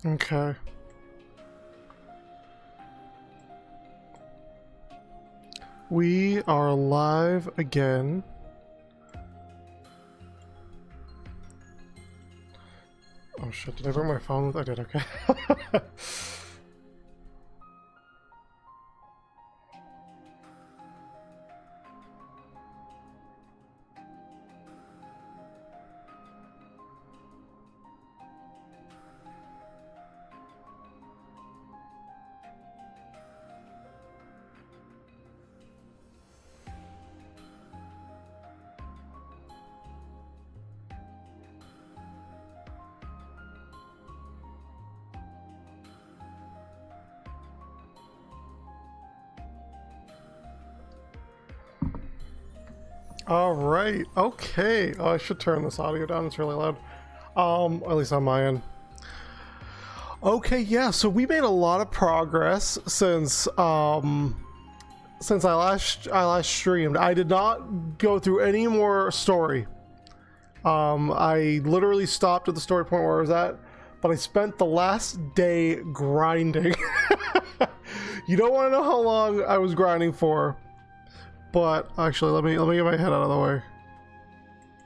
Okay. We are live again. Oh shit, did I bring my phone with? I did, okay. All right, okay. Oh, I should turn this audio down. It's really loud. At least on my end. Okay, yeah. So we made a lot of progress since I last streamed. I did not go through any more story. I literally stopped at the story point where I was at, but I spent the last day grinding. You don't want to know how long I was grinding for. But actually, let me get my head out of the way.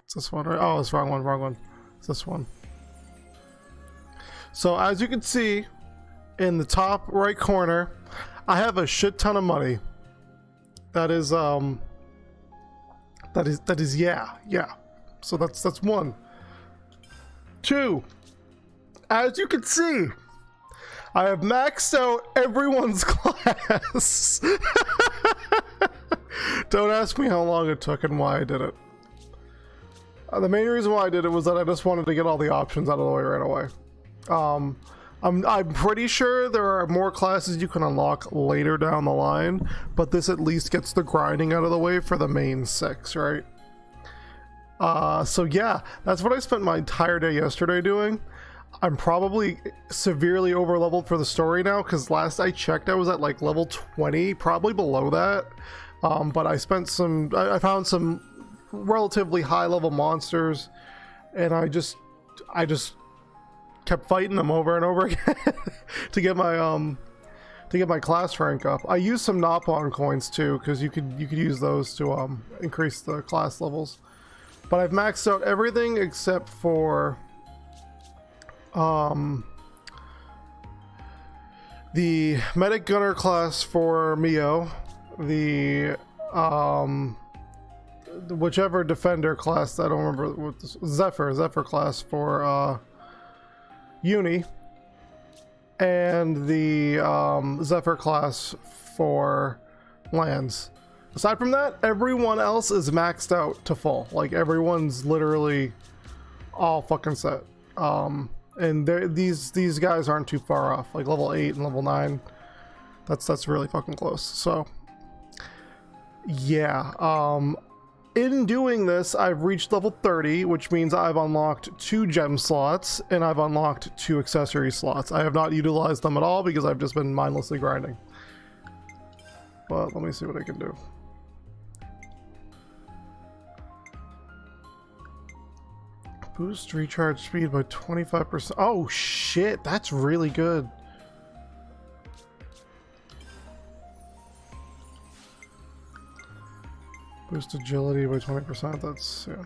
It's this one, right? Oh, it's wrong one. It's this one. So as you can see, in the top right corner, I have a shit ton of money. That is yeah. So that's one. Two. As you can see, I have maxed out everyone's class. Don't ask me how long it took and why I did it. The main reason why I did it was that I just wanted to get all the options out of the way right away. I'm pretty sure there are more classes you can unlock later down the line, but this at least gets the grinding out of the way for the main 6, right? So yeah, that's what I spent my entire day yesterday doing. I'm probably severely over leveled for the story now, because last I checked I was at like level 20, probably below that. But I found some relatively high level monsters, and I just kept fighting them over and over again to get my class rank up. I used some Nopon coins too, because you could use those to increase the class levels. But I've maxed out everything except for the medic gunner class for Mio, the whichever defender class, I don't remember what this, Zephyr class for Uni, and the Zephyr class for Lands. Aside from that, everyone else is maxed out to full. Like, everyone's literally all fucking set. And these guys aren't too far off, like level 8 and level 9. That's really fucking close. So yeah, in doing this, I've reached level 30, which means I've unlocked 2 gem slots and I've unlocked 2 accessory slots. I have not utilized them at all because I've just been mindlessly grinding. But let me see what I can do. Boost recharge speed by 25%. Oh shit, that's really good. Boost agility by 20%. That's, yeah.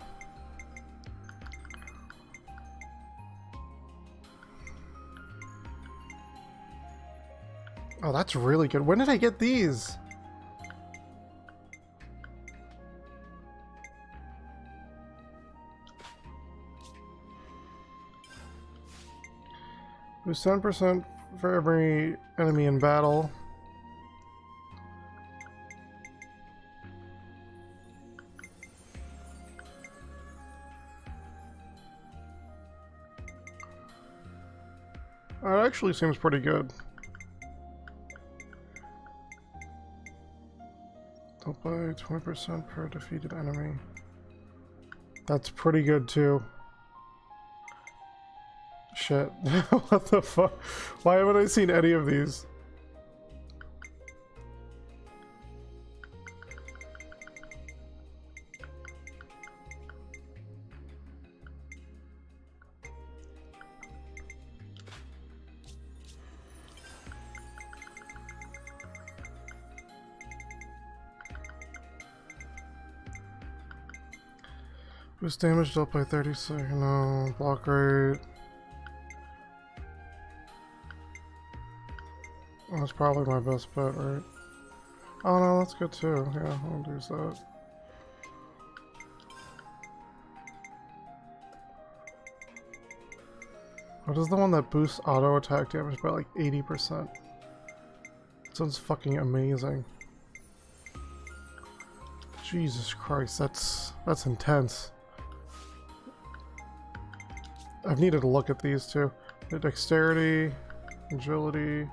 Oh, that's really good. When did I get these? Boost 10% for every enemy in battle. It actually seems pretty good. Dealt by 20% per defeated enemy. That's pretty good too. Shit. What the fuck? Why haven't I seen any of these? Boost damage dealt by 30 seconds. No. Block rate. That's probably my best bet, right? Oh no, that's good too. Yeah, I'll do that. What is the one that boosts auto attack damage by like 80%? Sounds fucking amazing. Jesus Christ, that's intense. I've needed to look at these too. The dexterity, agility.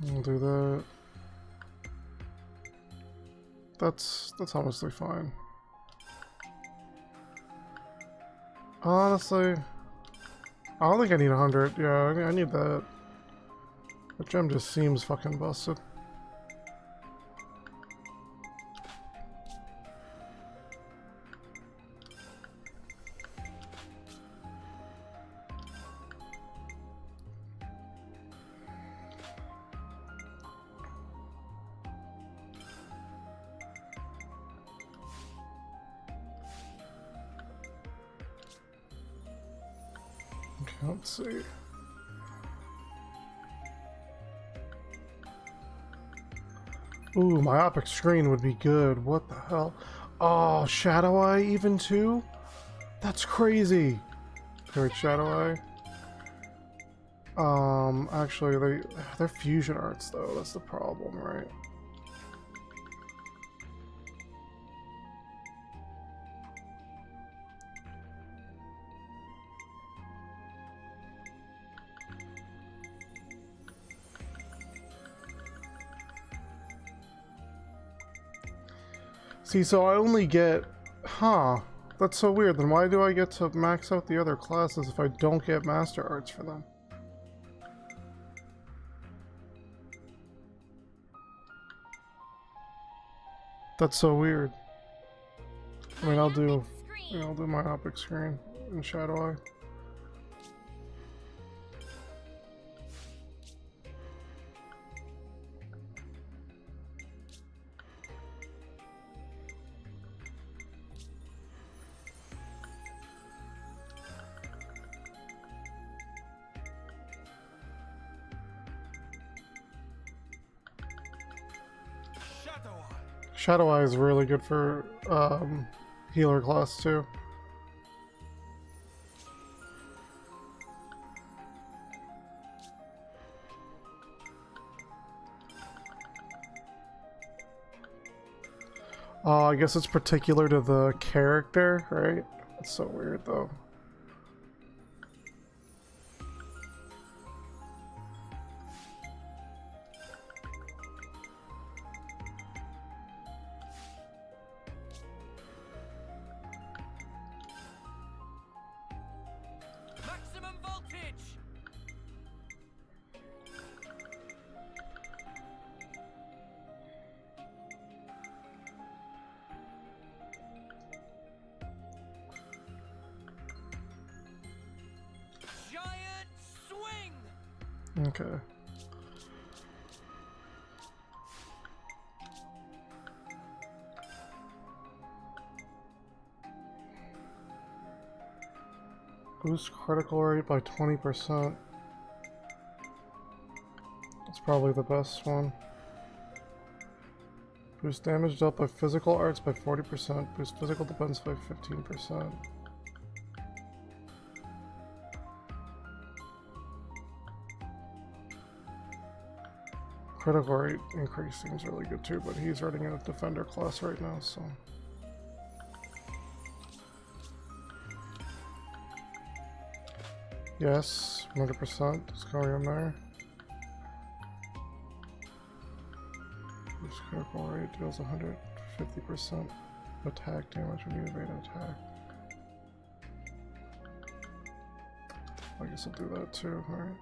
I'll do that. That's honestly fine. Honestly, I don't think I need 100. Yeah, I need that. The gem just seems fucking busted. Okay, let's see. Ooh, myopic screen would be good. What the hell? Oh, Shadow Eye even too? That's crazy. Okay, Shadow Eye. Actually, they're fusion arts though. That's the problem, right? See, so I only get... Huh. That's so weird. Then why do I get to max out the other classes if I don't get Master Arts for them? That's so weird. I mean, I'll do myopic screen and Shadow Eye. Shadow Eye is really good for healer class too. I guess it's particular to the character, right? It's so weird though. Okay. Boost critical rate by 20%. That's probably the best one. Boost damage dealt by physical arts by 40%. Boost physical defense by 15%. Critical rate increase seems really good too, but he's running in a defender class right now, so... Yes, 100% is going in there. Boost critical rate deals 150% attack damage when you evade an attack. I guess I'll do that too, alright.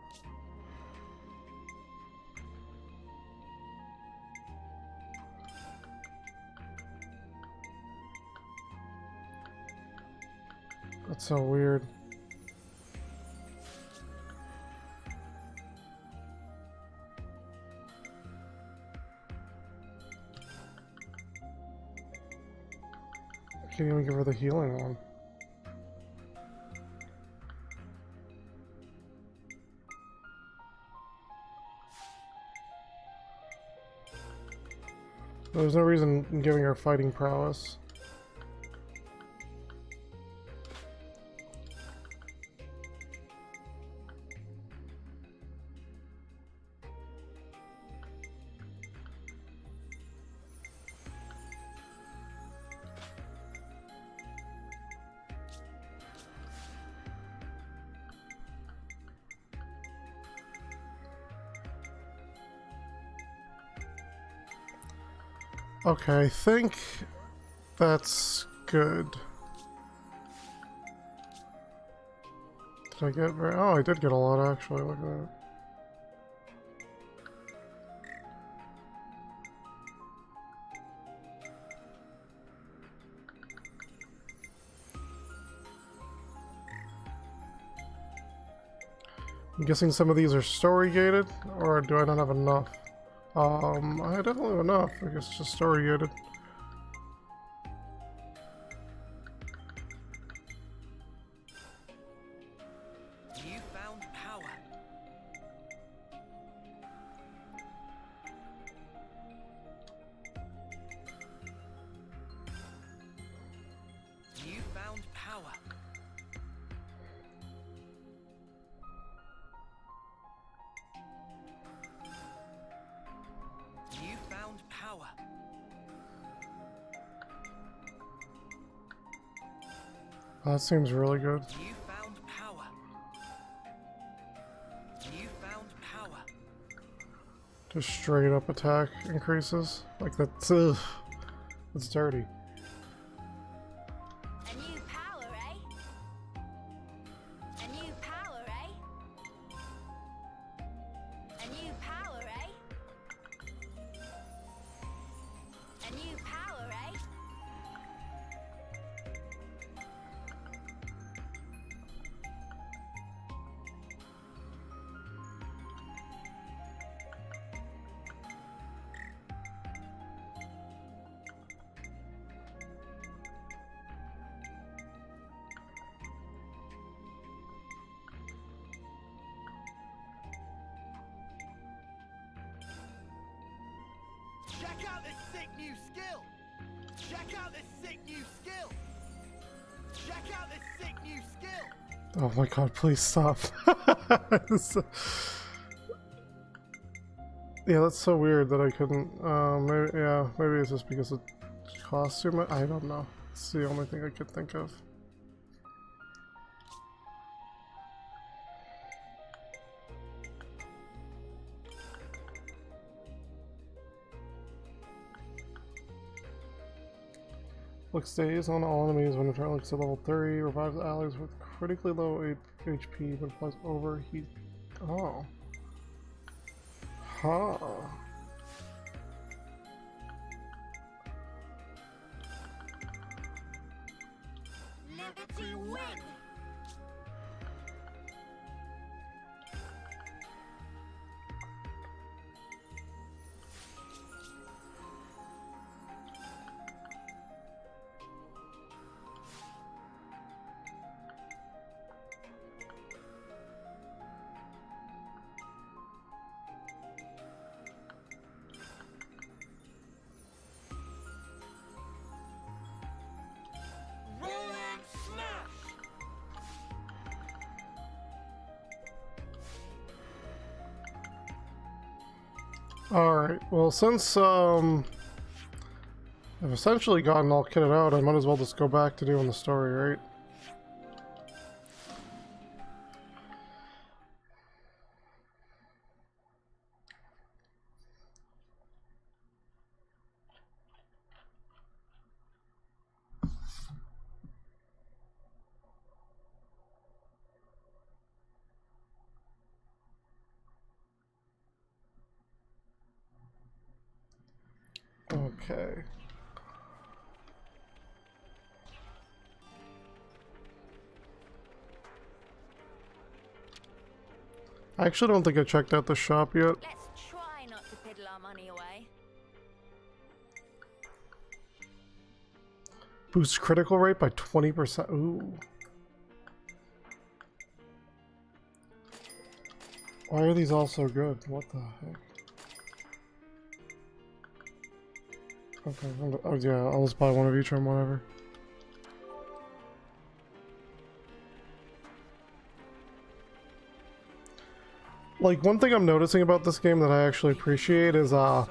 That's so weird. I can't even give her the healing one. There's no reason in giving her fighting prowess. Okay, I think that's good. Did I get very... Oh, I did get a lot actually, look at that. I'm guessing some of these are story gated, or do I not have enough? I definitely have enough. I guess it's just story gated. You found power. You found power. You found power. That seems really good. You found power. You found power. Just straight up attack increases. Like that's, ugh. That's dirty. A new power, eh? A new power, eh? A new power, eh? A new power, eh? Check out this sick new skill. Check out this sick new skill. Check out this sick new skill. Oh my god, please stop. Yeah, that's so weird that I couldn't, maybe, yeah, maybe it's just because it costs too much. I don't know. It's the only thing I could think of. Look stays on all enemies when a turret looks at level 30, revives allies with critically low HP, but applies overheat. Oh. Huh. Liberty win! Rolling smash. Alright, well since I've essentially gotten all kitted out, I might as well just go back to doing the story, right? Okay. I actually don't think I checked out the shop yet. Let's try not to piddle our money away. Boosts critical rate by 20%. Ooh. Why are these all so good? What the heck? Okay, oh yeah, I'll just buy one of each or whatever. Like, one thing I'm noticing about this game that I actually appreciate is how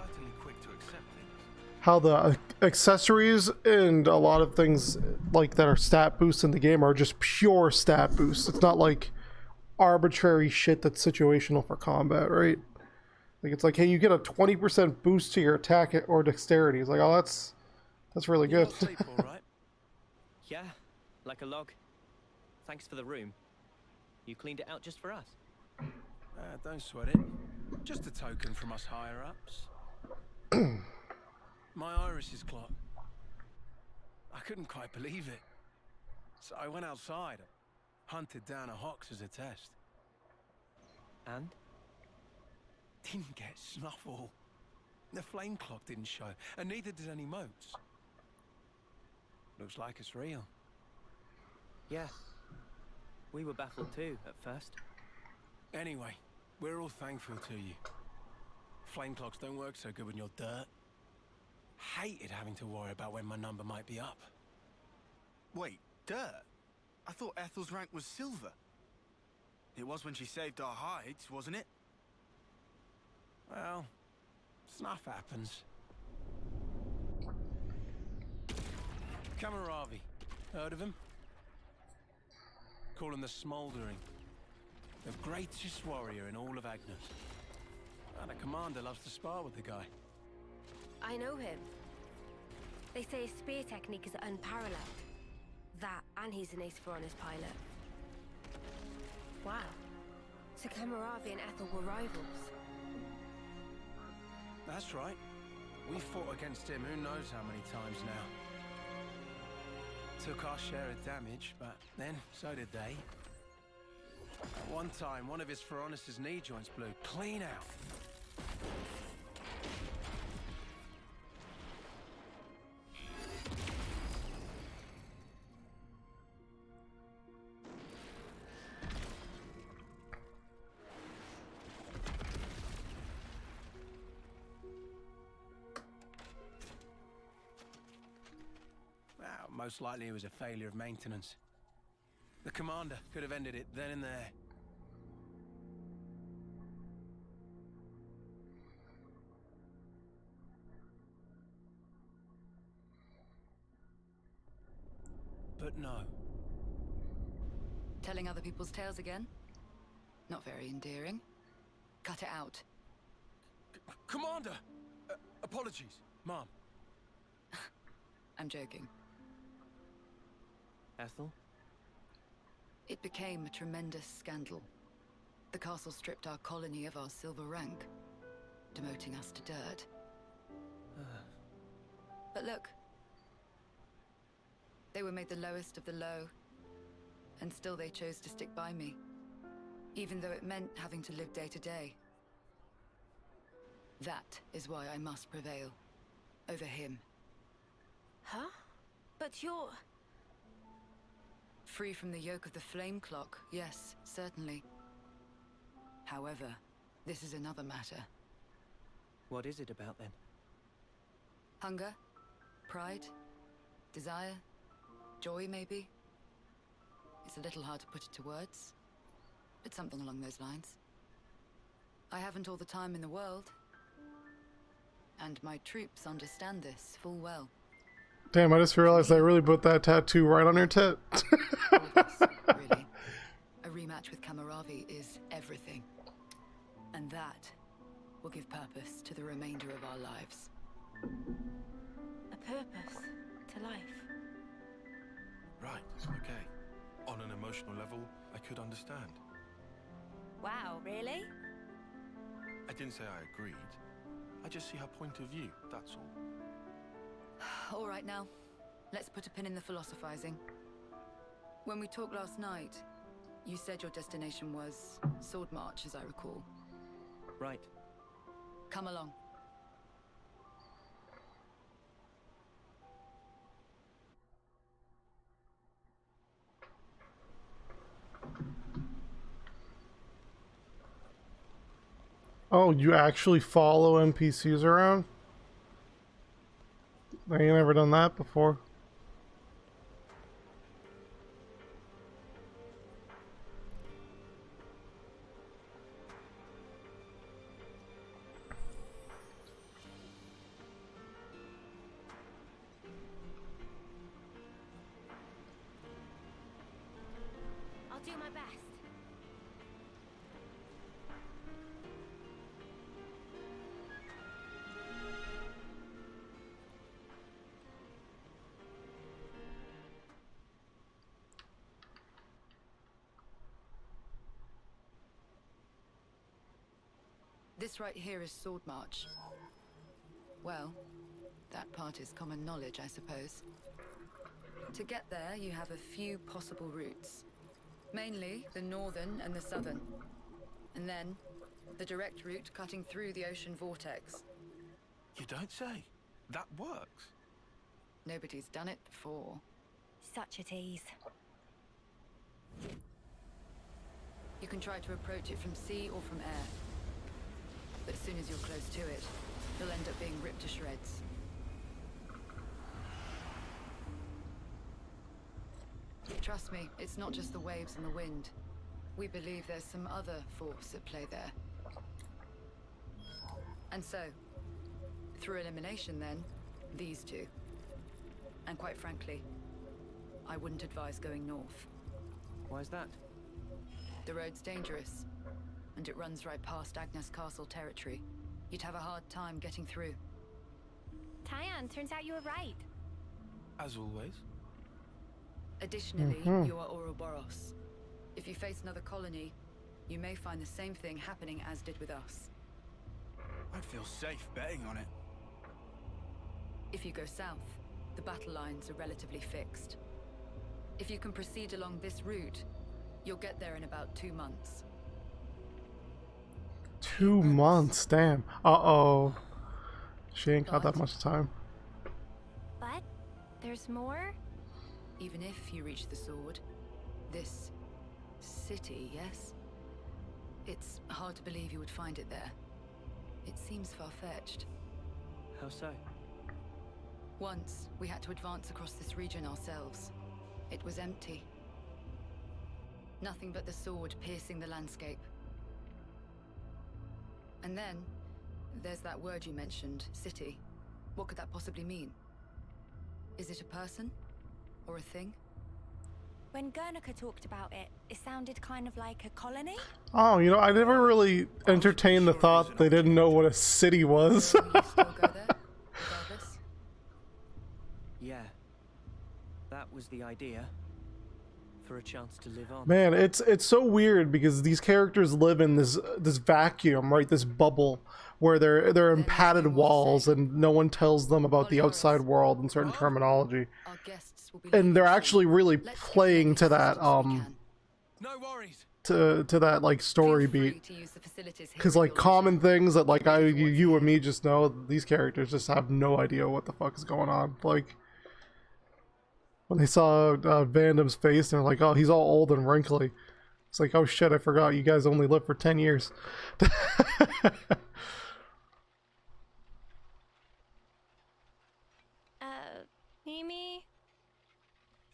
the accessories and a lot of things like that are stat boosts in the game are just pure stat boosts. It's not like arbitrary shit that's situational for combat, right? Like, it's like, hey, you get a 20% boost to your attack or dexterity. It's like, oh, that's really good. Sleep all right? Yeah, like a log. Thanks for the room. You cleaned it out just for us. Don't sweat it. Just a token from us higher ups. My iris is clogged. I couldn't quite believe it. So I went outside, hunted down a Hox as a test. And? Didn't get snuffle. The flame clock didn't show, and neither did any motes. Looks like it's real. Yeah. We were baffled too, at first. Anyway, we're all thankful to you. Flame clocks don't work so good when you're dirt. Hated having to worry about when my number might be up. Wait, dirt? I thought Ethel's rank was silver. It was when she saved our hides, wasn't it? Well, snuff happens. Kamaravi, heard of him? Call him the Smouldering. The greatest warrior in all of Agnes. And a commander loves to spar with the guy. I know him. They say his spear technique is unparalleled. That, and he's an ace for honest pilot. Wow. So Kamaravi and Ethel were rivals. That's right. We fought against him who knows how many times now. Took our share of damage, but then so did they. At one time, one of his Feronis' knee joints blew clean out. Most likely it was a failure of maintenance. The commander could have ended it then and there. But no. Telling other people's tales again? Not very endearing. Cut it out. Commander! Apologies, Mom. I'm joking. Ethel? It became a tremendous scandal. The castle stripped our colony of our silver rank, demoting us to dirt. But look. They were made the lowest of the low, and still they chose to stick by me, even though it meant having to live day to day. That is why I must prevail over him. Huh? But you're... Free from the yoke of the flame clock, yes, certainly. However, this is another matter. What is it about then? Hunger? Pride? Desire? Joy, maybe? It's a little hard to put it to words, but something along those lines. I haven't all the time in the world. And my troops understand this full well. Damn, I just realized I really put that tattoo right on your tit. All this, really. A rematch with Kamaravi is everything. And that will give purpose to the remainder of our lives. a purpose to life. Right, okay. On an emotional level, I could understand. Wow, really? I didn't say I agreed. I just see her point of view, that's all. All right now, let's put a pin in the philosophizing. When we talked last night, You said your destination was Sword March, as I recall. Right. Come along. Oh, you actually follow NPCs around? I ain't never done that before. I'll do my best. This right here is Sword March. Well, that part is common knowledge, I suppose. To get there, you have a few possible routes. Mainly the northern and the southern. And then, the direct route cutting through the ocean vortex. You don't say. That works. Nobody's done it before. Such a tease. You can try to approach it from sea or from air. But as soon as you're close to it, you'll end up being ripped to shreds. Trust me, it's not just the waves and the wind. We believe there's some other force at play there. And so, through elimination then, these two. And quite frankly, I wouldn't advise going north. Why's that? The road's dangerous, and it runs right past Agnes Castle territory. You'd have a hard time getting through. Tyann, turns out you were right. As always. Additionally, you are Ouroboros. If you face another colony, you may find the same thing happening as did with us. I'd feel safe betting on it. If you go south, the battle lines are relatively fixed. If you can proceed along this route, you'll get there in about 2 months. 2 months, damn. Uh-oh. She ain't got that much time. But there's more? Even if you reach the sword, this city, yes? It's hard to believe you would find it there. It seems far-fetched. How so? Once, we had to advance across this region ourselves. It was empty. Nothing but the sword piercing the landscape. And then, there's that word you mentioned, city. What could that possibly mean? Is it a person? Or a thing? When Guernica talked about it, it sounded kind of like a colony. Oh, you know, I never really entertained the thought they didn't know what a city was. You still go there, regardless? Yeah. That was the idea. For a chance to live on. Man, it's so weird because these characters live in this vacuum, right? This bubble where they're in padded walls and no one tells them about the outside world and certain terminology. Our guests will be And they're leaving actually soon. really Let's get playing to ready that as soon as we can. No worries. to that like story Feel free beat. to use the facilities here Because at like your common leisure. things that like Ready for what's you and here. me just know, these characters just have no idea what the fuck is going on. Like when they saw Vandam's face, they're like, "Oh, he's all old and wrinkly." It's like, "Oh shit, I forgot. You guys only live for 10 years." Mimi?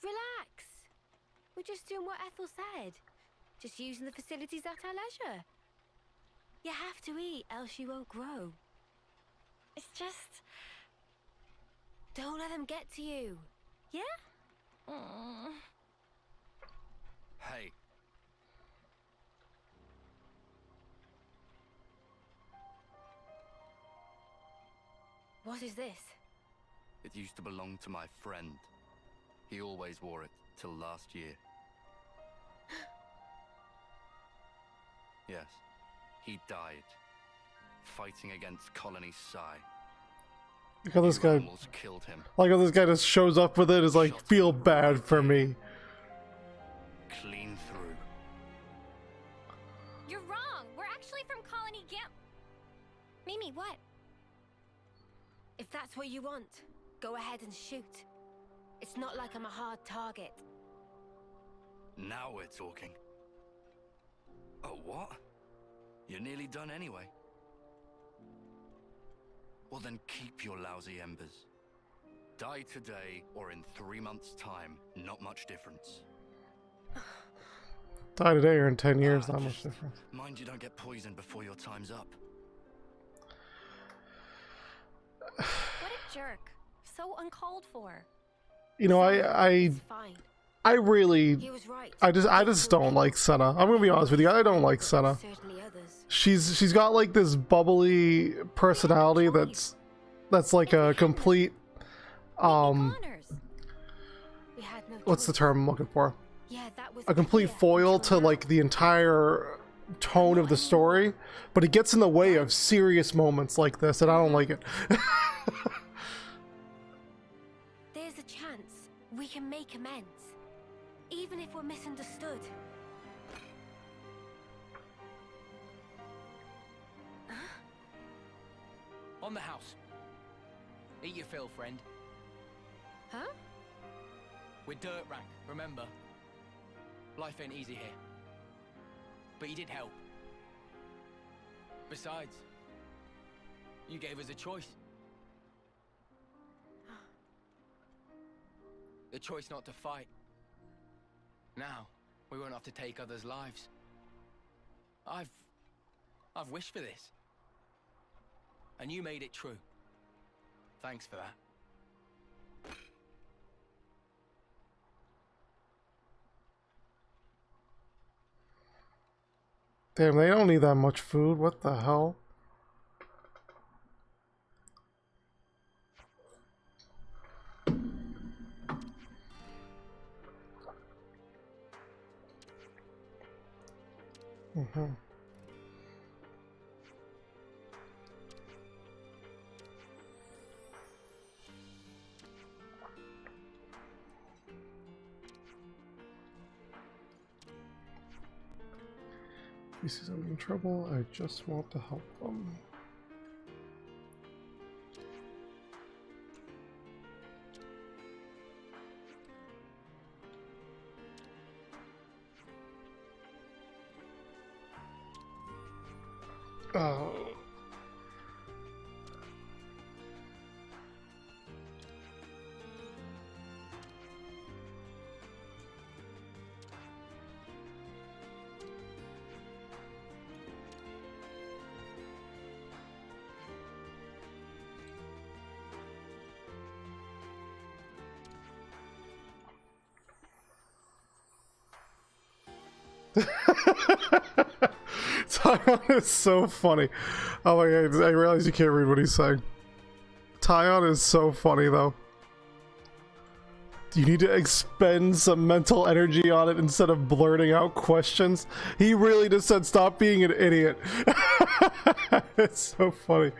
Relax. We're just doing what Ethel said. Just using the facilities at our leisure. You have to eat, else you won't grow. It's just... Don't let them get to you. Yeah? Hey. What is this? It used to belong to my friend. He always wore it till last year. Yes, he died fighting against Colony Psi. Look how this guy, Almost killed him. like how this guy just shows up with it. Is like, feel bad for me. Clean through. Mimi, what? If that's what you want, go ahead and shoot. It's not like I'm a hard target. Now we're talking. Oh, what? You're nearly done anyway. Well then keep your lousy embers. Die today or in 3 months' time, not much difference. Die today or in 10 years, not much Just difference. mind you don't get poisoned before your time's up. What a jerk. So uncalled for. You know, It's fine. I really, He was right. I just don't like Senna. I'm gonna be honest with you, I don't like Senna. Certainly others. She's got like this bubbly personality that's like a complete Connors. We had no what's the choice. term I'm looking for? Yeah, that was A complete clear foil until to now. like the entire tone of the story, but it gets in the way of serious moments like this, and I don't like it. There's a chance we can make amends, even if we're misunderstood. On the house. Eat your fill, friend. Huh? We're dirt rank, remember? Life ain't easy here. But you did help. Besides, you gave us a choice. The choice not to fight. Now, we won't have to take others' lives. I've wished for this. And you made it true. Thanks for that. Damn, they don't need that much food. What the hell? Mm-hmm. If he sees I'm in trouble, I just want to help them. Oh. Tyon is so funny. Oh my god, I realize you can't read what he's saying. Tyon is so funny though. You need to expend some mental energy on it instead of blurting out questions. He really just said stop being an idiot. It's so funny.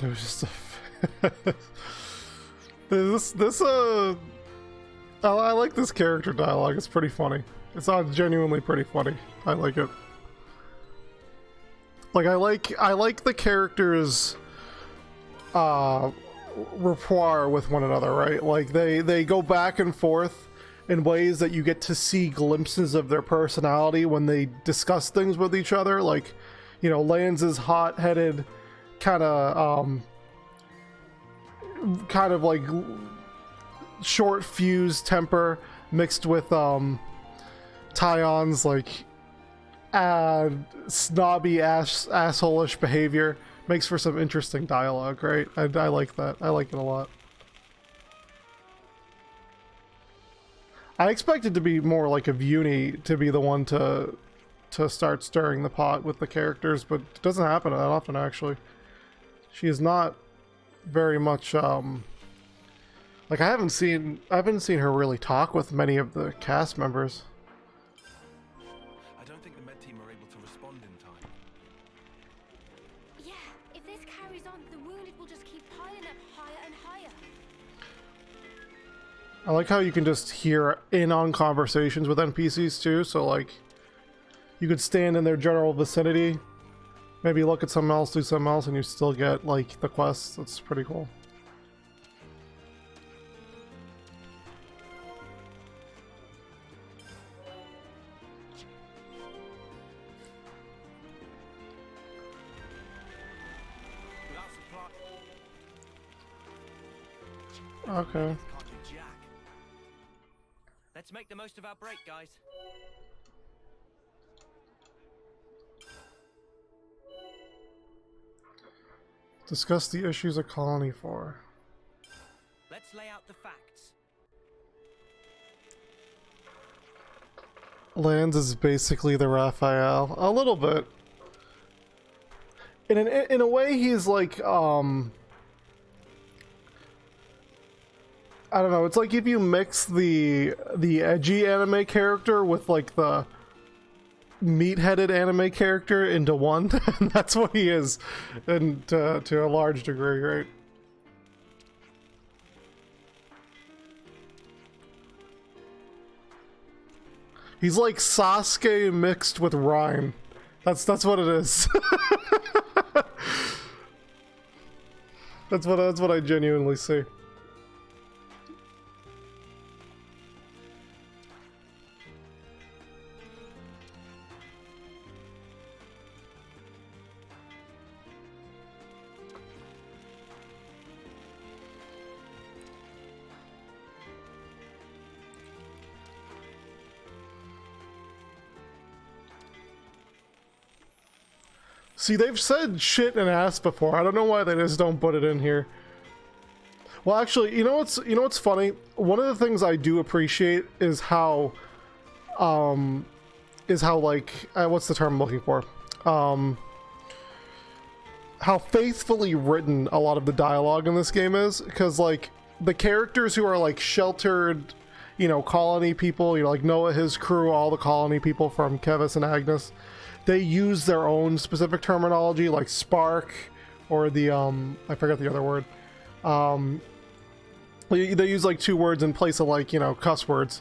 It was just a I like this character dialogue. It's pretty funny. It's not genuinely pretty funny. I like it. Like I like the characters rapport with one another, right? Like they go back and forth in ways that you get to see glimpses of their personality when they discuss things with each other. Like, you know, Lance's hot-headed kind of like short fused temper mixed with Tyon's like snobby asshole-ish behavior makes for some interesting dialogue, right? I like that. I like it a lot. I expected to be more like of Uni to be the one to start stirring the pot with the characters, but it doesn't happen that often actually. She is not very much like I haven't seen her really talk with many of the cast members. I don't think the med team are able to respond in time. Yeah, if this carries on, the wounded will just keep piling up higher and higher. I like how you can just hear in on conversations with NPCs too, so like you could stand in their general vicinity, maybe look at something else, do something else, and you still get like the quests. That's pretty cool. Okay. Let's make the most of our break, guys. Discuss the issues of Colony 4. Let's lay out the facts. Lands is basically the Raphael. A little bit. In a way, he's like, I don't know, it's like if you mix the edgy anime character with like the meat-headed anime character into one, and that's what he is, and to a large degree, right? He's like Sasuke mixed with Rhyme. That's what it is. That's what I genuinely see. See, they've said shit and ass before. I don't know why they just don't put it in here. Well, actually, you know what's funny? One of the things I do appreciate is how like what's the term I'm looking for? How faithfully written a lot of the dialogue in this game is, because like the characters who are like sheltered, you know, colony people, you know, like Noah, his crew, all the colony people from Kevis and Agnes, they use their own specific terminology, like spark, or the I forget the other word. They use like two words in place of like, you know, cuss words.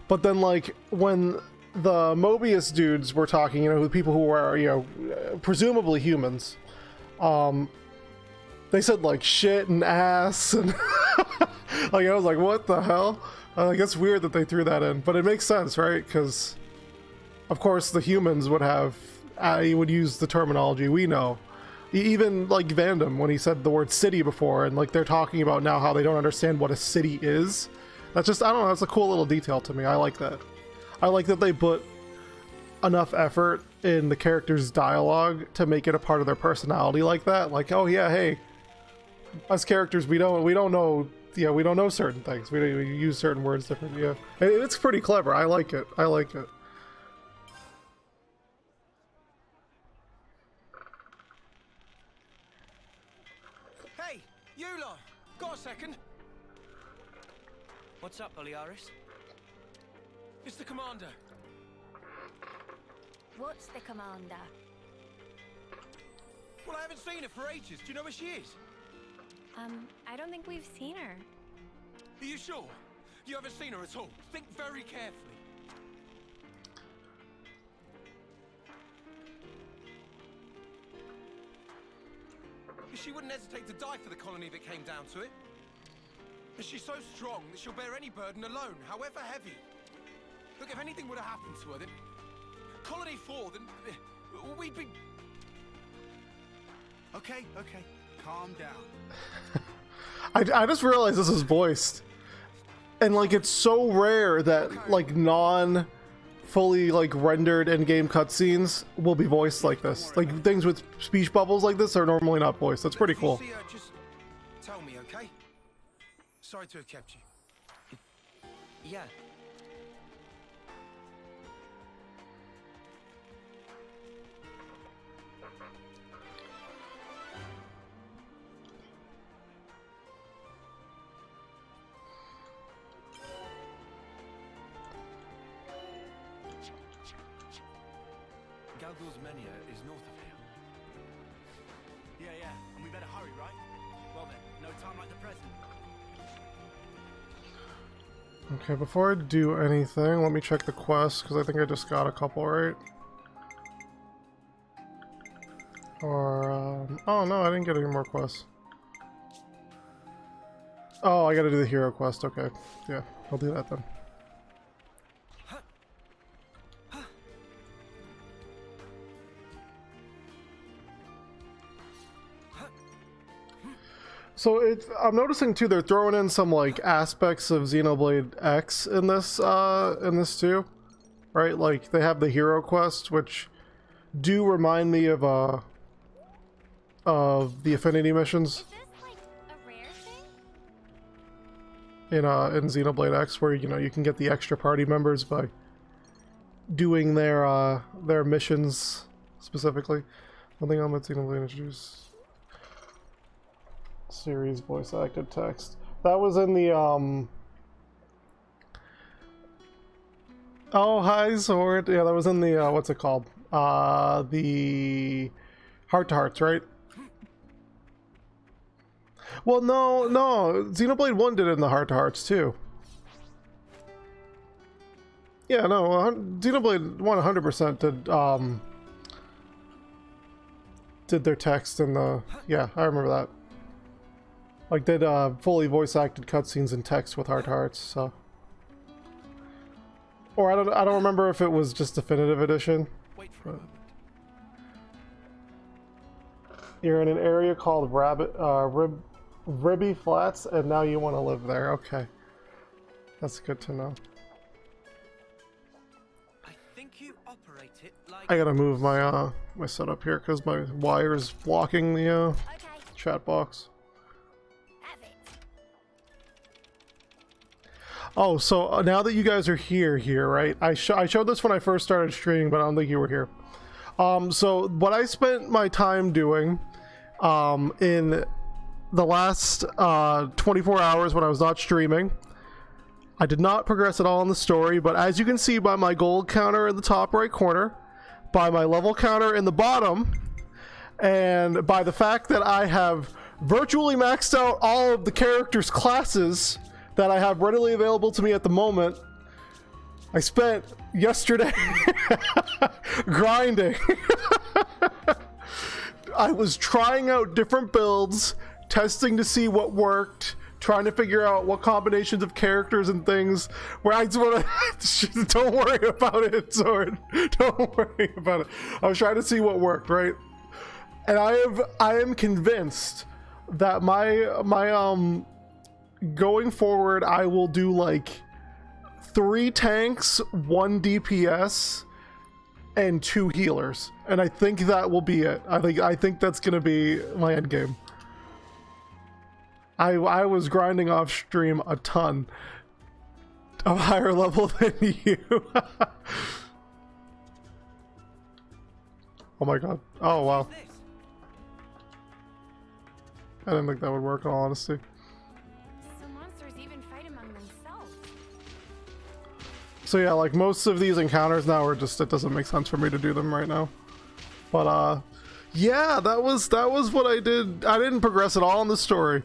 But then like when the Mobius dudes were talking, you know, the people who were, you know, presumably humans, they said like shit and ass, and like I was like, what the hell? Like it's weird that they threw that in, but it makes sense, right? Because of course the humans would have, he would use the terminology we know. Even like Vandam, when he said the word city before, and like they're talking about now how they don't understand what a city is. That's just, I don't know, that's a cool little detail to me. I like that. I like that they put enough effort in the characters' dialogue to make it a part of their personality like that. Like, oh yeah, hey, us characters, we don't know, yeah, we don't know certain things. We use certain words differently. Yeah, it's pretty clever. I like it. I like it. Hey, you lot, got a second? What's up, Oliaris? It's the commander. What's the commander? Well, I haven't seen her for ages. Do you know where she is? I don't think we've seen her. Are you sure? You haven't seen her at all? Think very carefully. She wouldn't hesitate to die for the colony if it came down to it. And she's so strong that she'll bear any burden alone, however heavy. Look, if anything would have happened to her, then Colony 4, then we'd be... Okay, calm down. I just realized this is voiced, and like it's so rare that like fully like rendered in-game cutscenes will be voiced like this. Like things with speech bubbles like this are normally not voiced. That's pretty cool. If you see her, just tell me, okay? Sorry to have kept you. Yeah. Galgor's Menia is north of here. Yeah, and we better hurry, right? Well then, no time like the present. Okay, before I do anything, let me check the quests, because I think I just got a couple, right? Or, oh no, I didn't get any more quests. Oh, I gotta do the hero quest, okay. Yeah, I'll do that then. So I'm noticing too, they're throwing in some like aspects of Xenoblade X in this too, right? Like they have the hero quest, which do remind me of the affinity missions. Is this like a rare thing? In Xenoblade X, where you can get the extra party members by doing their missions specifically. One thing on that Xenoblade introduced. Series voice acted text. That was in the oh, hi Sword. Yeah, that was in the what's it called? The Heart to Hearts, right? Well, no, Xenoblade 1 did it in the Heart to Hearts too. Yeah, no, Xenoblade 1 100% did their text in the, yeah, I remember that. Like, did fully voice acted cutscenes in text with Heart to Hearts, so. Or I don't remember if it was just Definitive Edition. Wait for a moment. You're in an area called Ribby Flats, and now you want to live there. Okay, that's good to know. I think you operate it like... I gotta move my my setup here because my wire is blocking the Okay, chat box. have it. Oh, so now that you guys are here, right? I showed this when I first started streaming, but I don't think you were here. So what I spent my time doing in the last 24 hours when I was not streaming, I did not progress at all in the story, but as you can see by my gold counter in the top right corner, by my level counter in the bottom, and by the fact that I have virtually maxed out all of the characters' classes that I have readily available to me at the moment, I spent yesterday grinding. I was trying out different builds, testing to see what worked, trying to figure out what combinations of characters and things where I just want to don't worry about it, Sword. Don't worry about it. I was trying to see what worked, right? And I am convinced that my going forward, I will do like 3 tanks, 1 DPS, and 2 healers, and I think that will be it. I think that's gonna be my end game. I was grinding off stream a ton of higher level than you. Oh my god. Oh wow. I didn't think that would work in all honesty. So monsters even fight among themselves. So yeah, like most of these encounters now are just, it doesn't make sense for me to do them right now. But yeah, that was what I did. I didn't progress at all in the story.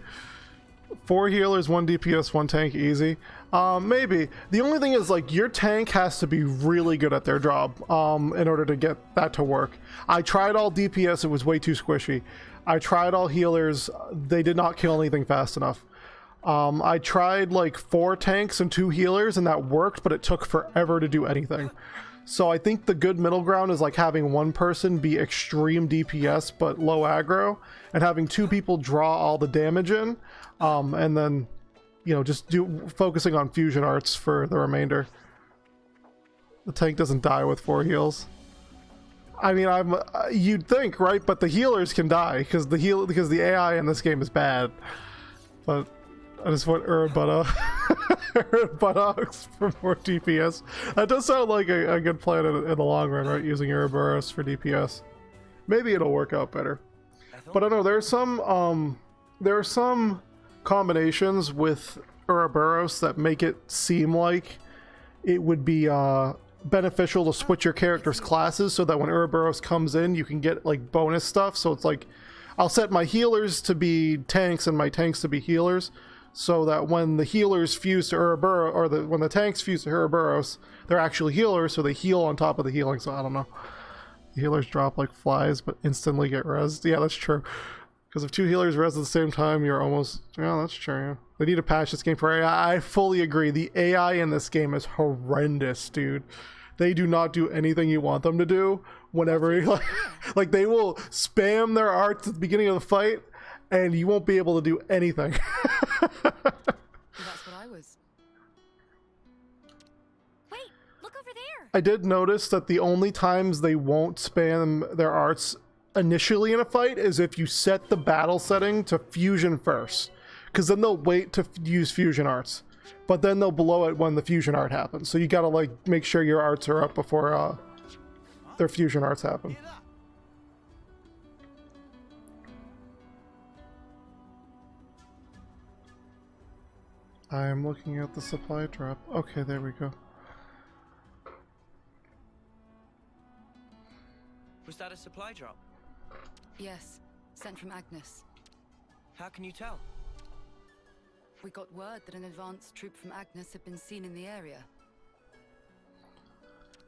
4 healers, 1 DPS, 1 tank, easy. Maybe. The only thing is, like, your tank has to be really good at their job in order to get that to work. I tried all DPS, it was way too squishy. I tried all healers, they did not kill anything fast enough. I tried like 4 tanks and 2 healers and that worked, but it took forever to do anything. So I think the good middle ground is like having 1 person be extreme DPS but low aggro, and having 2 people draw all the damage in, and then, you know, just focusing on fusion arts for the remainder. The tank doesn't die with 4 heals. I mean, you'd think, right? But the healers can die because the AI in this game is bad. But I just want buttocks for more DPS. That does sound like a good plan in the long run, right? Using Ouroboros for DPS. Maybe it'll work out better. But I know there are some combinations with Ouroboros that make it seem like it would be beneficial to switch your character's classes so that when Ouroboros comes in, you can get like bonus stuff. So it's like, I'll set my healers to be tanks and my tanks to be healers, so that when the healers fuse to Ouroboros, or when the tanks fuse to Ouroboros, they're actually healers, so they heal on top of the healing. So I don't know. The healers drop like flies, but instantly get rezzed. Yeah, that's true. Because if two healers res at the same time, you're almost... Yeah, that's true. Yeah. They need to patch this game for AI. I fully agree. The AI in this game is horrendous, dude. They do not do anything you want them to do. Whenever, like they will spam their arts at the beginning of the fight, and you won't be able to do anything. That's what I was. Wait, look over there. I did notice that the only times they won't spam their arts initially in a fight is if you set the battle setting to fusion first, because then they'll wait to use fusion arts, but then they'll blow it when the fusion art happens. So you gotta like make sure your arts are up before their fusion arts happen. I'm looking at the supply drop. Okay, there we go. Was that a supply drop? Yes, sent from Agnes. How can you tell? We got word that an advanced troop from Agnes had been seen in the area.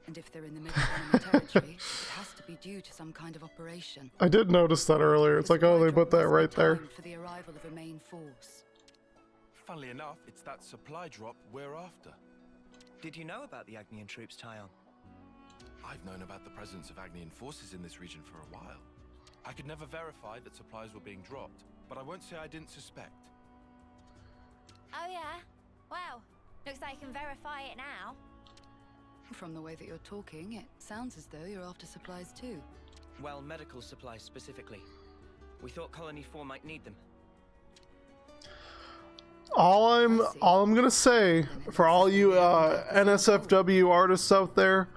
And if they're in the middle of enemy territory, it has to be due to some kind of operation. I did notice that earlier. It's like, oh, they put that right there. For the arrival of a main force. Funnily enough, it's that supply drop we're after. Did you know about the Agnian troops tie-on? I've known about the presence of Agnian forces in this region for a while. I could never verify that supplies were being dropped, but I won't say I didn't suspect. Oh yeah? Well, looks like you can verify it now. From the way that you're talking, it sounds as though you're after supplies too. Well, medical supplies specifically. We thought Colony 4 might need them. All I'm gonna say for all you NSFW artists out there,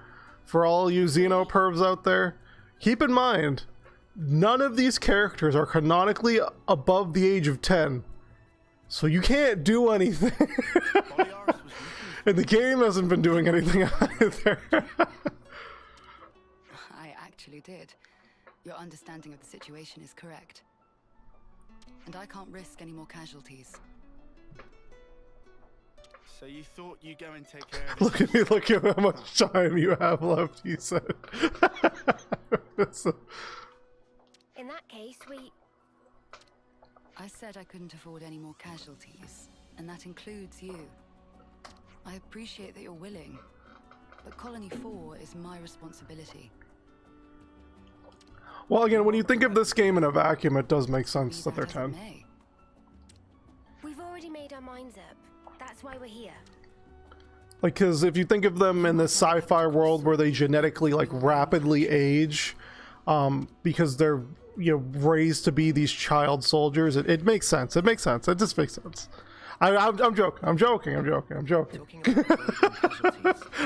for all you Xeno pervs out there, keep in mind, none of these characters are canonically above the age of 10. So you can't do anything. And the game hasn't been doing anything either. I actually did. Your understanding of the situation is correct. And I can't risk any more casualties. So you thought you'd go and take care of Look at me, look at how much time you have left, he said. In that case, I said I couldn't afford any more casualties, and that includes you. I appreciate that you're willing, but Colony 4 is my responsibility. Well, again, when you think of this game in a vacuum, it does make sense that they're 10. We've already made our minds up. That's why we're here. Like, because if you think of them in this sci-fi world where they genetically, like, rapidly age, because they're, you know, raised to be these child soldiers, it makes sense. It makes sense. It just makes sense. I'm joking. I'm joking. I'm joking. I'm joking.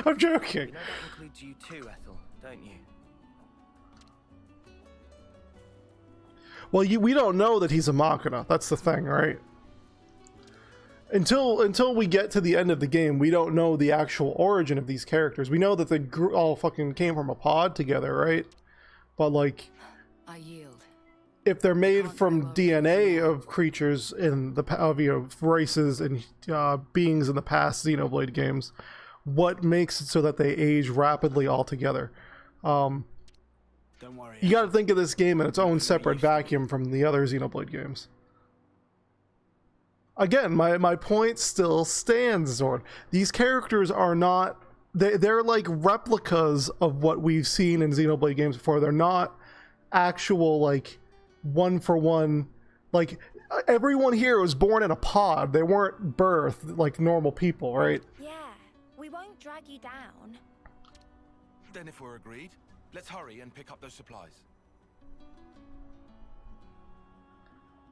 I'm joking. You know that includes you too, Ethel, don't you? Well, we don't know that he's a Machina. That's the thing, right? Until we get to the end of the game, we don't know the actual origin of these characters. We know that they all fucking came from a pod together, right? But like, I yield. If they're made from DNA of creatures in the of, you know, races and beings in the past Xenoblade games, what makes it so that they age rapidly all together? Don't worry. You got to think of this game in its own separate vacuum from the other Xenoblade games. Again, my point still stands, Zord. These characters are not... They're like replicas of what we've seen in Xenoblade games before. They're not actual, like, one-for-one... Like, everyone here was born in a pod. They weren't birthed like normal people, right? Yeah, we won't drag you down. Then if we're agreed, let's hurry and pick up those supplies.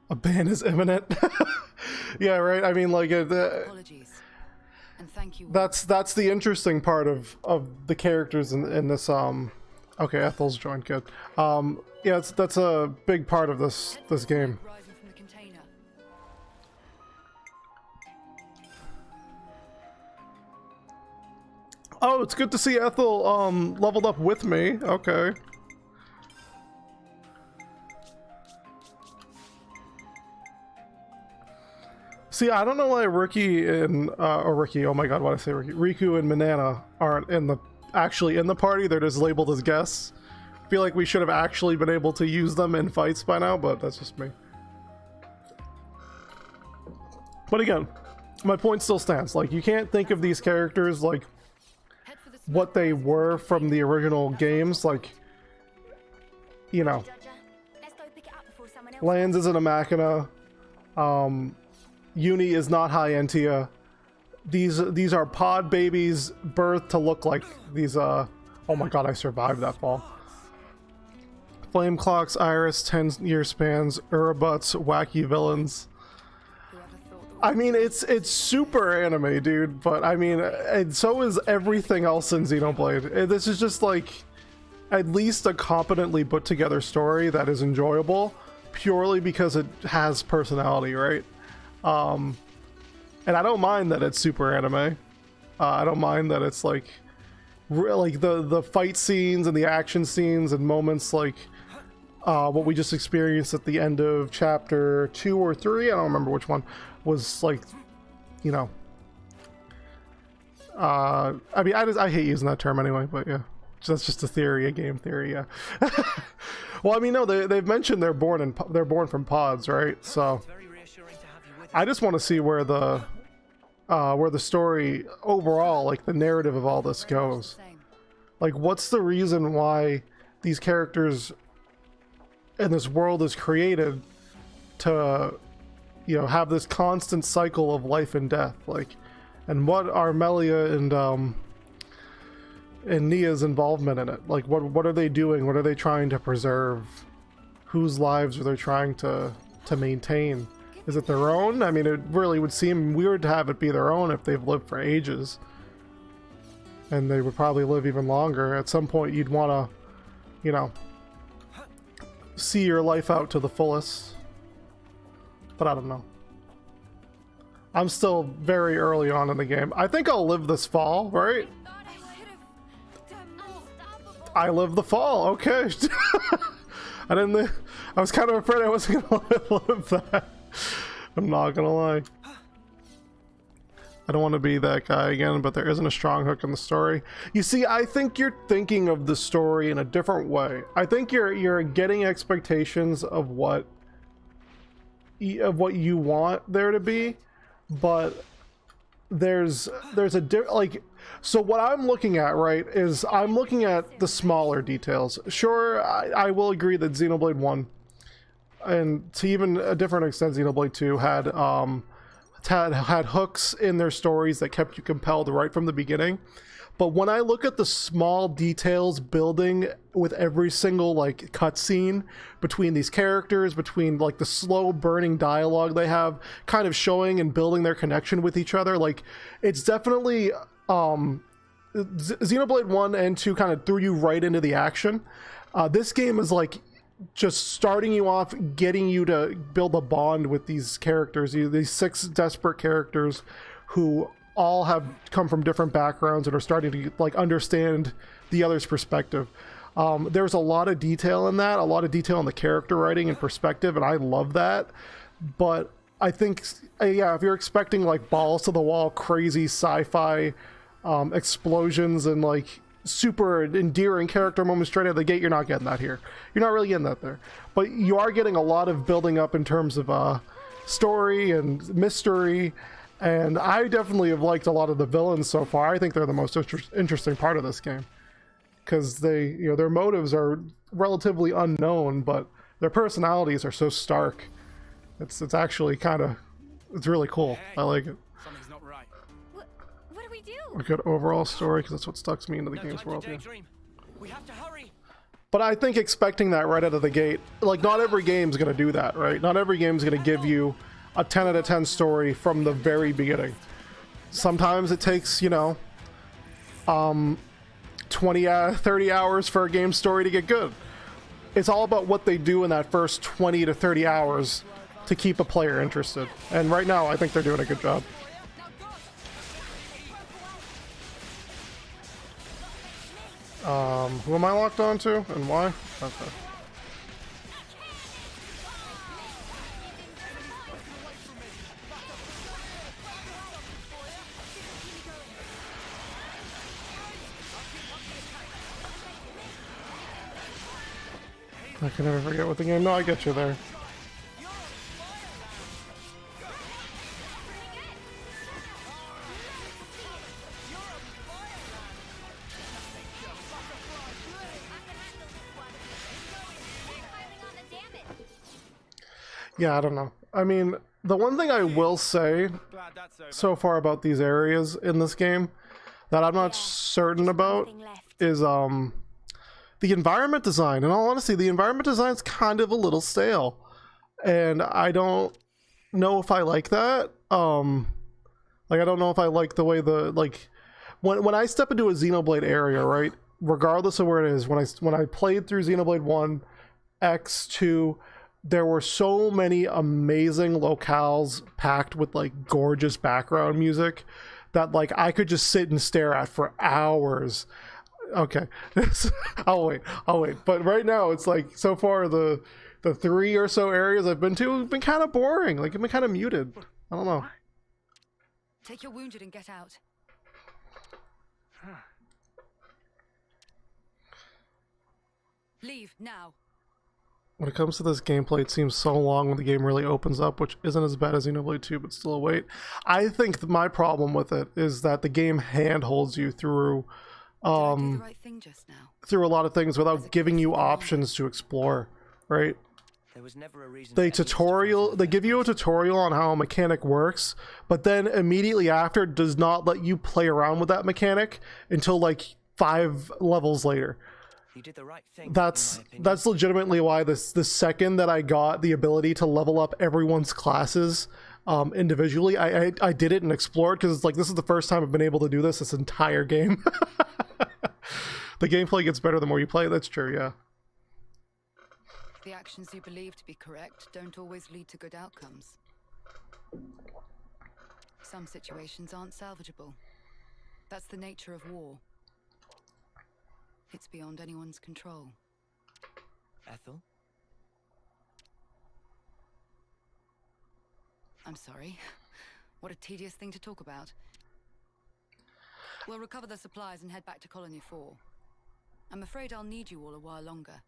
A ban is imminent. Yeah, right. I mean, like, Apologies. And thank you. That's the interesting part of the characters in this. Okay, Ethel's joined. Good. Yeah, that's a big part of this game. Rising from the container. Oh, it's good to see Ethel leveled up with me. Okay. See, I don't know why Ricky and or Ricky, oh my god, why did I say Ricky? Riku and Manana aren't actually in the party. They're just labeled as guests. I feel like we should have actually been able to use them in fights by now, but that's just me. But again, my point still stands. Like, you can't think of these characters like what they were from the original games. Like, you know, Let's go pick it up before someone else. Lands isn't a Machina. Uni is not Hyentia. These are pod babies birthed to look like these. Oh my god, I survived that fall. Flame Clocks, Iris, 10-year spans, Urabutts, wacky villains. I mean, it's super anime, dude, but I mean, and so is everything else in Xenoblade. This is just like at least a competently put together story that is enjoyable purely because it has personality, right? And I don't mind that it's super anime. I don't mind that it's like the fight scenes and the action scenes and moments like what we just experienced at the end of chapter 2 or 3, I don't remember which one, was like, you know, I mean, I hate using that term anyway, but yeah, that's just a theory, a game theory, yeah. Well, I mean, no, they've mentioned they're born from pods, right? So I just want to see where the story overall, like the narrative of all this goes. Like, what's the reason why these characters and this world is created to, you know, have this constant cycle of life and death, like, and what are Melia and Nia's involvement in it? Like, what are they doing? What are they trying to preserve? Whose lives are they trying to maintain? Is it their own? I mean, it really would seem weird to have it be their own if they've lived for ages, and they would probably live even longer. At some point, you'd want to, you know, see your life out to the fullest. But I don't know. I'm still very early on in the game. I think I'll live this fall, right? I live the fall, okay. I was kind of afraid I wasn't gonna live that. I'm not gonna lie. I don't want to be that guy again, but there isn't a strong hook in the story. You see, I think you're thinking of the story in a different way. I think you're getting expectations of what you want there to be, but there's a like, so what I'm looking at, right, is I'm looking at the smaller details. Sure, I will agree that Xenoblade 1, and to even a different extent Xenoblade 2, had hooks in their stories that kept you compelled right from the beginning. But when I look at the small details building with every single like cutscene between these characters, between like the slow burning dialogue they have, kind of showing and building their connection with each other, like it's definitely Xenoblade 1 and 2 kind of threw you right into the action. This game is like just starting you off, getting you to build a bond with these characters, these 6 desperate characters who all have come from different backgrounds and are starting to like understand the other's perspective. There's a lot of detail in that, a lot of detail in the character writing and perspective, and I love that. But I think, yeah, if you're expecting like balls to the wall, crazy sci-fi explosions and like super endearing character moments straight out of the gate, you're not getting that here. You're not really getting that there. But you are getting a lot of building up in terms of story and mystery. And I definitely have liked a lot of the villains so far. I think they're the most interesting part of this game, because they, you know, their motives are relatively unknown, but their personalities are so stark. It's actually kind of, it's really cool. I like it. Something's not right. What do we do? A good overall story, because that's what sucks me into the game's world. Yeah. We have to hurry. But I think expecting that right out of the gate, like not every game's gonna do that, right? Not every game's gonna give you a 10 out of 10 story from the very beginning. Sometimes it takes, you know, 30 hours for a game story to get good. It's all about what they do in that first 20 to 30 hours to keep a player interested. And right now, I think they're doing a good job. Who am I locked on to and why? Okay. I can never forget what the game. No, I get you there. Yeah, I don't know. I mean, the one thing I will say so far about these areas in this game that I'm not certain about is the environment design. In all honesty, the environment design is kind of a little stale, and I don't know if I like that. Like, I don't know if I like the way when I step into a Xenoblade area, right? Regardless of where it is, when I played through Xenoblade 1, X, 2, there were so many amazing locales packed with like gorgeous background music that like I could just sit and stare at for hours. Okay, I'll wait. But right now it's like, so far the 3 or so areas I've been to have been kind of boring. Like, I've been kind of muted. I don't know. Take your wounded and get out. Leave now. When it comes to this gameplay, it seems so long when the game really opens up, which isn't as bad as Xenoblade 2, but still a wait. I think my problem with it is that the game handholds you through the right thing just now? through a lot of things without giving you options to explore, right? There was never a reason They give you a tutorial on how a mechanic works, but then immediately after does not let you play around with that mechanic until like 5 levels later. You did the right thing. That's legitimately why the second that I got the ability to level up everyone's classes individually, I did it and explored, because it's like, this is the first time I've been able to do this entire game. The gameplay gets better the more you play. That's true, yeah. The actions you believe to be correct don't always lead to good outcomes. Some situations aren't salvageable. That's the nature of war. It's beyond anyone's control. Ethel? I'm sorry. What a tedious thing to talk about. We'll recover the supplies and head back to Colony 4. I'm afraid I'll need you all a while longer.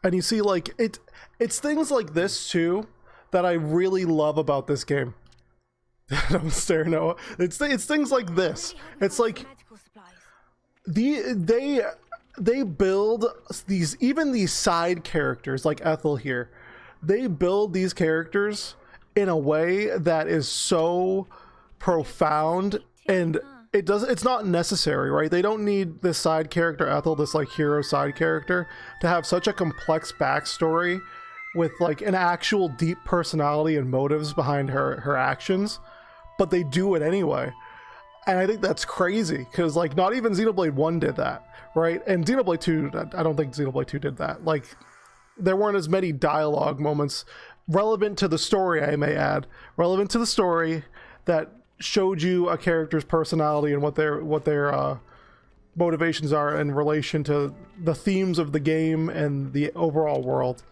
And you see, like, it's things like this too that I really love about this game. Don't stare, Noah. It's things like this. It's like they build these side characters like Ethel here. They build these characters in a way that is so profound, and it's not necessary, right? They don't need this side character Ethel, this like hero side character, to have such a complex backstory with like an actual deep personality and motives behind her actions, but they do it anyway. And I think that's crazy, because like not even Xenoblade 1 did that, right? And Xenoblade 2, I don't think Xenoblade 2 did that. Like, there weren't as many dialogue moments relevant to the story, I may add, relevant to the story, that showed you a character's personality and what their motivations are in relation to the themes of the game and the overall world.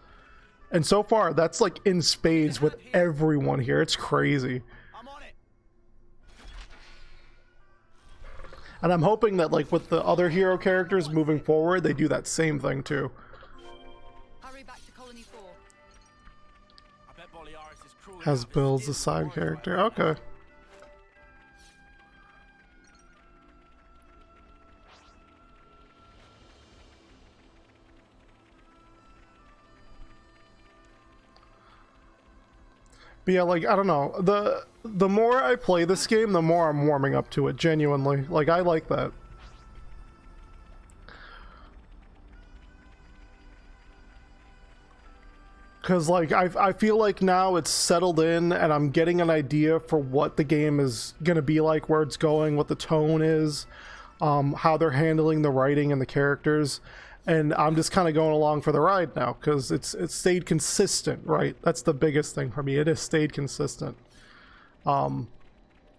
And so far, that's like in spades with everyone here. It's crazy. And I'm hoping that, like, with the other hero characters moving forward, they do that same thing too. Hurry back to Colony 4. I bet Boliaris is cruel Has enough to builds steal a side the character. right Okay. But yeah, like, I don't know. The more I play this game, the more I'm warming up to it, genuinely. Like, I like that. Because, like, I feel like now it's settled in and I'm getting an idea for what the game is going to be like, where it's going, what the tone is, how they're handling the writing and the characters. And I'm just kind of going along for the ride now, because it's stayed consistent, right? That's the biggest thing for me. It has stayed consistent.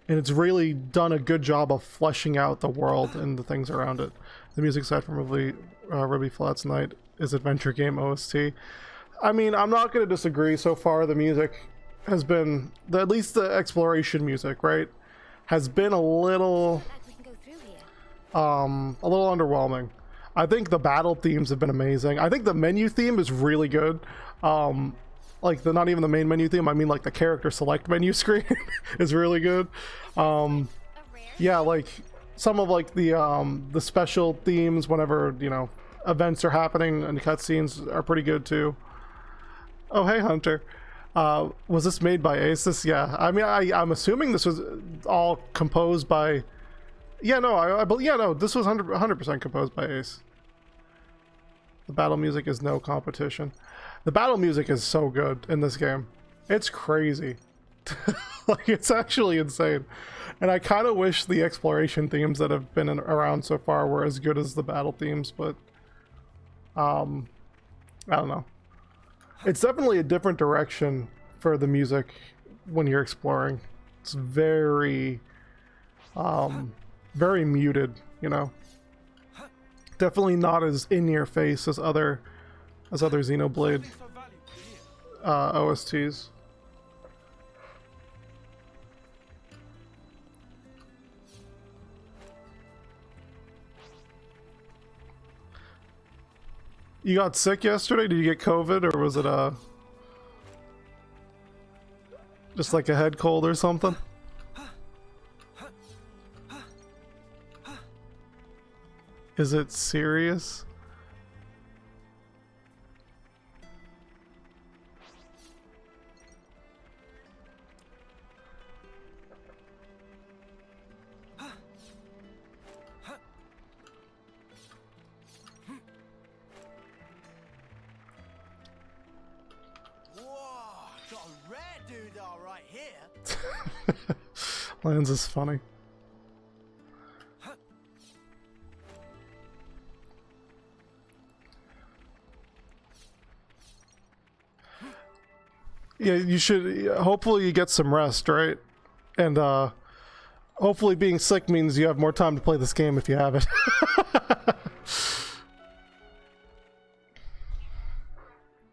and it's really done a good job of fleshing out the world and the things around it. The music side from Ruby Flat's Night is adventure game OST. I mean, I'm not going to disagree. So far, the music has been, at least the exploration music, right, has been a little underwhelming. I think the battle themes have been amazing. I think the menu theme is really good. Like not even the main menu theme, I mean like the character select menu screen is really good. Yeah, like some of like the special themes whenever, you know, events are happening and cutscenes are pretty good too. Oh, hey Hunter. Was this made by Asus? Yeah, I mean, I'm assuming this was all composed by... Yeah, no, I believe... Yeah, no, this was 100% composed by Ace. The battle music is no competition. The battle music is so good in this game. It's crazy. Like, it's actually insane. And I kind of wish the exploration themes that have been around so far were as good as the battle themes, but... I don't know. It's definitely a different direction for the music when you're exploring. It's very, very muted, you know. Definitely not as in your face as other Xenoblade OSTs. You got sick yesterday? Did you get COVID, or was it just like a head cold or something? Is it serious? Lance is funny. Yeah, you should. Hopefully you get some rest, right? And hopefully being sick means you have more time to play this game if you have it.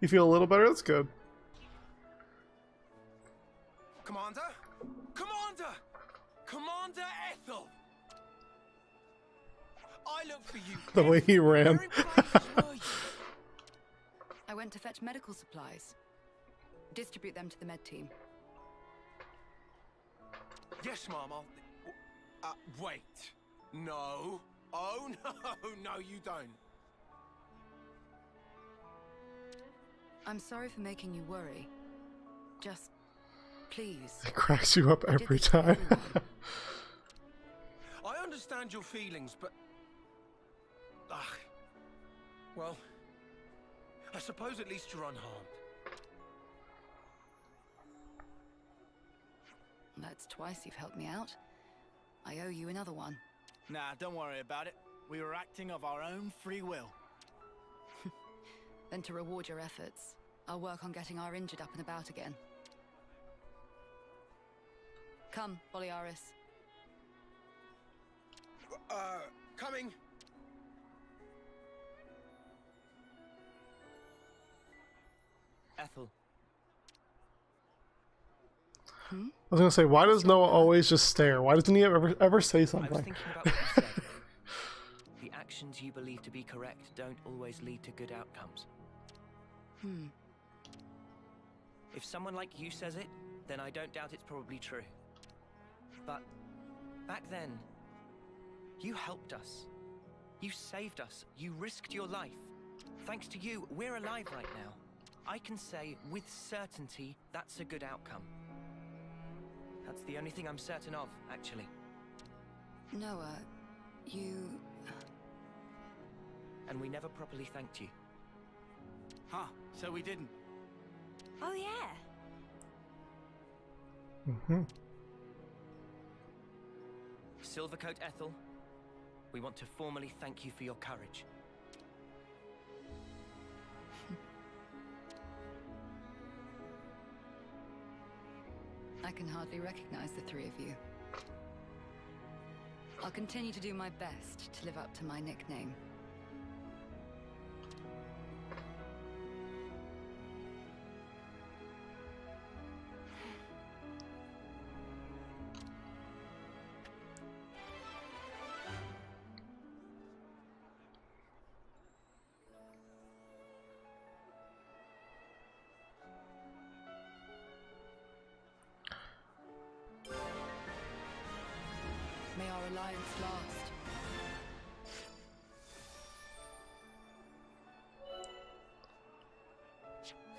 You feel a little better? That's good. Commander? Commander! Commander Ethel! I look for you. The way he ran. I went to fetch medical supplies. Distribute them to the med team. Yes, Mom, I'll... wait. No. Oh, no. No, you don't. I'm sorry for making you worry. Just, please. It cracks you up every time. I understand your feelings, but... well, I suppose at least you're unharmed. That's twice you've helped me out. I owe you another one. Nah, don't worry about it. We were acting of our own free will. Then to reward your efforts, I'll work on getting our injured up and about again. Come, Boliaris. Coming. Ethel. I was gonna say, why does Noah always just stare? Why doesn't he ever say I was something? thinking about what you said. The actions you believe to be correct don't always lead to good outcomes. If someone like you says it, then I don't doubt it's probably true. But back then, you helped us. You saved us. You risked your life. Thanks to you, we're alive right now. I can say with certainty that's a good outcome. That's the only thing I'm certain of, actually. Noah, you... And we never properly thanked you. Huh, so we didn't. Oh, yeah. Mm-hmm. Silvercoat Ethel, we want to formally thank you for your courage. I can hardly recognize the three of you. I'll continue to do my best to live up to my nickname. May our alliance last.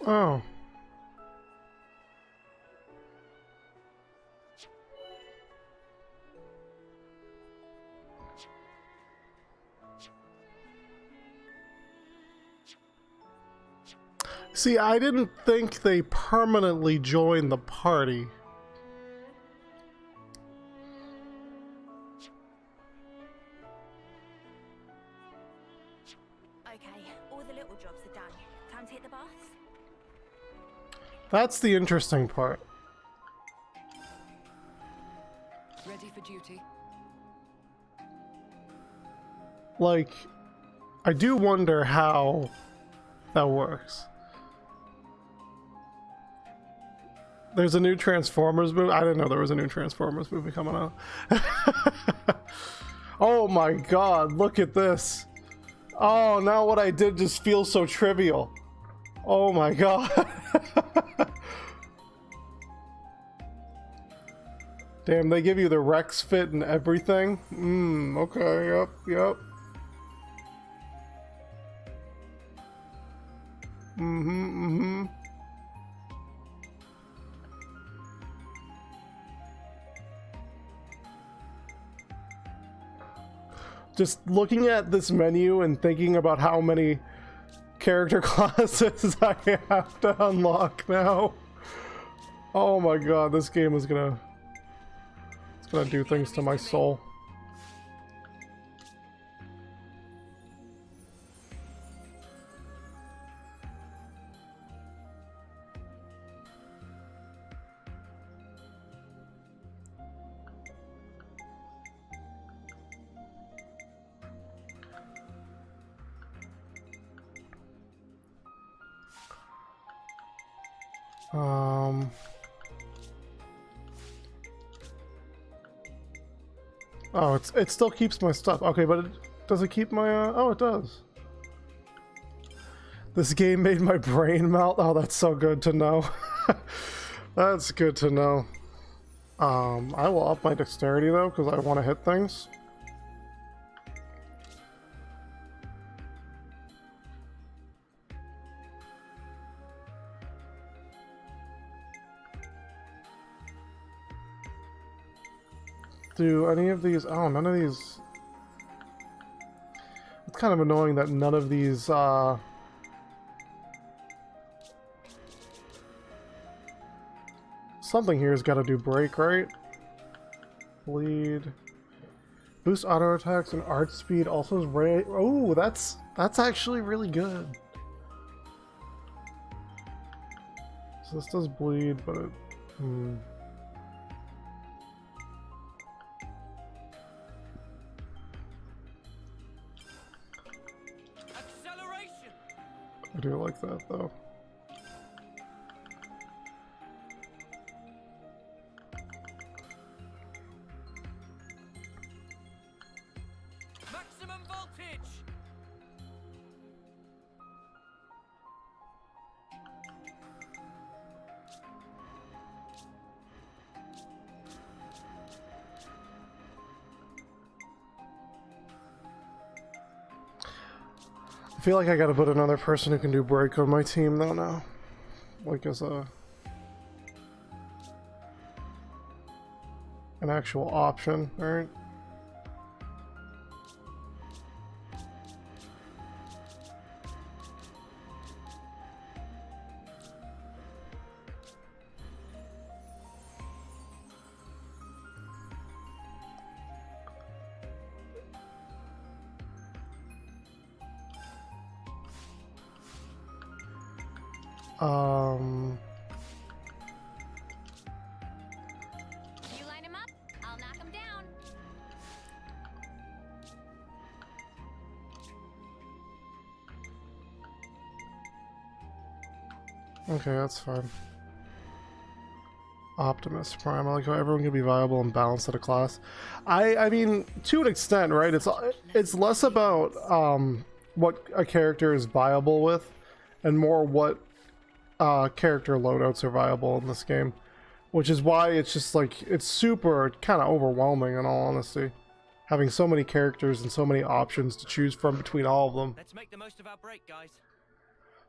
Oh. See, I didn't think they permanently joined the party. Okay, all the little jobs are done. Time to hit the baths? That's the interesting part. Ready for duty? Like, I do wonder how that works. There's a new Transformers movie. I didn't know there was a new Transformers movie coming out. Oh my god, look at this. Oh, now what I did just feels so trivial. Oh my god. Damn, they give you the Rex fit and everything. Okay, yep. Just looking at this menu and thinking about how many character classes I have to unlock now. Oh my god, this game is gonna do things to my soul. Oh, it still keeps my stuff. Okay, but does it keep my, oh, it does. This game made my brain melt. Oh, that's so good to know. That's good to know. I will up my dexterity, though, because I want to hit things. Do any of these... Oh, none of these... It's kind of annoying that none of these, Something here has got to do break, right? Bleed. Boost auto attacks and art speed also is rare. Oh, that's actually really good. So this does bleed, but it... I do like that, though. Maximum voltage! I feel like I gotta put another person who can do break on my team though now. Like as an actual option, right? You line him up, I'll knock him down. Okay, that's fine. Optimus Prime. I like how everyone can be viable and balanced at a class. I mean, to an extent, right? It's less about what a character is viable with, and more what character loadouts are viable in this game, which is why it's just like it's super kind of overwhelming in all honesty, having so many characters and so many options to choose from between all of them. Let's make the most of our break, guys.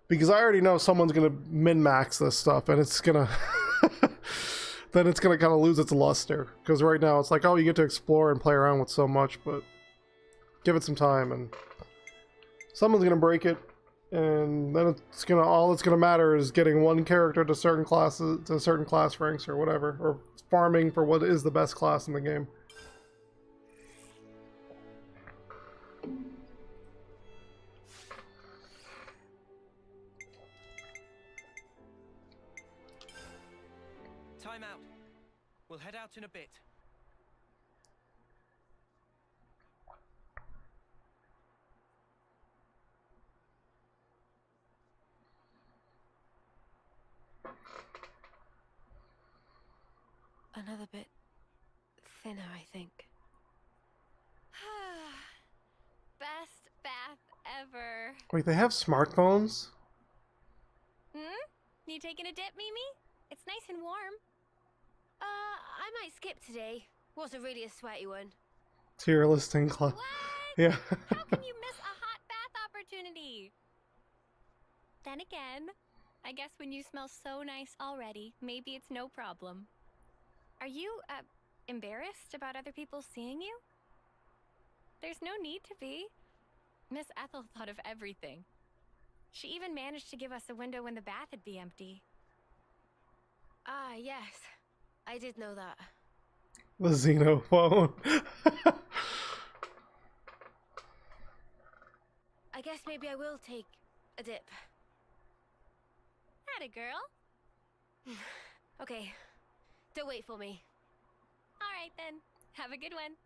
Because I already know someone's gonna min-max this stuff, and it's gonna then it's gonna kind of lose its luster. Because right now it's like, oh, you get to explore and play around with so much, but give it some time, and someone's gonna break it, and then it's gonna all it's gonna matter is getting one character to certain classes, to certain class ranks or whatever, or farming for what is the best class in the game. Time out. We'll head out in a bit. Another bit thinner, I think. Best bath ever. Wait, they have smartphones? You taking a dip, Mimi? It's nice and warm. I might skip today. Wasn't really a sweaty one. Tier listing club. What? Yeah. How can you miss a hot bath opportunity? Then again, I guess when you smell so nice already, maybe it's no problem. Are you, embarrassed about other people seeing you? There's no need to be. Miss Ethel thought of everything. She even managed to give us a window when the bath would be empty. Ah, yes. I did know that. The Xenophone. I guess maybe I will take a dip. Atta girl. Okay. Don't wait for me. All right then. Have a good one.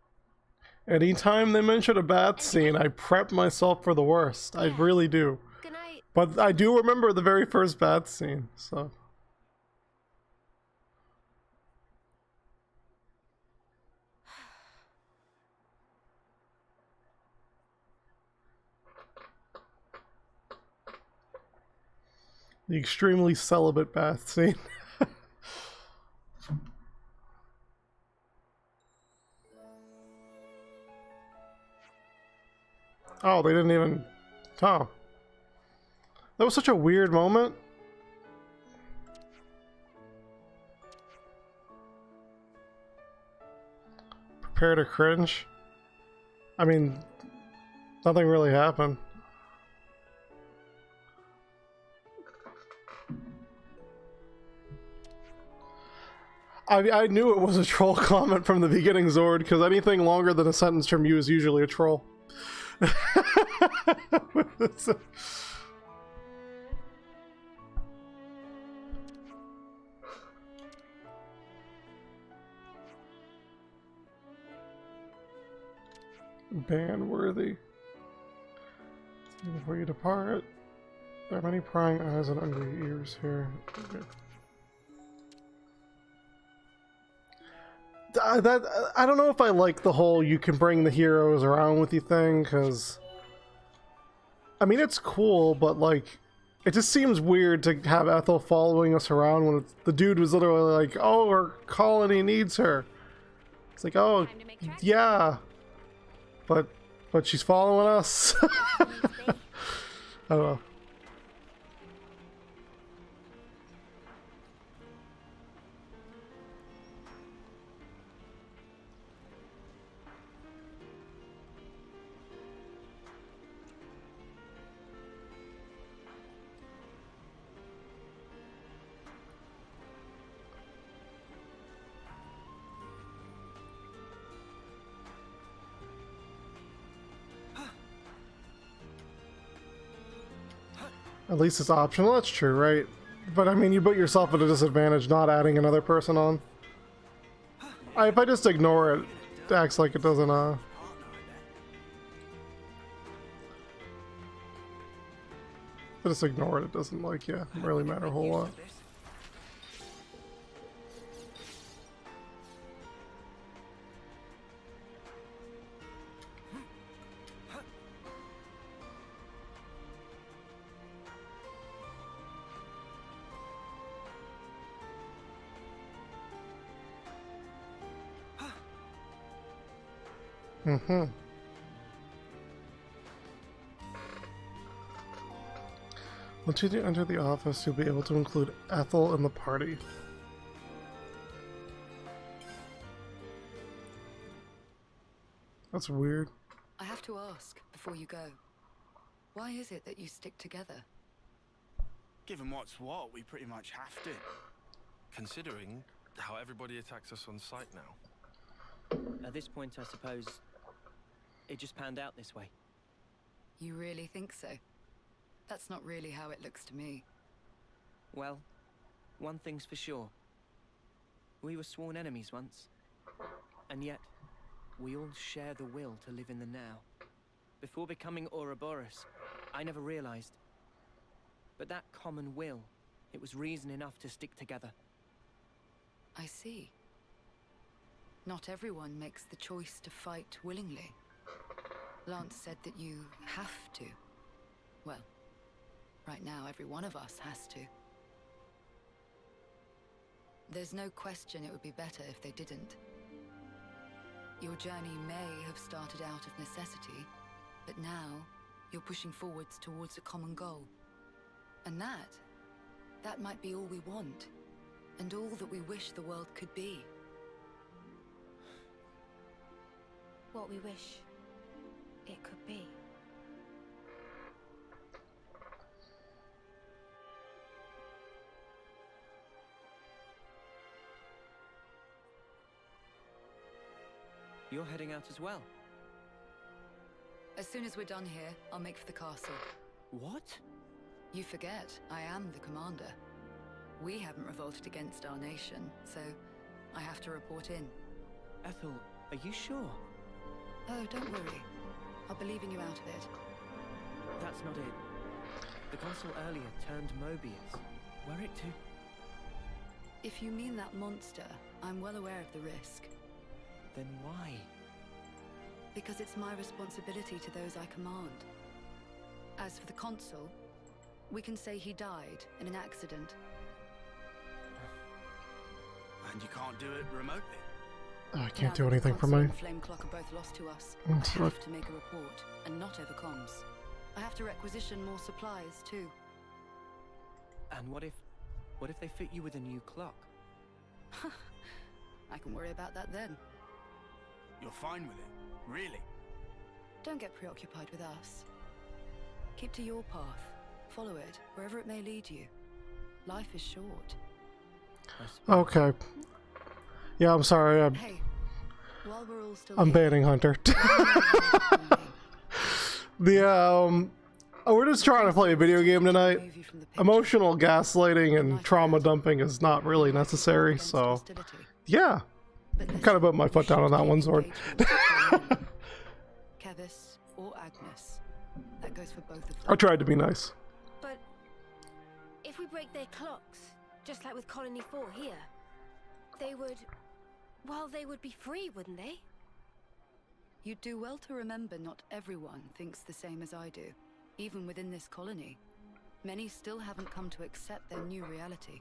Anytime they mention a bath scene, I prep myself for the worst. I really do. Good night. But I do remember the very first bath scene, so. The extremely celibate bath scene. Oh, they didn't even... Oh. That was such a weird moment. Prepare to cringe. I mean, nothing really happened. I knew it was a troll comment from the beginning, Zord, because anything longer than a sentence from you is usually a troll. Ban worthy. Before you depart, there are many prying eyes and hungry ears here. Okay. I don't know if I like the whole you can bring the heroes around with you thing, because I mean it's cool, but like it just seems weird to have Ethel following us around when the dude was literally like, oh, our colony needs her. It's like, oh yeah, but she's following us. I don't know. At least it's optional, that's true, right? But I mean, you put yourself at a disadvantage not adding another person on. If I just ignore it, it acts like it doesn't, just ignore it. It doesn't like, yeah, really matter a whole lot. Mm-hmm. Once you enter the office, you'll be able to include Ethel in the party. That's weird. I have to ask before you go. Why is it that you stick together? Given what's what, we pretty much have to. Considering how everybody attacks us on sight now. At this point, I suppose it just panned out this way. You really think so? That's not really how it looks to me. Well, one thing's for sure. We were sworn enemies once. And yet, we all share the will to live in the now. Before becoming Ouroboros, I never realized. But that common will, it was reason enough to stick together. I see. Not everyone makes the choice to fight willingly. Lance said that you have to. Well, right now every one of us has to. There's no question it would be better if they didn't. Your journey may have started out of necessity, but now you're pushing forwards towards a common goal. And that might be all we want, and all that we wish the world could be. What we wish it could be. You're heading out as well. As soon as we're done here, I'll make for the castle. What? You forget, I am the commander. We haven't revolted against our nation, so I have to report in. Ethel, are you sure? Oh, don't worry. I'll be leaving you out of it. That's not it. The consul earlier turned Mobius. Were it to... If you mean that monster, I'm well aware of the risk. Then why? Because it's my responsibility to those I command. As for the consul, we can say he died in an accident. And you can't do it remotely. Oh, I can't do anything for me. Flame Clock are both lost to us. Oh, I have to make a report, and not over comms. I have to requisition more supplies too. And what if they fit you with a new clock? I can worry about that then. You're fine with it, really? Don't get preoccupied with us. Keep to your path. Follow it, wherever it may lead you. Life is short. Okay. Yeah, I'm sorry. Hey, while we're all still I'm banning Hunter. We're just trying to play a video game tonight. Emotional gaslighting and trauma dumping is not really necessary, so yeah. I'm kind of putting my foot down on that one, Zord. Kevis or Agnes. That goes for both of them. I tried to be nice. But if we break their clocks, just like with Colony 4 here, they would... Well, they would be free, wouldn't they? You'd do well to remember not everyone thinks the same as I do. Even within this colony, many still haven't come to accept their new reality.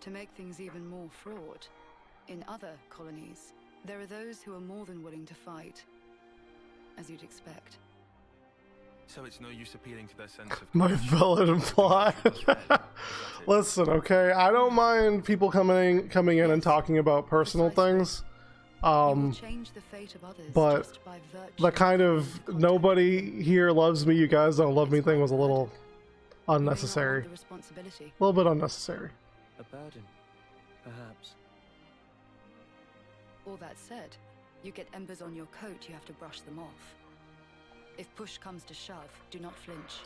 To make things even more fraught, in other colonies, there are those who are more than willing to fight, as you'd expect. So it's no use appealing to their sense of... My villain implied. Listen, okay, I don't mind people coming in and talking about personal things. Change the fate of others But just by virtue the kind of nobody here loves me, you guys don't love me thing was a little unnecessary. A little bit unnecessary. A burden, perhaps. All that said, you get embers on your coat, you have to brush them off. If push comes to shove, do not flinch.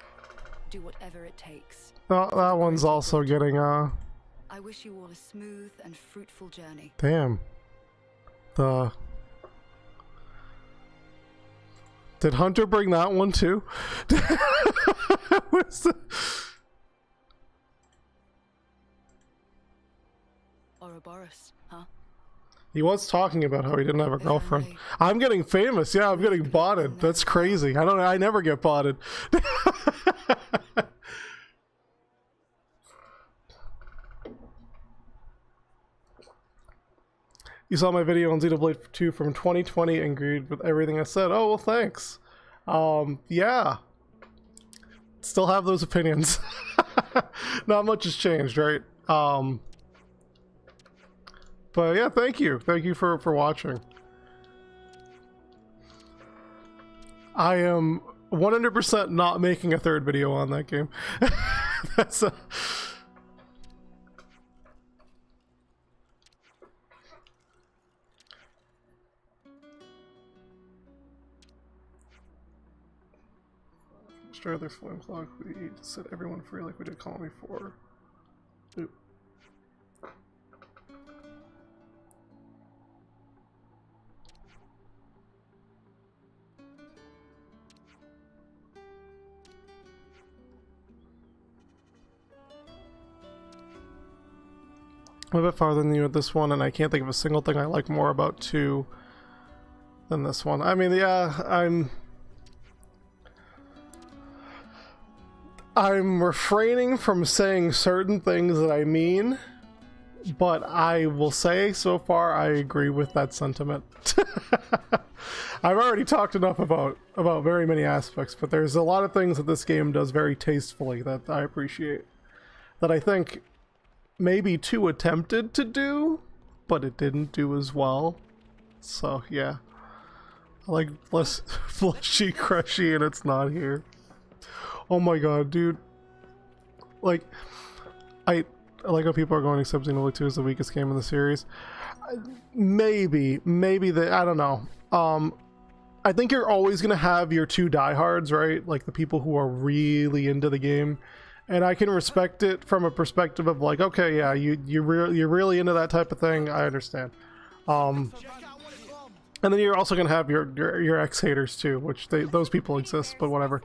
Do whatever it takes. That one's also getting I wish you all a smooth and fruitful journey. Damn. the... Did Hunter bring that one too? What's the... Ouroboros, huh? He was talking about how he didn't have a girlfriend. I'm getting famous. Yeah, I'm getting botted. That's crazy. I never get botted. You saw my video on Xenoblade 2 from 2020 and agreed with everything I said. Oh, well, thanks. Yeah. Still have those opinions. Not much has changed, right? But yeah, thank you. Thank you for watching. I am 100% not making a third video on that game. That's a... Destroy their flame clock. We set everyone free like we did Colony 4. Oop. I'm a bit farther than you with this one, and I can't think of a single thing I like more about 2 than this one. I mean, yeah, I'm refraining from saying certain things that I mean, but I will say so far I agree with that sentiment. I've already talked enough about very many aspects, but there's a lot of things that this game does very tastefully that I appreciate, that I think maybe 2 attempted to do, but it didn't do as well. So yeah, I like less fleshy crushy and it's not here. Oh my god, dude. Like, I like how people are going except Xenoblade 2 is the weakest game in the series. Maybe that, I don't know. I think you're always gonna have your 2 diehards, right? Like the people who are really into the game. And I can respect it from a perspective of like, okay, yeah, you're really into that type of thing. I understand. And then you're also gonna have your ex-haters too, which those people exist, but whatever.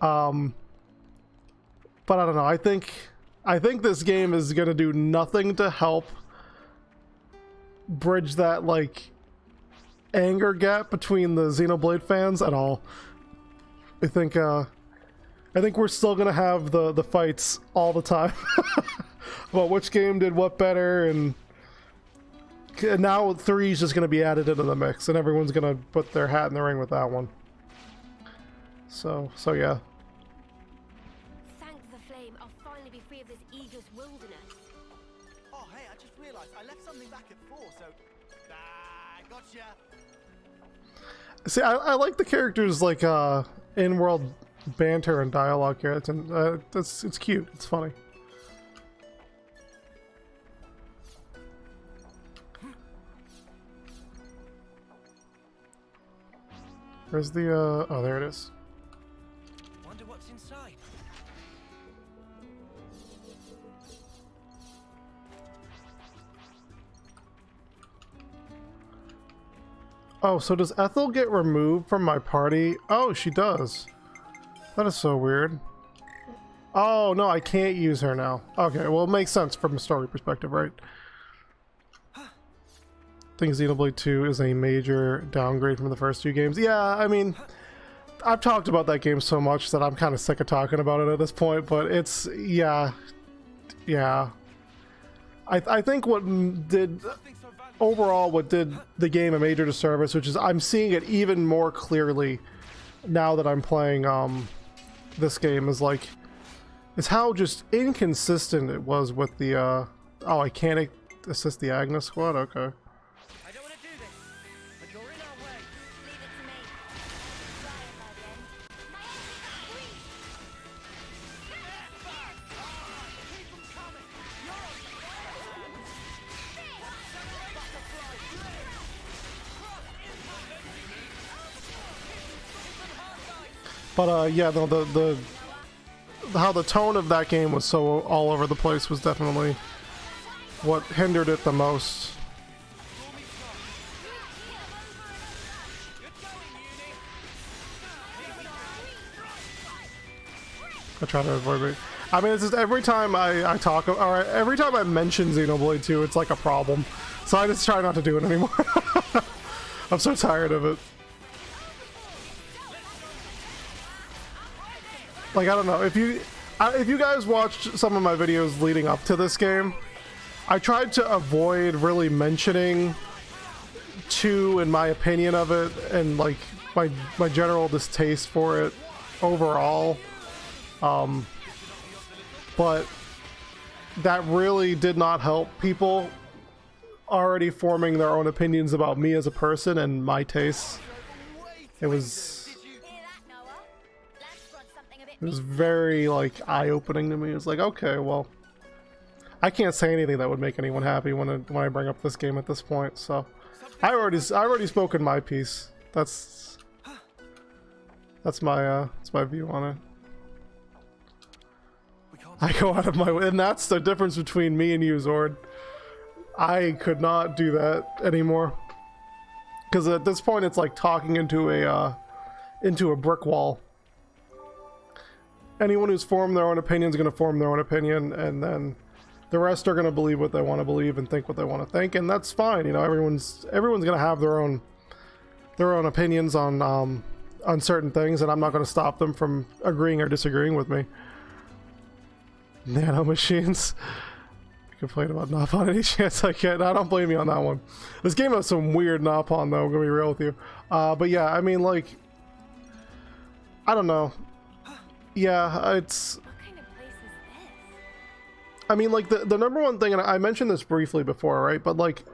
But I don't know. I think this game is gonna do nothing to help bridge that like anger gap between the Xenoblade fans at all. I think we're still gonna have the fights all the time about which game did what better, and now 3 is just gonna be added into the mix, and everyone's gonna put their hat in the ring with that one. So yeah. Thank the flame, I'll finally be free of this eagle's wilderness. Oh, hey, I just realized I left something back at 4, so... gotcha! See, I like the characters, like, in-world banter and dialogue here. It's cute. It's funny. Where's the, oh, there it is. Wonder what's inside. Oh, so does Ethel get removed from my party? Oh, she does. That is so weird. Oh, no, I can't use her now. Okay, well, it makes sense from a story perspective, right? I think Xenoblade 2 is a major downgrade from the first 2 games. Yeah, I mean, I've talked about that game so much that I'm kind of sick of talking about it at this point, but it's, yeah. I think what did the game a major disservice, which is I'm seeing it even more clearly now that I'm playing this game, is how just inconsistent it was with the oh, I can't assist the Agnes squad? Okay. I don't want to do this, but you're in our way. Leave it to me. Try it, Legend. My enemy's Keep them coming! But yeah, the how the tone of that game was so all over the place was definitely what hindered it the most. I try to avoid it. I mean, it's just every time I talk, or every time I mention Xenoblade 2, it's like a problem. So I just try not to do it anymore. I'm so tired of it. Like, I don't know, if you guys watched some of my videos leading up to this game, I tried to avoid really mentioning 2 in my opinion of it, and like my general distaste for it overall. But that really did not help people already forming their own opinions about me as a person and my tastes. It was very like eye-opening to me. It was like, okay, well, I can't say anything that would make anyone happy when I bring up this game at this point. So I already spoken my piece. That's my view on it. I go out of my way, and that's the difference between me and you, Zord. I could not do that anymore, because at this point it's like talking into a brick wall. Anyone who's formed their own opinion is going to form their own opinion, and then the rest are going to believe what they want to believe and think what they want to think, and that's fine. You know, everyone's going to have their own opinions on certain things, and I'm not going to stop them from agreeing or disagreeing with me. Nano machines. I complain about Napon any chance I get. I don't blame you on that one. This game has some weird Napon though, I'm gonna be real with you. But yeah, I mean, like, I don't know. Yeah, it's... What kind of place is this? I mean, like, the number one thing, and I mentioned this briefly before, right? But like,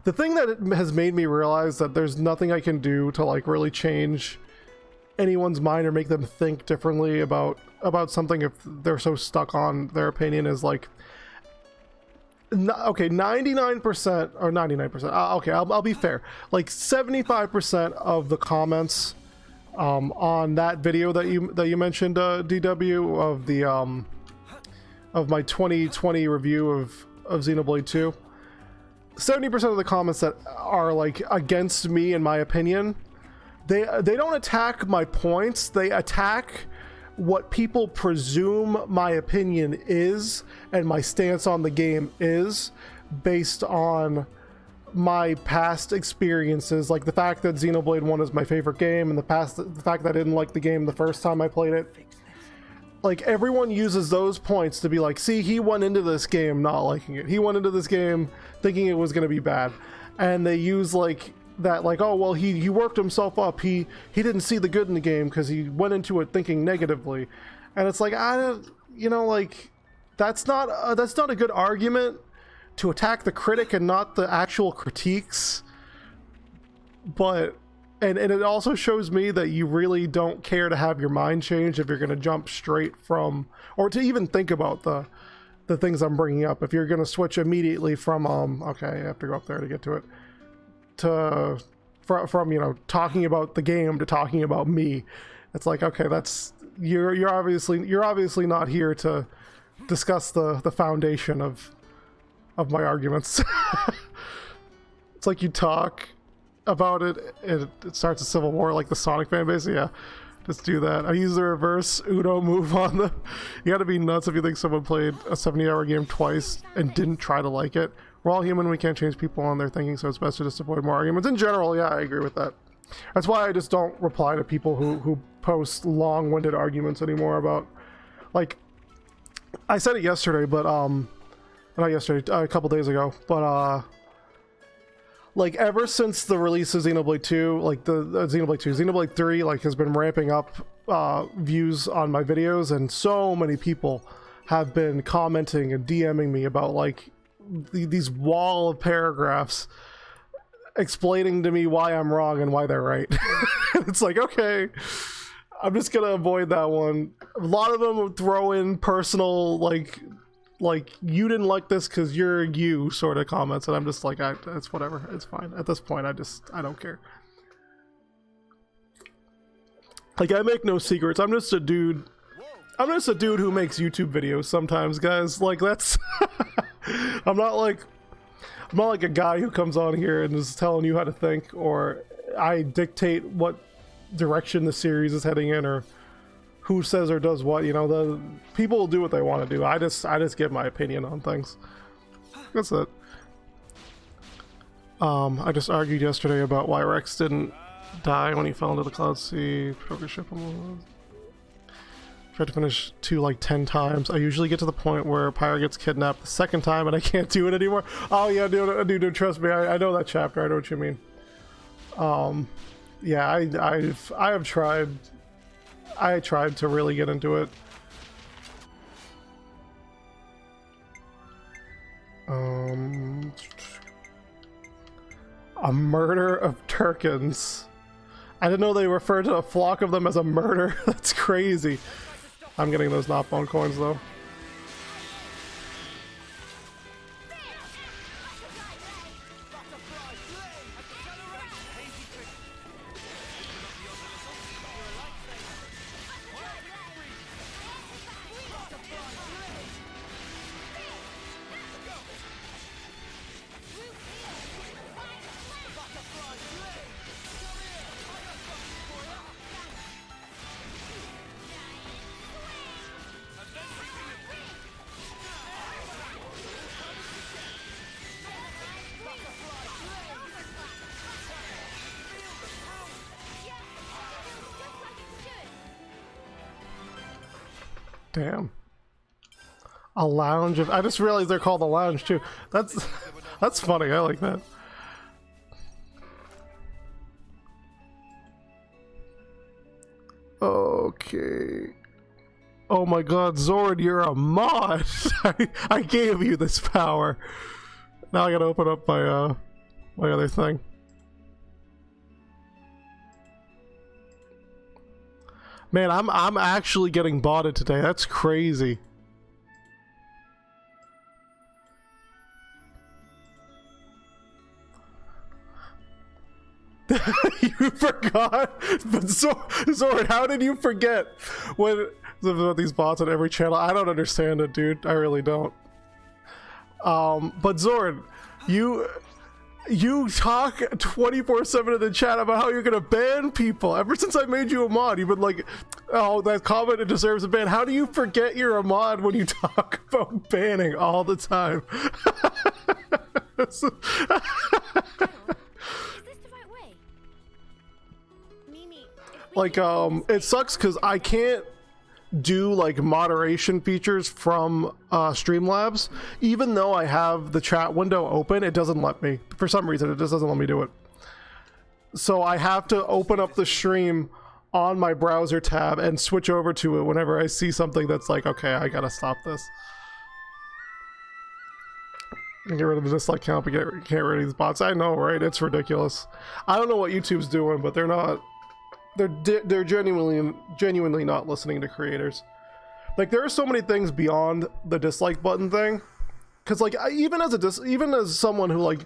the thing that has made me realize that there's nothing I can do to like really change anyone's mind or make them think differently about something if they're so stuck on their opinion is like, okay, 99% or 99%, okay, I'll be fair, like 75% of the comments on that video that you mentioned, DW, of the of my 2020 review of Xenoblade 2, 70% of the comments that are like against me and my opinion, they don't attack my points, they attack what people presume my opinion is and my stance on the game is based on my past experiences, like the fact that Xenoblade 1 is my favorite game, and the fact that I didn't like the game the first time I played it. Like, everyone uses those points to be like, see, he went into this game not liking it, he went into this game thinking it was going to be bad, and they use like that, like, oh well, he worked himself up, he didn't see the good in the game because he went into it thinking negatively. And it's like, I don't, you know, like, that's not a good argument to attack the critic and not the actual critiques. But and it also shows me that you really don't care to have your mind changed if you're going to jump straight from, or to even think about the things I'm bringing up. If you're going to switch immediately from okay, I have to go up there to get to it, from you know, talking about the game to talking about me. It's like, okay, that's, you're obviously not here to discuss the foundation of my arguments. It's like you talk about it and it starts a civil war like the Sonic fan base. Yeah, just do that. I use the reverse Uno move on them. You gotta be nuts if you think someone played a 70-hour game twice and didn't try to like it. We're all human, we can't change people on their thinking, so it's best to just avoid more arguments. In general, yeah, I agree with that. That's why I just don't reply to people who post long-winded arguments anymore about, like, I said it yesterday, but, not yesterday, a couple days ago, but, like, ever since the release of Xenoblade 2, like, Xenoblade 3, like, has been ramping up, views on my videos, and so many people have been commenting and DMing me about, like, these wall of paragraphs explaining to me why I'm wrong and why they're right. It's like, okay, I'm just gonna avoid that one. A lot of them would throw in personal, like you didn't like this because you're you sort of comments, and I'm just like, it's whatever, it's fine. At this point, I don't care. Like, I make no secrets. I'm just a dude who makes YouTube videos sometimes, guys. Like, that's I'm not like a guy who comes on here and is telling you how to think, or I dictate what direction the series is heading in, or who says or does what. You know, the people will do what they want to do. I just give my opinion on things. That's it. I just argued yesterday about why Rex didn't die when he fell into the Cloud Sea. Poker ship him. Tried to finish 2 like 10 times. I usually get to the point where Pyre gets kidnapped the second time and I can't do it anymore. Oh yeah, dude, trust me, I know that chapter. I know what you mean. Yeah, I have tried. I tried to really get into it. A murder of Turkins. I didn't know they referred to a flock of them as a murder. That's crazy. I'm getting those not bone coins though. Damn. A lounge of... I just realized they're called a lounge too. That's funny. I like that. Okay. Oh my god, Zord, you're a mod! I gave you this power. Now I gotta open up my my other thing. Man, I'm actually getting botted today. That's crazy. You forgot? But Zord, how did you forget when these bots on every channel? I don't understand it, dude. I really don't. But Zord, you talk 24/7 in the chat about how you're gonna ban people. Ever since I made you a mod, you've been like, oh, that comment, it deserves a ban. How do you forget you're a mod when you talk about banning all the time? Is this the right way? Mimi, Like, it sucks because I can't do like moderation features from Streamlabs. Even though I have the chat window open, it doesn't let me. For some reason, it just doesn't let me do it. So I have to open up the stream on my browser tab and switch over to it whenever I see something that's like, okay, I gotta stop this. Get rid of the dislike count, but get rid of these bots. I know, right? It's ridiculous. I don't know what YouTube's doing, but they're not. They're genuinely not listening to creators. Like, there are so many things beyond the dislike button thing. Because like, even as someone who like,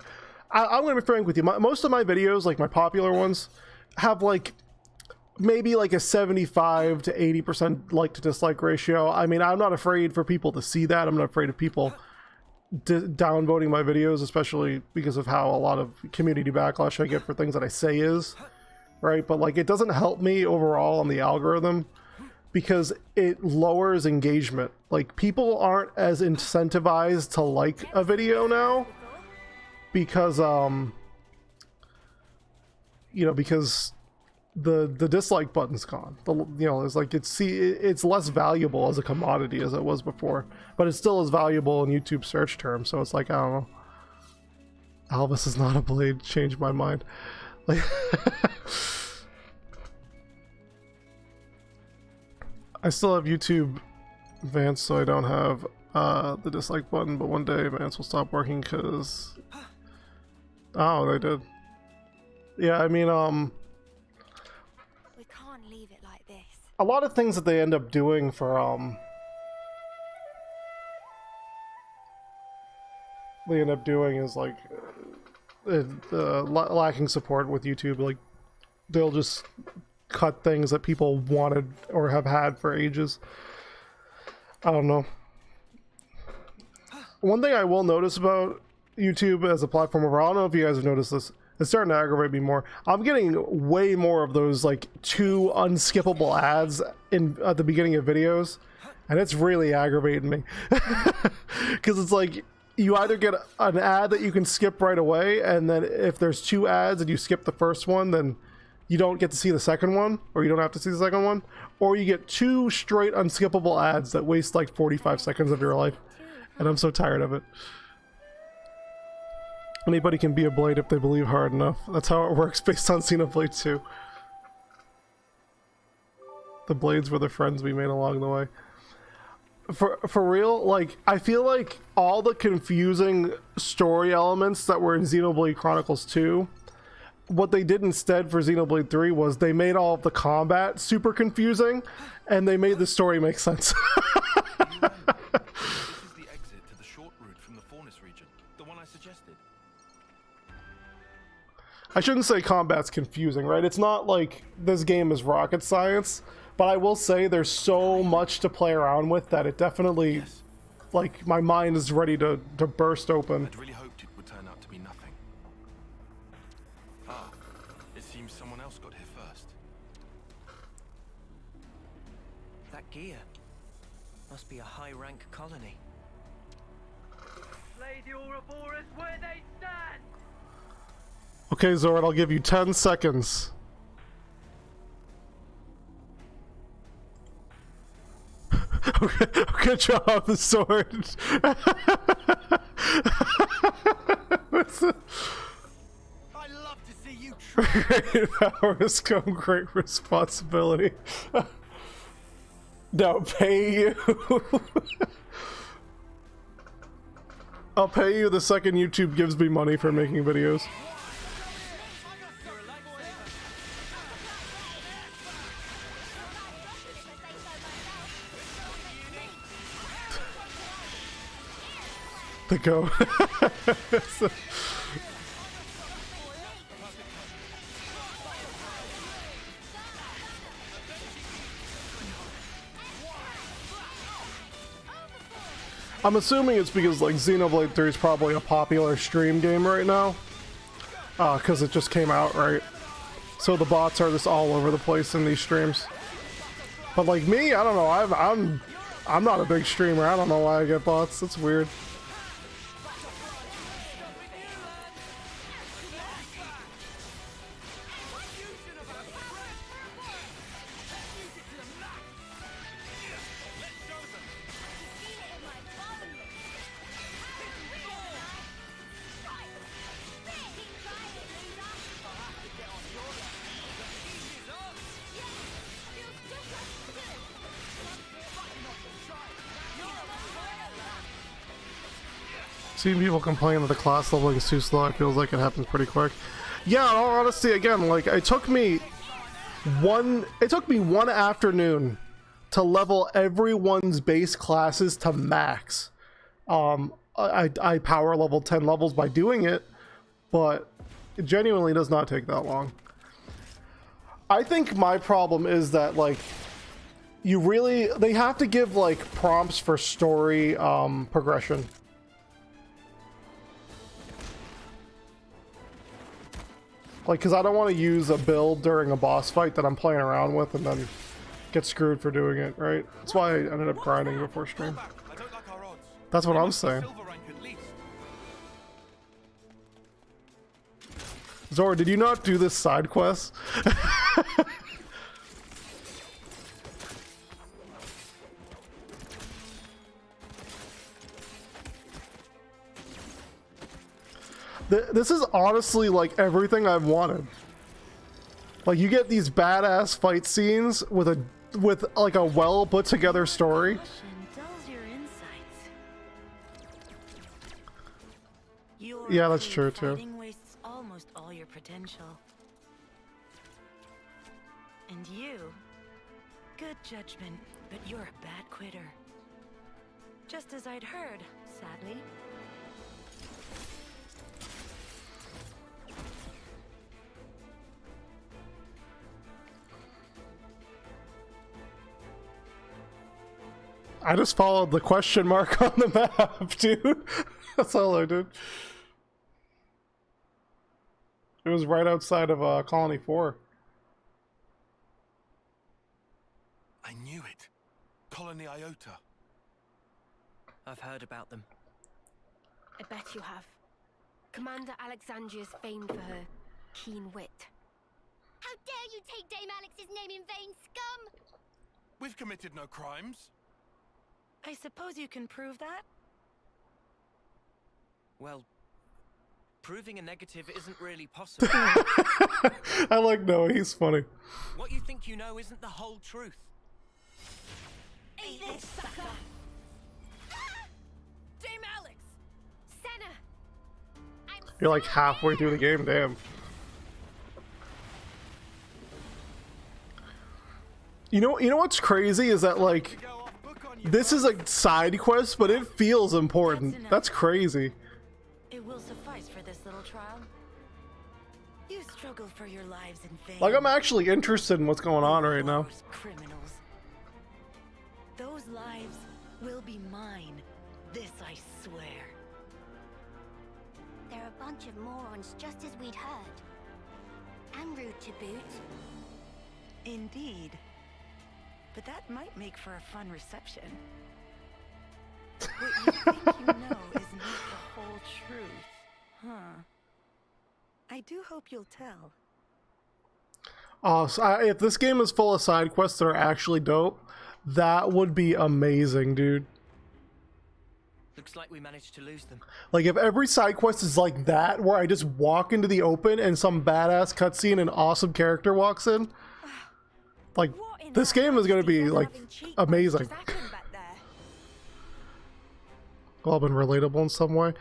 I'm gonna be frank with you. Most of my videos, like my popular ones, have like maybe like a 75 to 80% like to dislike ratio. I mean, I'm not afraid for people to see that. I'm not afraid of people downvoting my videos, especially because of how a lot of community backlash I get for things that I say is. Right, but like, it doesn't help me overall on the algorithm because it lowers engagement. Like, people aren't as incentivized to like a video now because you know, because the dislike button's gone. You know, it's like it's less valuable as a commodity as it was before, but it's still as valuable in YouTube search terms. So it's like, I don't know. Albus is not a blade. Changed my mind. Like, I still have YouTube Vance, so I don't have the dislike button, but one day Vance will stop working because... Oh, they did. Yeah, I mean, We can't leave it like this. a lot of things that they end up doing for, they end up doing is like, lacking support with YouTube. Like, they'll just cut things that people wanted or have had for ages. I don't know. One thing I will notice about YouTube as a platform overall, I don't know if you guys have noticed this, It's starting to aggravate me more. I'm getting way more of those like 2 unskippable ads at the beginning of videos, and it's really aggravating me. Because it's like you either get an ad that you can skip right away, and then if there's 2 ads and you skip the first one, then you don't get to see the second one, or you don't have to see the second one, or you get 2 straight unskippable ads that waste like 45 seconds of your life, and I'm so tired of it. Anybody can be a blade if they believe hard enough. That's how it works based on Xenoblade 2. The blades were the friends we made along the way. For real, like, I feel like all the confusing story elements that were in Xenoblade Chronicles 2, what they did instead for Xenoblade 3 was they made all of the combat super confusing, and they made the story make sense. This is the exit to the short route from the Faunus region, the one I suggested. I shouldn't say combat's confusing, right? It's not like this game is rocket science, but I will say there's so much to play around with that it definitely, like, my mind is ready to burst open. I'd really hoped it would turn out to be nothing. Ah, it seems someone else got here first. That gear must be a high-rank colony. Slay the Ouroboros where they stand! Okay, Zord, I'll give you 10 seconds. Okay, good job, the sword. I love to see you try. Great powers come great responsibility. Now pay you. I'll pay you the second YouTube gives me money for making videos. The go. I'm assuming it's because like Xenoblade 3 is probably a popular stream game right now, because it just came out, right? So the bots are just all over the place in these streams. But like me, I don't know. I'm not a big streamer. I don't know why I get bots. It's weird. Seeing people complain that the class leveling is too slow, it feels like it happens pretty quick. Yeah, in all honesty, again, like it took me one afternoon to level everyone's base classes to max. I power leveled 10 levels by doing it, but it genuinely does not take that long. I think my problem is that like they have to give like prompts for story progression. Like, because I don't want to use a build during a boss fight that I'm playing around with and then get screwed for doing it, right? That's why I ended up grinding before stream. That's what I'm saying. Zora, did you not do this side quest? This is honestly like everything I've wanted. Like you get these badass fight scenes with like a well put together story. Yeah, that's true too. Wastes almost all your potential. And you, good judgment, but you're a bad quitter. Just as I'd heard, sadly. I just followed the question mark on the map, dude. That's all I did. It was right outside of Colony 4. I knew it. Colony Iota. I've heard about them. I bet you have. Commander Alexandria's famed for her keen wit. How dare you take Dame Alex's name in vain, scum! We've committed no crimes. I suppose you can prove that? Well, proving a negative isn't really possible. I like Noah, he's funny. What you think you know isn't the whole truth. Eat this, sucker! Dame Alex! Senna! You're like halfway through the game, damn. You know what's crazy is that, like, this is a side quest, but it feels important. That's crazy. It will suffice for this little trial. You struggled for your lives in vain. Like, I'm actually interested in what's going on right now. Those criminals. Those lives will be mine. This I swear. They're a bunch of morons, just as we'd heard. And rude to boot. Indeed. But that might make for a fun reception. What you think you know is not the whole truth, huh? I do hope you'll tell. Oh, so if this game is full of side quests that are actually dope, that would be amazing, dude. Looks like we managed to lose them. Like, if every side quest is like that, where I just walk into the open and some badass cutscene and awesome character walks in, like, this game is gonna be, like, amazing. All been relatable in some way.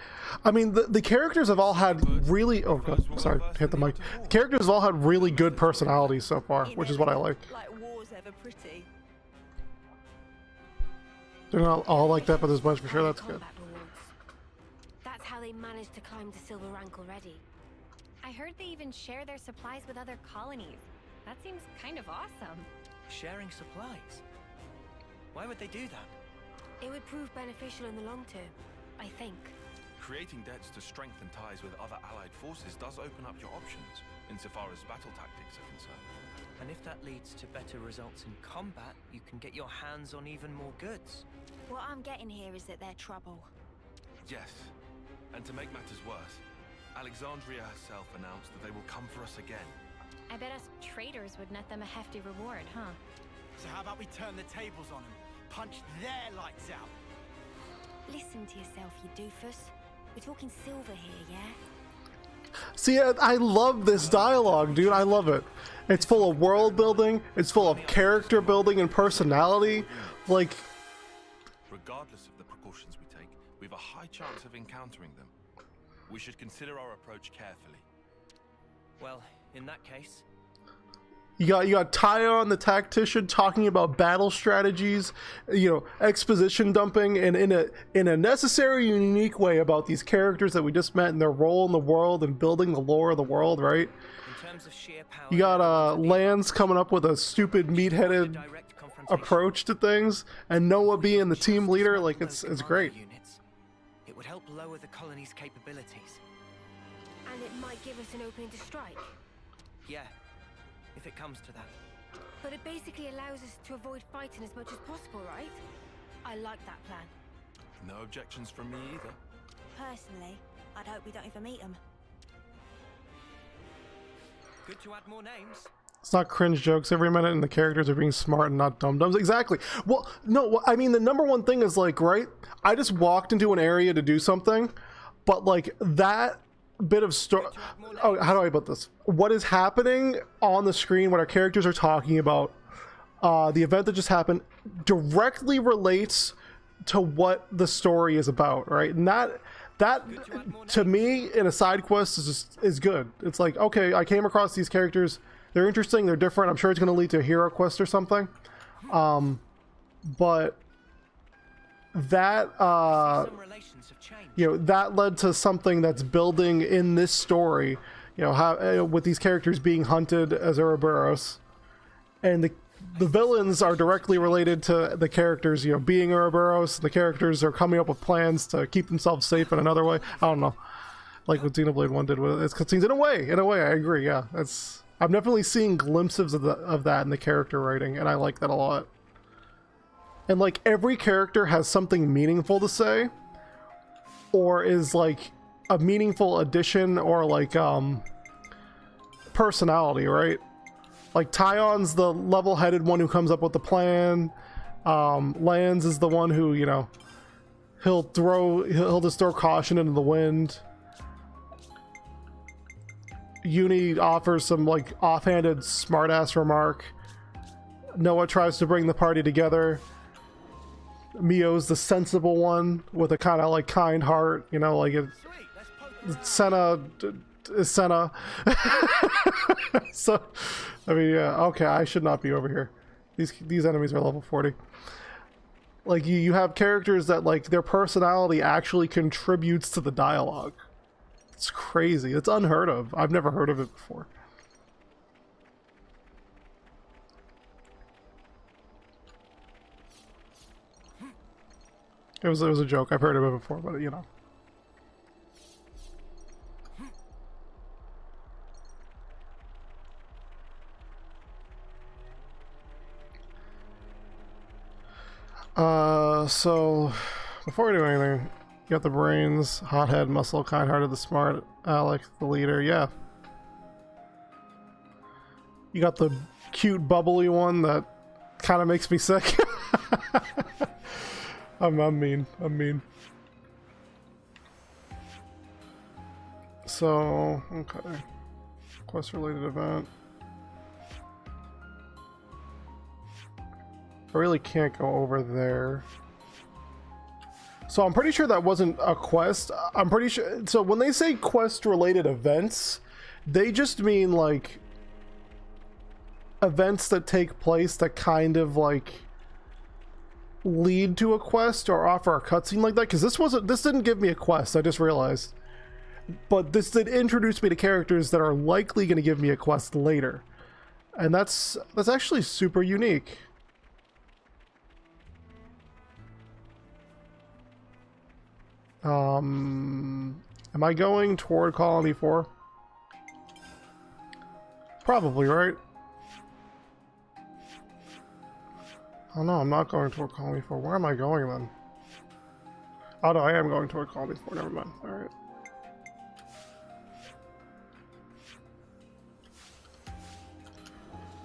I mean, the characters have all had really... Oh, God, sorry, hit the mic. The characters have all had really good personalities so far, which is what I like. Like war's ever pretty. They're not all like that, but there's much for sure. That's good. That's how they managed to climb to silver rank already. I heard they even share their supplies with other colonies. That seems kind of awesome. Sharing supplies? Why would they do that? It would prove beneficial in the long term, I think. Creating debts to strengthen ties with other allied forces does open up your options, insofar as battle tactics are concerned. And if that leads to better results in combat, you can get your hands on even more goods. What I'm getting here is that they're trouble. Yes, and to make matters worse, Alexandria herself announced that they will come for us again. I bet us traders would net them a hefty reward, huh? So how about we turn the tables on them? Punch their lights out. Listen to yourself, you doofus. We're talking silver here, yeah? See, I love this dialogue, dude. I love it. It's full of world building. It's full of character building and personality. Like, regardless of the precautions we take, we have a high chance of encountering them. We should consider our approach carefully. Well, in that case... You got Tyon the tactician talking about battle strategies, you know, exposition dumping, and in a necessary and unique way about these characters that we just met and their role in the world and building the lore of the world, right? In terms of sheer power, you got Lance coming up with a stupid meat-headed approach to things, and Noah being the team leader. Like, it's great. It would help lower the colony's capabilities. And it might give us an opening to strike. Yeah. If it comes to that. But it basically allows us to avoid fighting as much as possible, right? I like that plan. No objections from me either. Personally, I'd hope we don't even meet them. Good to add more names. It's not cringe jokes every minute, and the characters are being smart and not dum-dums. Exactly. Well, no, I mean, the number one thing is, like, right? I just walked into an area to do something, but, like, that bit of story... Oh, how do I put this? What is happening on the screen, what our characters are talking about, the event that just happened, directly relates to what the story is about, right? And that to me, in a side quest, is good. It's like, okay, I came across these characters, they're interesting, they're different, I'm sure it's going to lead to a hero quest or something. But that you know, that led to something that's building in this story, you know, how with these characters being hunted as Ouroboros, and the villains are directly related to the characters, you know, being Ouroboros. The characters are coming up with plans to keep themselves safe in another way. I don't know. like what Xenoblade 1 did with its cutscenes. In a way, I agree. Yeah, I'm definitely seeing glimpses of that in the character writing, and I like that a lot. And like every character has something meaningful to say, or is like a meaningful addition, or like personality, right? Like Tyon's the level-headed one who comes up with the plan. Lanz is the one who, you know, he'll just throw caution into the wind. Uni offers some like offhanded smartass remark. Noah tries to bring the party together. Mio's the sensible one with a kind of like kind heart, you know, like Senna is Senna. So, I mean, yeah, okay, I should not be over here. These enemies are level 40. Like you have characters that like their personality actually contributes to the dialogue. It's crazy. It's unheard of. I've never heard of it before. It was a joke. I've heard of it before, but you know. So before we do anything, you got the brains, hothead, muscle, kind-hearted, the smart, Alec, the leader, yeah. You got the cute, bubbly one that kind of makes me sick. I'm mean. So, okay. Quest-related event. I really can't go over there. So I'm pretty sure that wasn't a quest. I'm pretty sure. So when they say quest-related events, they just mean like events that take place that kind of like lead to a quest or offer a cutscene like that. Because this didn't give me a quest. I just realized. But this did introduce me to characters that are likely going to give me a quest later, and that's actually super unique. Am I going toward Colony 4? Probably, right? Oh no, I'm not going toward Colony 4. Where am I going then? Oh no, I am going toward Colony 4. Never mind. Alright.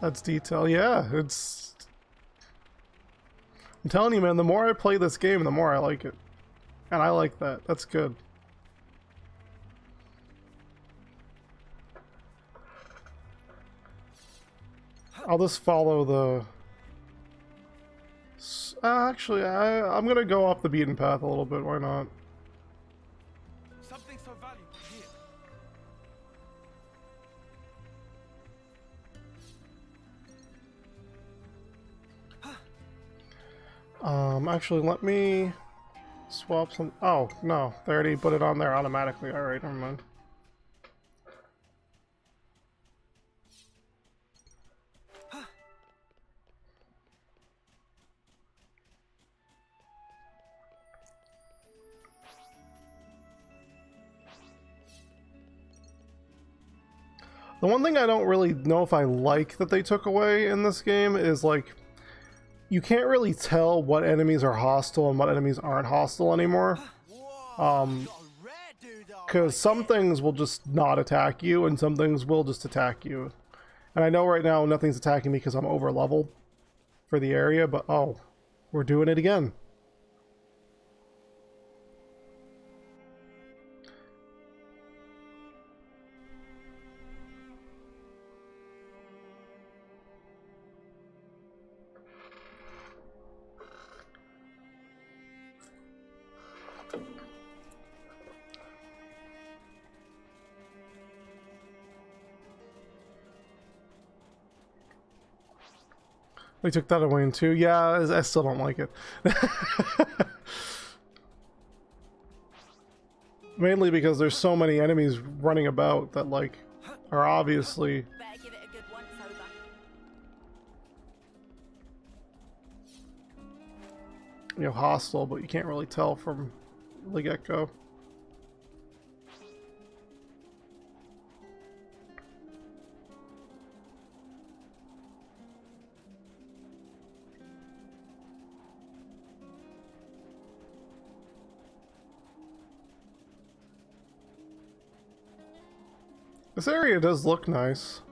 That's detail. Yeah, it's... I'm telling you, man, the more I play this game, the more I like it. And I like that. That's good. I'll just follow the... actually, I'm gonna go off the beaten path a little bit. Why not? Something so valuable here. Actually, let me swap some... Oh, no. They already put it on there automatically. Alright, never mind. The one thing I don't really know if I like that they took away in this game is, like, you can't really tell what enemies are hostile and what enemies aren't hostile anymore. Because some things will just not attack you, and some things will just attack you. And I know right now nothing's attacking me because I'm over leveled for the area, but oh, we're doing it again. They took that away in 2. Yeah, I still don't like it. Mainly because there's so many enemies running about that, like, are obviously... Better give it a good once over. You know, hostile, but you can't really tell from the get-go. This area does look nice.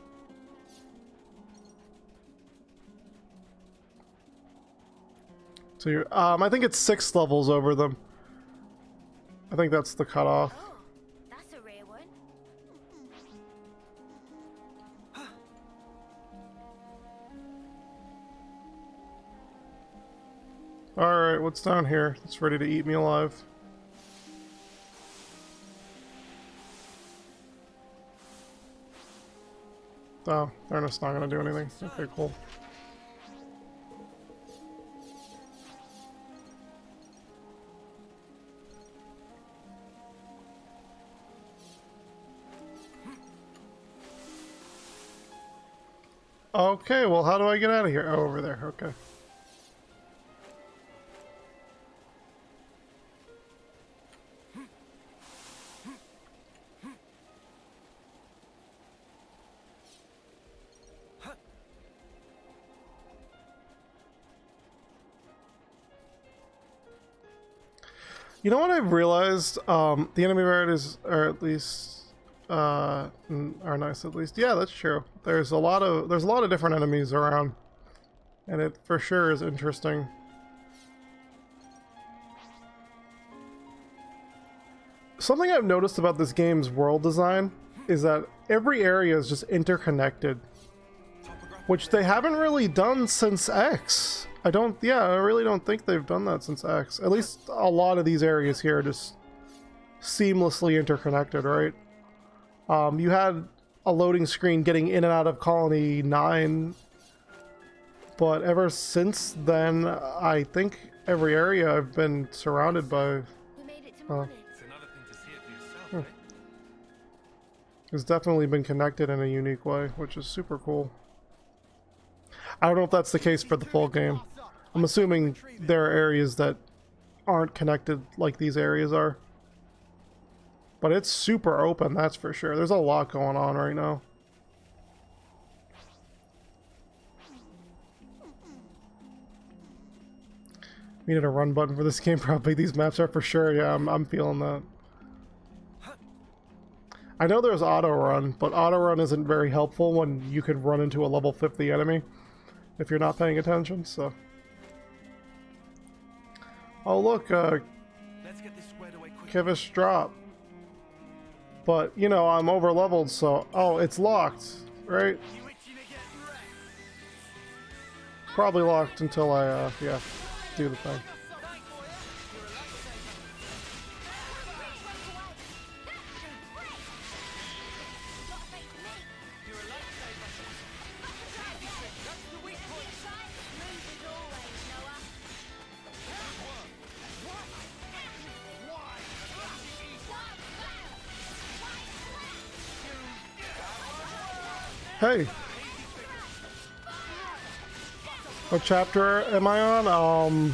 So you're, I think it's 6 levels over them. I think that's the cutoff. Oh, that's a rare one. Alright, what's down here? It's ready to eat me alive. Oh, they're just not gonna do anything. Okay, cool. Okay, well, how do I get out of here? Oh, over there, okay. You know what I've realized? The enemy varieties are at least are nice at least. Yeah, that's true. There's a lot of different enemies around, and it for sure is interesting. Something I've noticed about this game's world design is that every area is just interconnected, which they haven't really done since X. I really don't think they've done that since X. At least a lot of these areas here are just seamlessly interconnected, right? You had a loading screen getting in and out of Colony 9, but ever since then, I think every area I've been surrounded by... We made it to morning. It's another thing to see it for yourself, It's definitely been connected in a unique way, which is super cool. I don't know if that's the case for the full game. I'm assuming there are areas that aren't connected like these areas are. But it's super open, that's for sure. There's a lot going on right now. Needed a run button for this game, probably. These maps are for sure. Yeah, I'm feeling that. I know there's auto run, but auto run isn't very helpful when you could run into a level 50 enemy if you're not paying attention, so. Oh look, Let's get this squared away quick. Kivish drop. But, you know, I'm over leveled, so... Oh, it's locked, right? Probably locked until I, yeah, do the thing. Hey! What chapter am I on?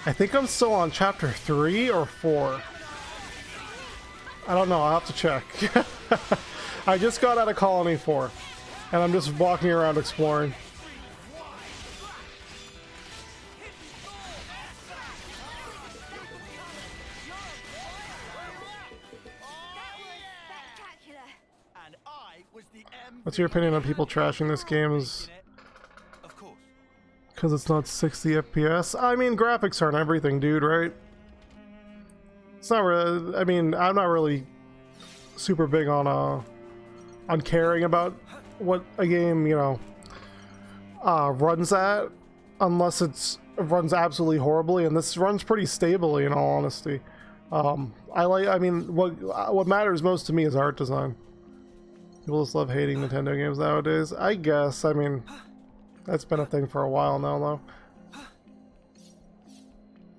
I think I'm still on chapter 3 or 4. I don't know, I'll have to check. I just got out of Colony 4, and I'm just walking around exploring. What's your opinion on people trashing this game? Is because it's not 60 FPS? I mean, graphics aren't everything, dude, right? It's not really, I mean, I'm not really super big on caring about what a game, you know, runs at, unless it runs absolutely horribly, and this runs pretty stably, in all honesty. I mean, what matters most to me is art design. People just love hating Nintendo games nowadays. I guess, I mean, that's been a thing for a while now, though.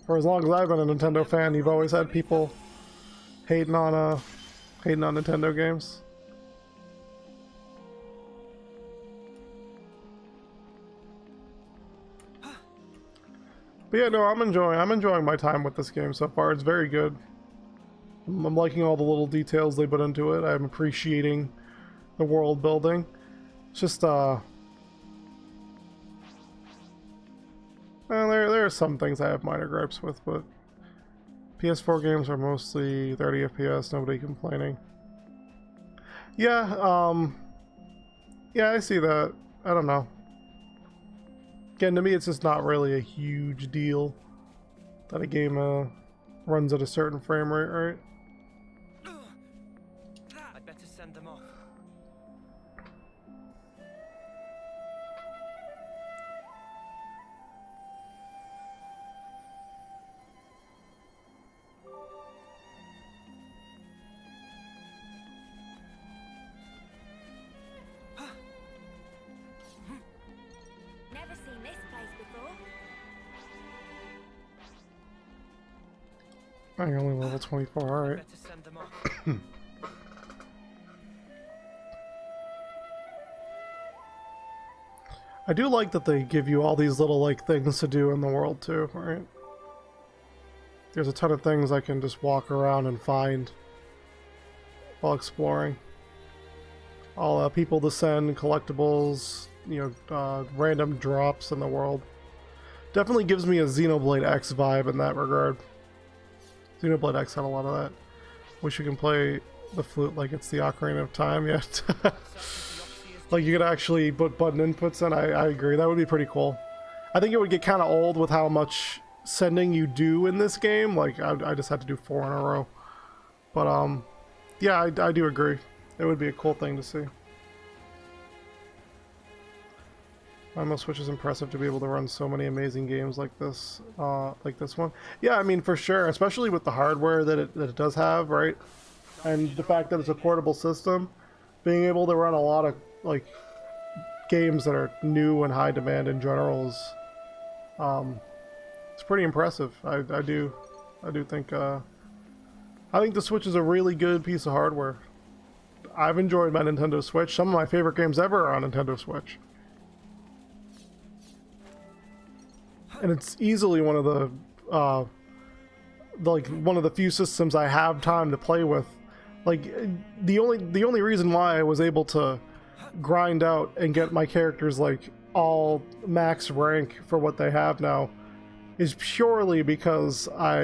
For as long as I've been a Nintendo fan, you've always had people hating on Nintendo games. But yeah, no, I'm enjoying my time with this game so far. It's very good. I'm liking all the little details they put into it. I'm appreciating the world building. It's just well, there are some things I have minor gripes with, but PS4 games are mostly 30 FPS, nobody complaining. Yeah, yeah, I see that. I don't know. Again, to me, it's just not really a huge deal that a game runs at a certain frame rate, right? I'd better send them off. Never seen this place before. I'm only level 24, alright. Better send them off. I do like that they give you all these little like things to do in the world too, right? There's a ton of things I can just walk around and find while exploring. All people to send, collectibles, you know, random drops in the world. Definitely gives me a Xenoblade X vibe in that regard. Xenoblade X had a lot of that. Wish you can play the flute like it's the Ocarina of Time yet. Like you could actually put button inputs in. I agree. That would be pretty cool. I think it would get kind of old with how much sending you do in this game. Like I just had to do 4 in a row. But yeah, I do agree. It would be a cool thing to see. My Switch is impressive to be able to run so many amazing games like this one. Yeah, I mean for sure, especially with the hardware that it does have, right? And the fact that it's a portable system, being able to run a lot of like games that are new and high demand in general is it's pretty impressive. I do think I think the Switch is a really good piece of hardware. I've enjoyed my Nintendo Switch. Some of my favorite games ever are on Nintendo Switch. And it's easily one of the one of the few systems I have time to play with. Like the only reason why I was able to grind out and get my characters like all max rank for what they have now is purely because I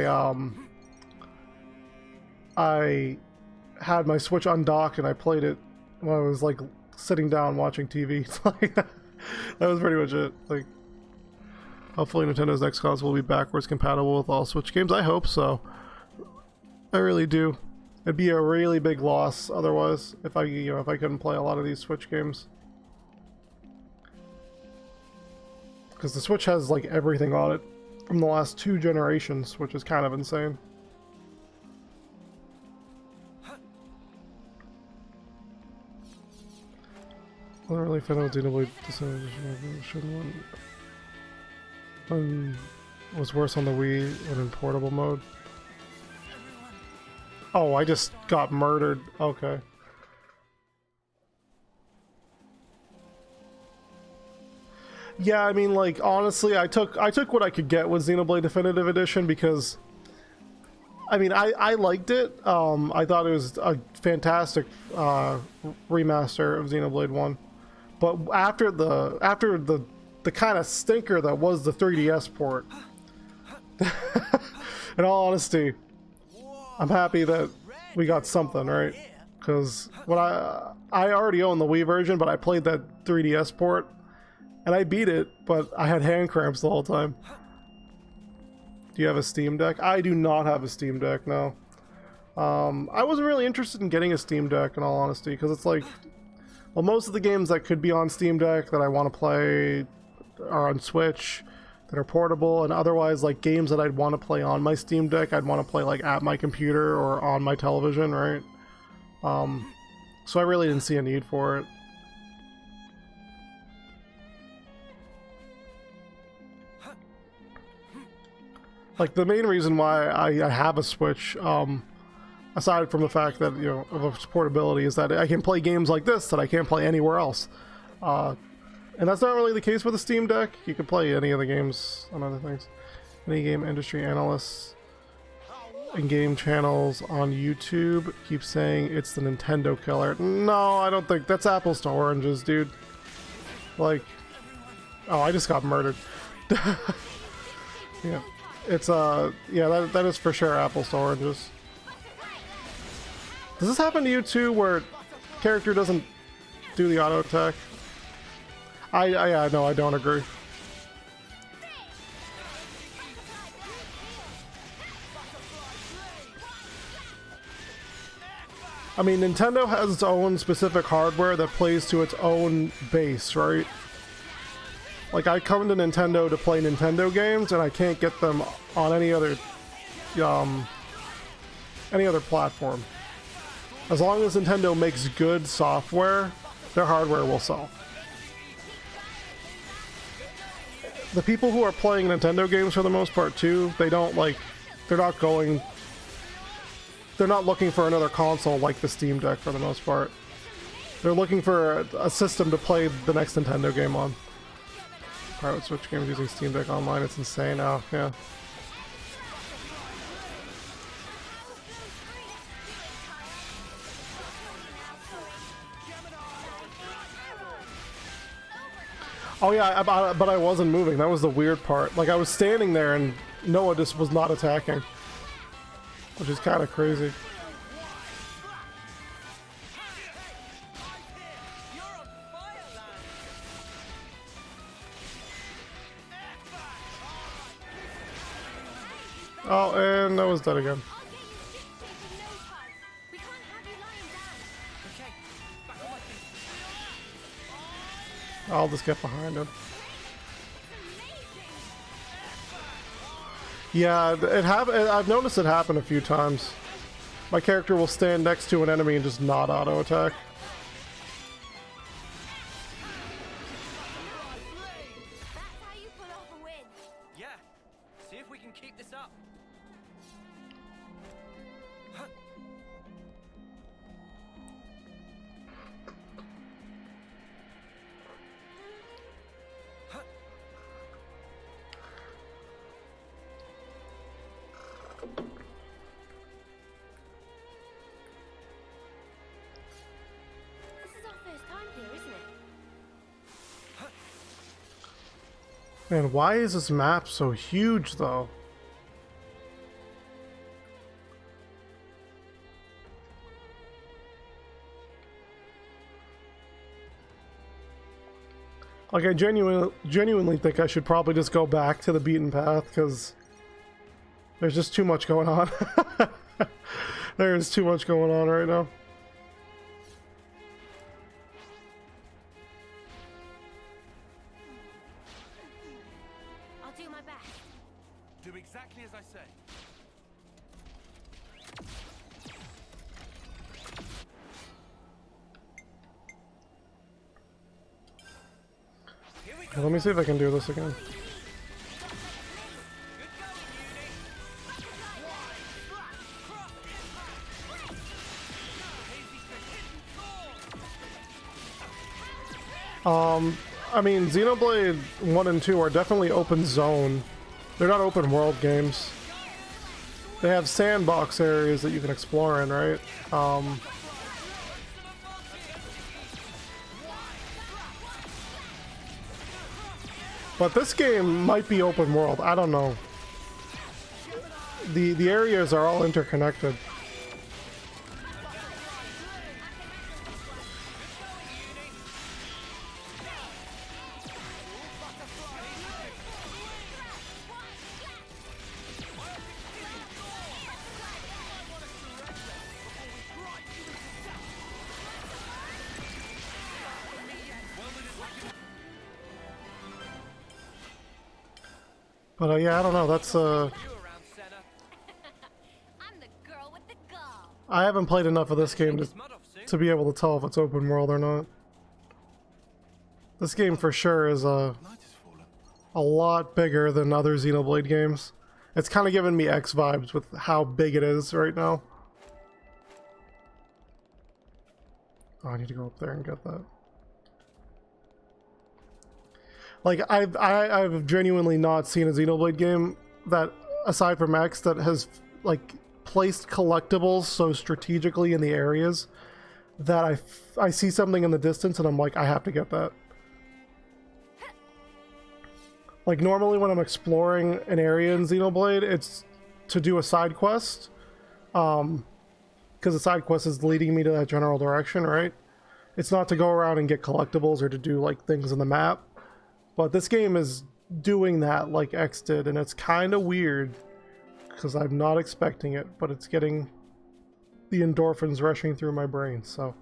had my Switch undocked and I played it when I was like sitting down watching TV. That was pretty much it. Like, hopefully Nintendo's next console will be backwards compatible with all Switch games. I hope so. I really do. It'd be a really big loss otherwise if I couldn't play a lot of these Switch games. Because the Switch has like everything on it from the last 2 generations, which is kind of insane. Literally found out Xenoblade shouldn't was worse on the Wii when in portable mode. Oh, I just got murdered. Okay. Yeah, I mean, like, honestly, I took what I could get with Xenoblade Definitive Edition because, I mean, I liked it. I thought it was a fantastic remaster of Xenoblade 1. But after the kind of stinker that was the 3DS port, in all honesty, I'm happy that we got something, right? Because when I already own the Wii version, but I played that 3DS port, and I beat it, but I had hand cramps the whole time. Do you have a Steam Deck? I do not have a Steam Deck, no. I wasn't really interested in getting a Steam Deck, in all honesty, because it's like, well, most of the games that could be on Steam Deck that I want to play are on Switch, that are portable, and otherwise like games that I'd want to play on my Steam Deck, I'd want to play like at my computer or on my television, right? So I really didn't see a need for it. Like the main reason why I have a Switch, aside from the fact that, you know, of its portability, is that I can play games like this that I can't play anywhere else. And that's not really the case with the Steam Deck. You can play any of the games on other things. Any game industry analysts and game channels on YouTube keep saying it's the Nintendo killer. No, I don't think that's apples to oranges, dude. Like, oh, I just got murdered. Yeah, it's yeah, that is for sure apples to oranges. Does this happen to you too, where character doesn't do the auto attack. No, I don't agree. I mean, Nintendo has its own specific hardware that plays to its own base, right? Like, I come to Nintendo to play Nintendo games, and I can't get them on any other platform. As long as Nintendo makes good software, their hardware will sell. The people who are playing Nintendo games for the most part too, they're not looking for another console like the Steam Deck for the most part. They're looking for a system to play the next Nintendo game on. Private Switch games using Steam Deck Online, it's insane. Oh, yeah. Oh yeah, but I wasn't moving. That was the weird part. Like, I was standing there and Noah just was not attacking. Which is kind of crazy. Oh, and Noah's dead again. I'll just get behind him. Yeah, I've noticed it happen a few times. My character will stand next to an enemy and just not auto attack. That's how you pull off a win. Yeah. See if we can keep this up. Man, why is this map so huge, though? Like, I genuinely think I should probably just go back to the beaten path, because there's just too much going on. There is too much going on right now. Do exactly as I say. Okay, let me see if I can do this again. I mean, Xenoblade 1 and 2 are definitely open zone. They're not open world games. They have sandbox areas that you can explore in, right? But this game might be open world. I don't know. The areas are all interconnected. But yeah, I don't know. That's I haven't played enough of this game to be able to tell if it's open world or not. This game for sure is a lot bigger than other Xenoblade games. It's kind of giving me X vibes with how big it is right now. Oh, I need to go up there and get that. Like, I've genuinely not seen a Xenoblade game that, aside from X, that has, like, placed collectibles so strategically in the areas that I see something in the distance and I'm like, I have to get that. Like, normally when I'm exploring an area in Xenoblade, it's to do a side quest. Because the side quest is leading me to that general direction, right? It's not to go around and get collectibles or to do like things on the map. But this game is doing that like X did, and it's kind of weird because I'm not expecting it, but it's getting the endorphins rushing through my brain, so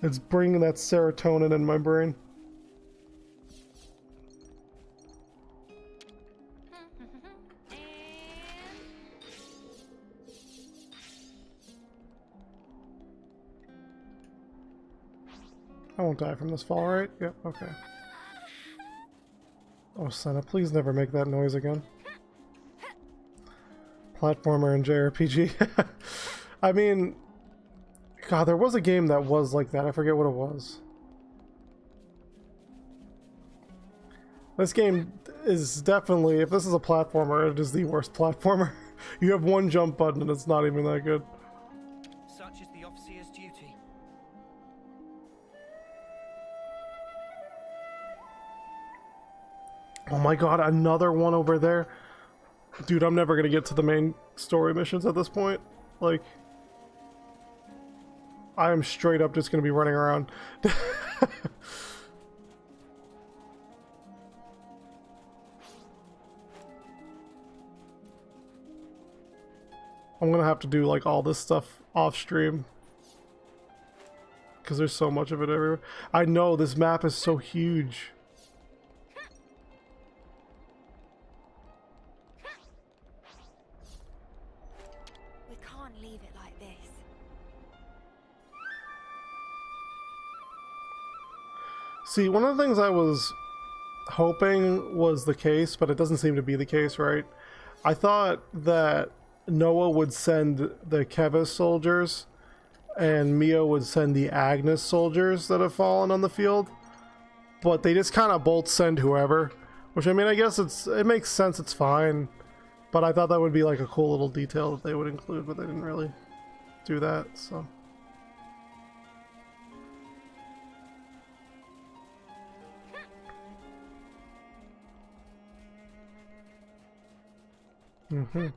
it's bringing that serotonin in my brain. I won't die from this fall, right? Yep, okay. Oh, Senna, please never make that noise again. Platformer and JRPG. I mean, God, there was a game that was like that. I forget what it was. This game is definitely, if this is a platformer, it is the worst platformer. You have one jump button and it's not even that good. Such is the officer's duty. Oh my God, another one over there. Dude, I'm never gonna get to the main story missions at this point. Like, I am straight up just gonna be running around. I'm gonna have to do like all this stuff off stream because there's so much of it everywhere. I know this map is so huge. We can't leave it like this. See, one of the things I was hoping was the case, but it doesn't seem to be the case, right? I thought that Noah would send the Kevis soldiers and Mio would send the Agnes soldiers that have fallen on the field, but they just kind of both send whoever, which, I mean, I guess it makes sense, it's fine, but I thought that would be like a cool little detail that they would include, but they didn't really do that, so. Mm-hmm.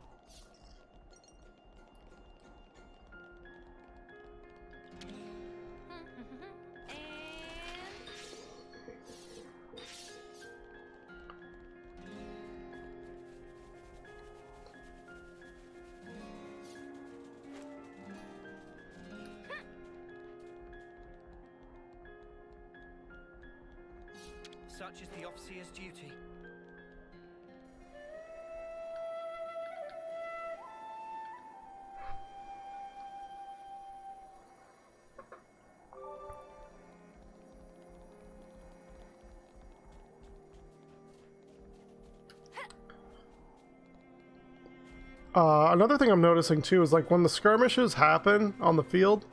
Such is the officer's duty. Another thing I'm noticing too is like when the skirmishes happen on the field,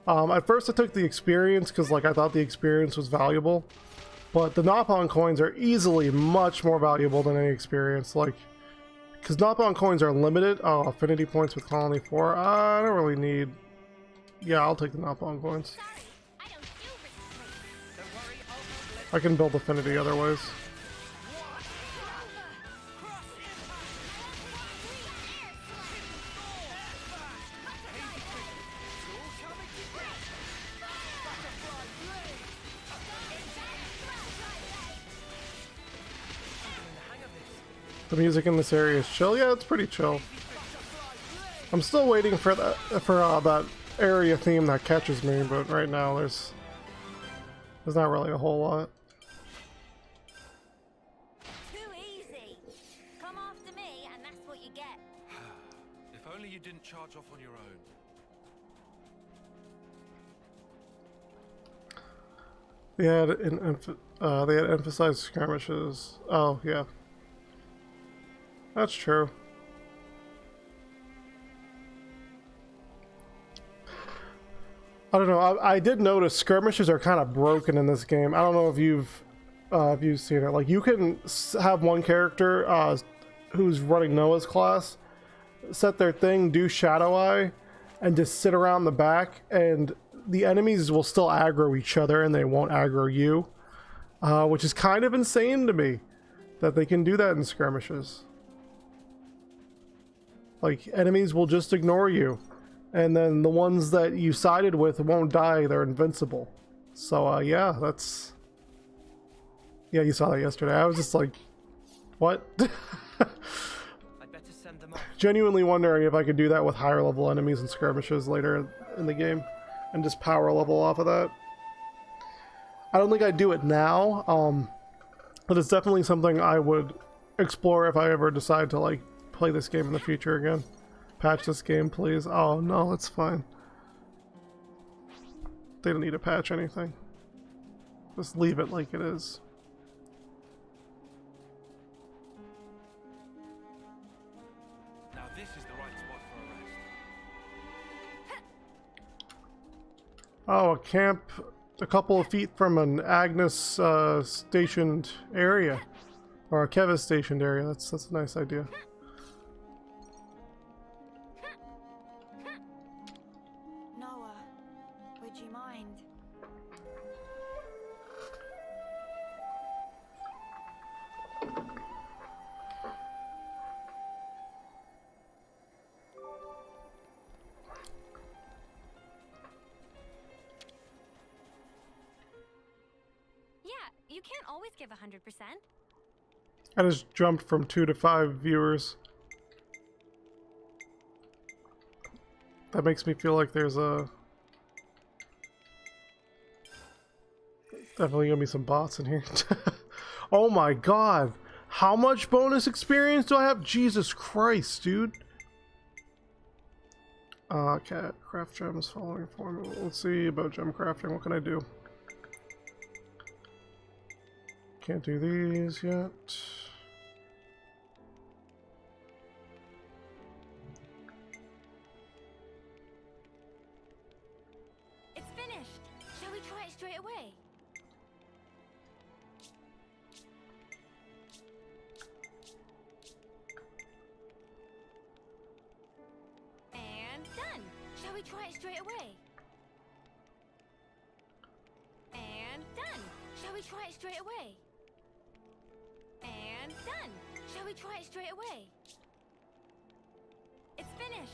at first I took the experience because like I thought the experience was valuable, but the Nopon coins are easily much more valuable than any experience, like, because Nopon coins are limited. Oh, affinity points with Colony 4. I don't really need. Yeah, I'll take the Nopon coins. I can build affinity otherwise. The music in this area is chill. Yeah, it's pretty chill. I'm still waiting for that area theme that catches me, but right now there's not really a whole lot. Too easy. Come after me, and that's what you get. If only you didn't charge off on your own. They had emphasized skirmishes. Oh yeah. That's true. I don't know. I did notice skirmishes are kind of broken in this game. I don't know if you've seen it. Like, you can have one character who's running Noah's class set their thing, do Shadow Eye, and just sit around the back, and the enemies will still aggro each other and they won't aggro you, which is kind of insane to me that they can do that in skirmishes. Like, enemies will just ignore you And then the ones that you sided with won't die, they're invincible. So yeah, that's... Yeah, you saw that yesterday. I was just like, what? I'd better send them off. Genuinely wondering if I could do that with higher level enemies and skirmishes later in the game. And just power level off of that. I don't think I'd do it now, but it's definitely something I would explore if I ever decide to like play this game in the future again. Patch this game, please. Oh no, it's fine. They don't need to patch anything. Just leave it like it is. Now this is the right spot for a rest. Oh, a camp a couple of feet from an Agnes stationed area. Or a Kevis stationed area. That's a nice idea. Noah, would you mind? Yeah, you can't always give 100%. I just jumped from 2 to 5 viewers. That makes me feel like there's a... Definitely gonna be some bots in here. Oh my god! How much bonus experience do I have? Jesus Christ, dude! Okay, craft gems following formula. Let's see about gem crafting. What can I do? Can't do these yet. It's finished. Shall we try it straight away? And done. Shall we try it straight away? And done. Shall we try it straight away? And done. Shall we try it straight away? It's finished.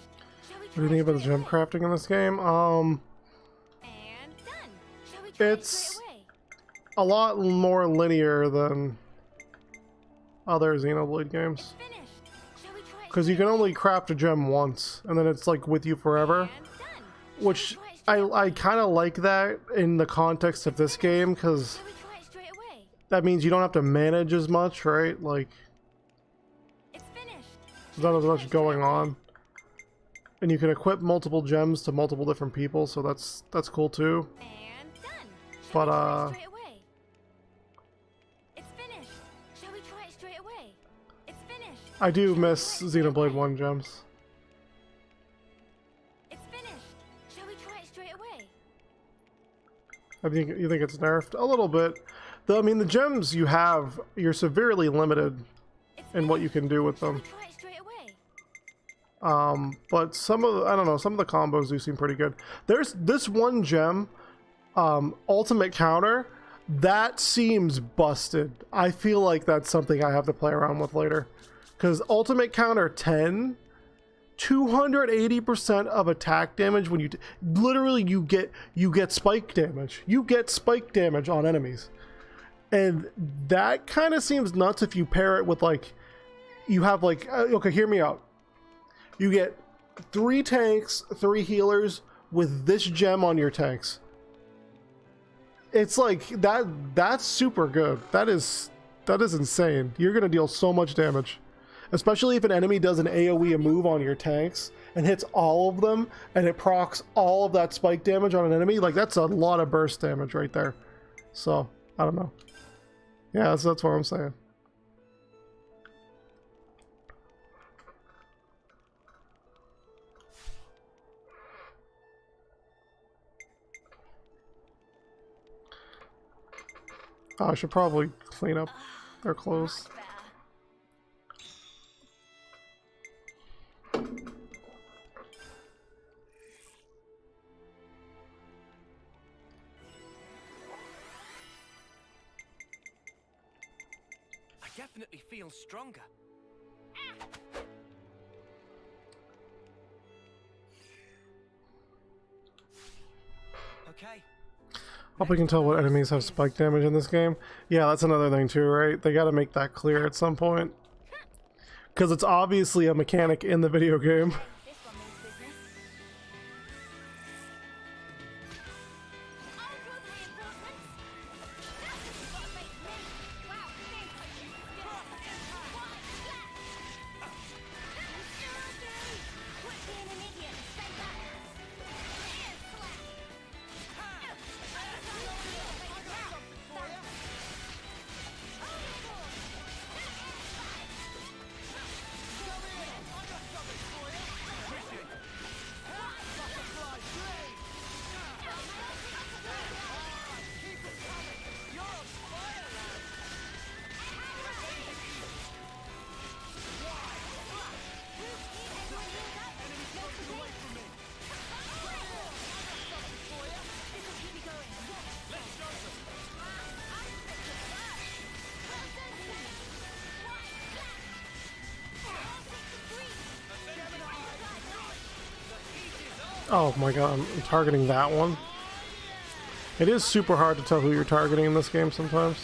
Shall we What do you think about the gem crafting in this game? And done. Shall we try it It's straight away? a lot more linear than other Xenoblade games. Finished. Shall we try it Because you can only craft a gem once, and then it's like with you forever. And done. Which I kind of like that in the context of this game, because Shall we try it straight away? that means you don't have to manage as much, right? Like, It's finished. there's not as much going on. And you can equip multiple gems to multiple different people, so that's cool too. And done. But Try it straight away. It's finished. Shall we try it straight away? It's finished. I do miss Xenoblade 1 gems. It's finished. Shall we try it straight away? I think you think it's nerfed a little bit. Though I mean the gems you have, you're severely limited in what you can do with them. Try it straight away. But some of the, I don't know, some of the combos do seem pretty good. There's this one gem, ultimate counter, that seems busted. I feel like that's something I have to play around with later. Because ultimate counter 10, 280% of attack damage when you literally you get spike damage. You get spike damage on enemies. And that kind of seems nuts if you pair it with like, you have like, okay, hear me out. You get 3 tanks, 3 healers with this gem on your tanks. It's like that's super good. That is insane. You're gonna deal so much damage. Especially if an enemy does an AoE move on your tanks and hits all of them and it procs all of that spike damage on an enemy, like that's a lot of burst damage right there. So, I don't know. Yeah, that's what I'm saying. Oh, I should probably clean up their clothes. I definitely feel stronger. Okay. Hope we can tell what enemies have spike damage in this game. Yeah, that's another thing too, right? They gotta make that clear at some point. Because it's obviously a mechanic in the video game. This one means business. I'll do the reinforcements. Now this is what makes me. Wow, thanks. What Quit being an idiot and stay back. Ear slap. Oh my god, I'm targeting that one. It is super hard to tell who you're targeting in this game sometimes.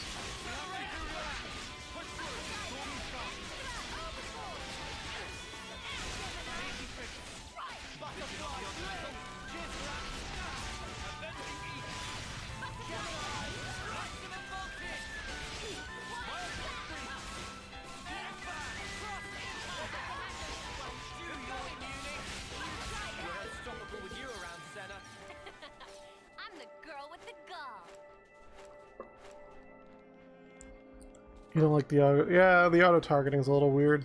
I'm the girl with the gall. You don't like the auto... Yeah, the auto-targeting is a little weird.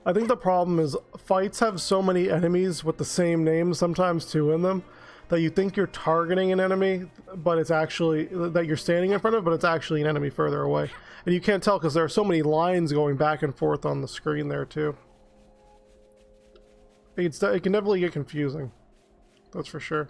I think the problem is fights have so many enemies with the same name sometimes too in them that you think you're targeting an enemy, but it's actually that you're standing in front of, but it's actually an enemy further away. And you can't tell because there are so many lines going back and forth on the screen there too. It can definitely get confusing. That's for sure.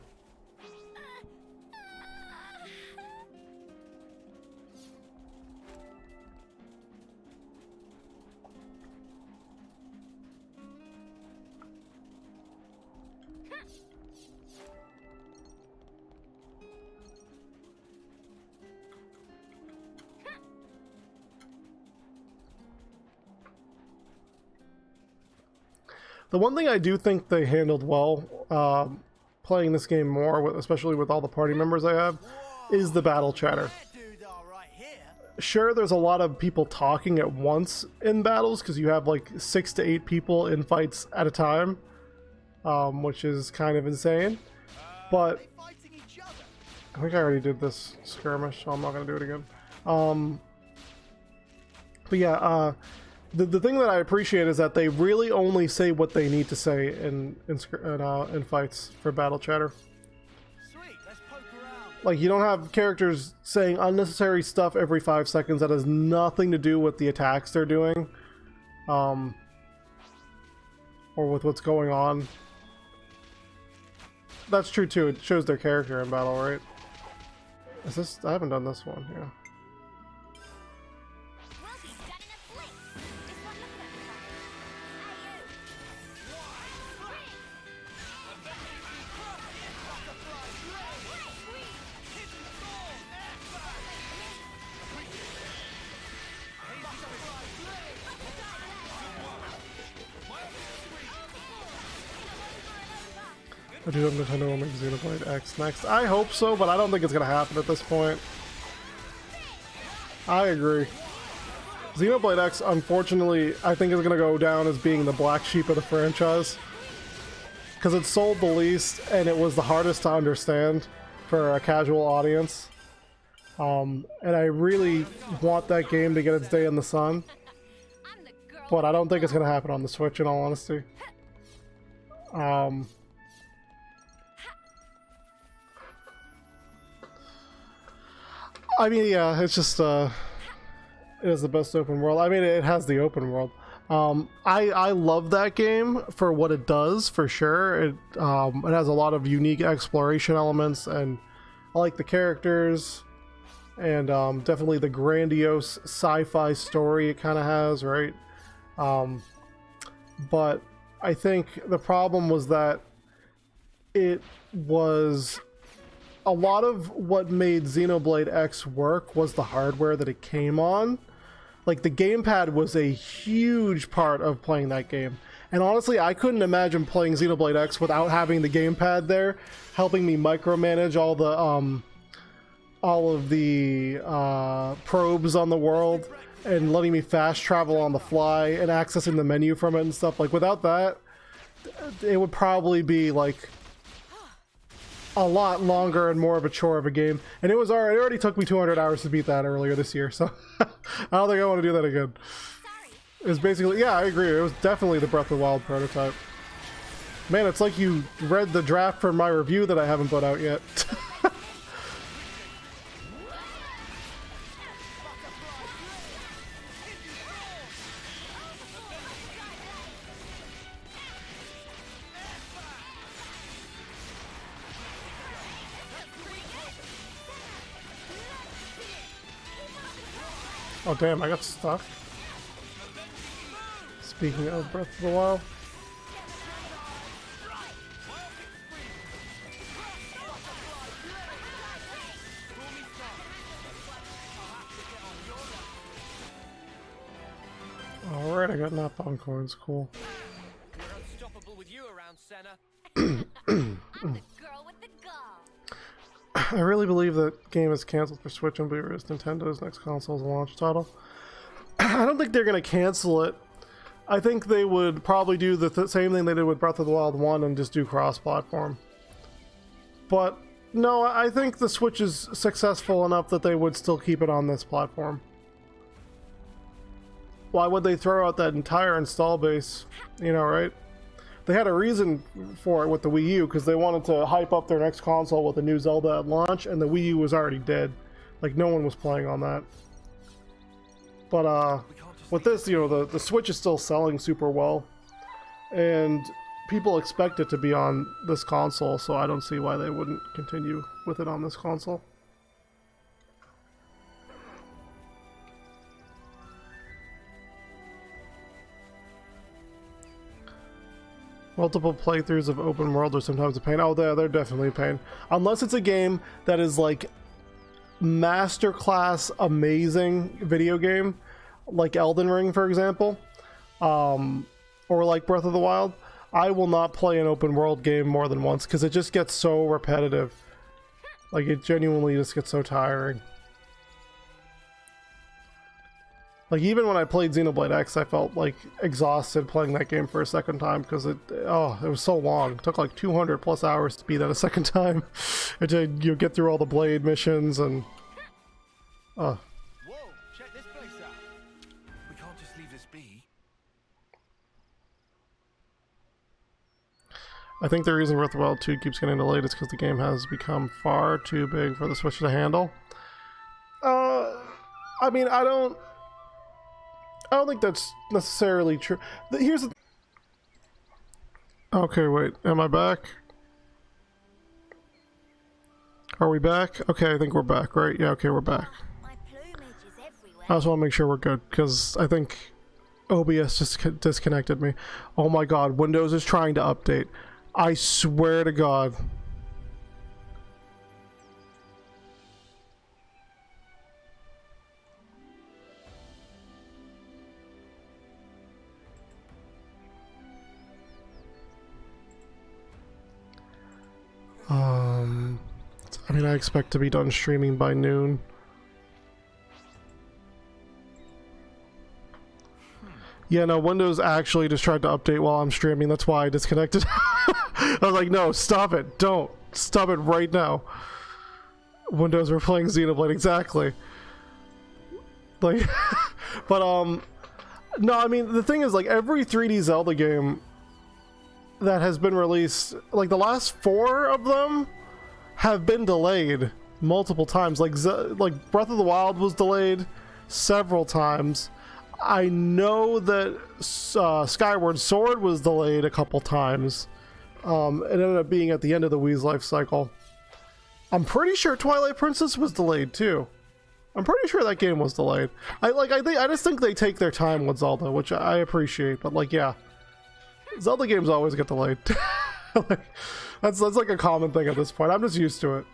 The one thing I do think they handled well, playing this game more, especially with all the party members I have, is the battle chatter. Sure, there's a lot of people talking at once in battles, because you have like 6 to 8 people in fights at a time, which is kind of insane. But I think I already did this skirmish, so I'm not going to do it again. But yeah, the thing that I appreciate is that they really only say what they need to say in fights for battle chatter. Like, you don't have characters saying unnecessary stuff every 5 seconds that has nothing to do with the attacks they're doing, or with what's going on. That's true too. It shows their character in battle, right? Is this? I haven't done this one. Yeah. I do hope Nintendo will make Xenoblade X next. I hope so, but I don't think it's going to happen at this point. I agree. Xenoblade X, unfortunately, I think is going to go down as being the black sheep of the franchise. Because it sold the least, and it was the hardest to understand for a casual audience. And I really want that game to get its day in the sun. But I don't think it's going to happen on the Switch, in all honesty. I mean, yeah, it's just, it is the best open world. I mean, it has the open world. I love that game for what it does, for sure. It has a lot of unique exploration elements, and I like the characters, and definitely the grandiose sci-fi story it kind of has, right? But I think the problem was that it was a lot of what made Xenoblade X work was the hardware that it came on. Like, the gamepad was a huge part of playing that game. And honestly, I couldn't imagine playing Xenoblade X without having the gamepad there, helping me micromanage all of the probes on the world and letting me fast travel on the fly and accessing the menu from it and stuff. Like, without that, it would probably be like a lot longer and more of a chore of a game. And it already took me 200 hours to beat that earlier this year, so I don't think I want to do that again. It was basically, yeah, I agree. It was definitely the Breath of the Wild prototype. Man, it's like you read the draft for my review that I haven't put out yet. Oh damn, I got stuck. Speaking of Breath of the Wild. Alright, I got napalm coins, cool. We're unstoppable with you around, Senna. I'm the girl with the gall. I really believe that game is cancelled for Switch and Blu-ray as Nintendo's next console's launch title. I don't think they're going to cancel it. I think they would probably do the same thing they did with Breath of the Wild 1 and just do cross-platform. But no, I think the Switch is successful enough that they would still keep it on this platform. Why would they throw out that entire install base? You know, right? They had a reason for it with the Wii U because they wanted to hype up their next console with a new Zelda at launch, and the Wii U was already dead. Like, no one was playing on that. But with this, you know, the Switch is still selling super well, and people expect it to be on this console, so I don't see why they wouldn't continue with it on this console. Multiple playthroughs of open world are sometimes a pain. Oh, they're definitely a pain. Unless it's a game that is like masterclass amazing video game, like Elden Ring, for example, or like Breath of the Wild, I will not play an open world game more than once because it just gets so repetitive. Like, it genuinely just gets so tiring. Like, even when I played Xenoblade X, I felt like exhausted playing that game for a second time because it was so long. It took like 200 plus hours to beat that a second time. And to, you get through all the blade missions and Whoa, check this place out. We can't just leave this be. I think the reason Breath of the Wild 2 keeps getting delayed is because the game has become far too big for the Switch to handle. I mean, I don't think that's necessarily true. Here's the... Okay, wait. Am I back? Are we back? Okay, I think we're back, right? Yeah, okay, we're back. My plumage is everywhere. I just want to make sure we're good, because I think OBS just disconnected me. Oh my god, Windows is trying to update. I swear to god. I mean, I expect to be done streaming by noon. Yeah, no, Windows actually just tried to update while I'm streaming. That's why I disconnected. I was like, no, stop it. Don't. Stop it right now. Windows, we're playing Xenoblade. Exactly. Like, but, no, I mean, the thing is, like, every 3D Zelda game that has been released, like, the last 4 of them have been delayed multiple times. Like Breath of the Wild was delayed several times. I know that Skyward Sword was delayed a couple times. It ended up being at the end of the Wii's life cycle. I'm pretty sure Twilight Princess was delayed too. I'm pretty sure that game was delayed. I just think they take their time with Zelda, which I appreciate. But like, yeah, Zelda games always get delayed. Like, that's like a common thing at this point. I'm just used to it.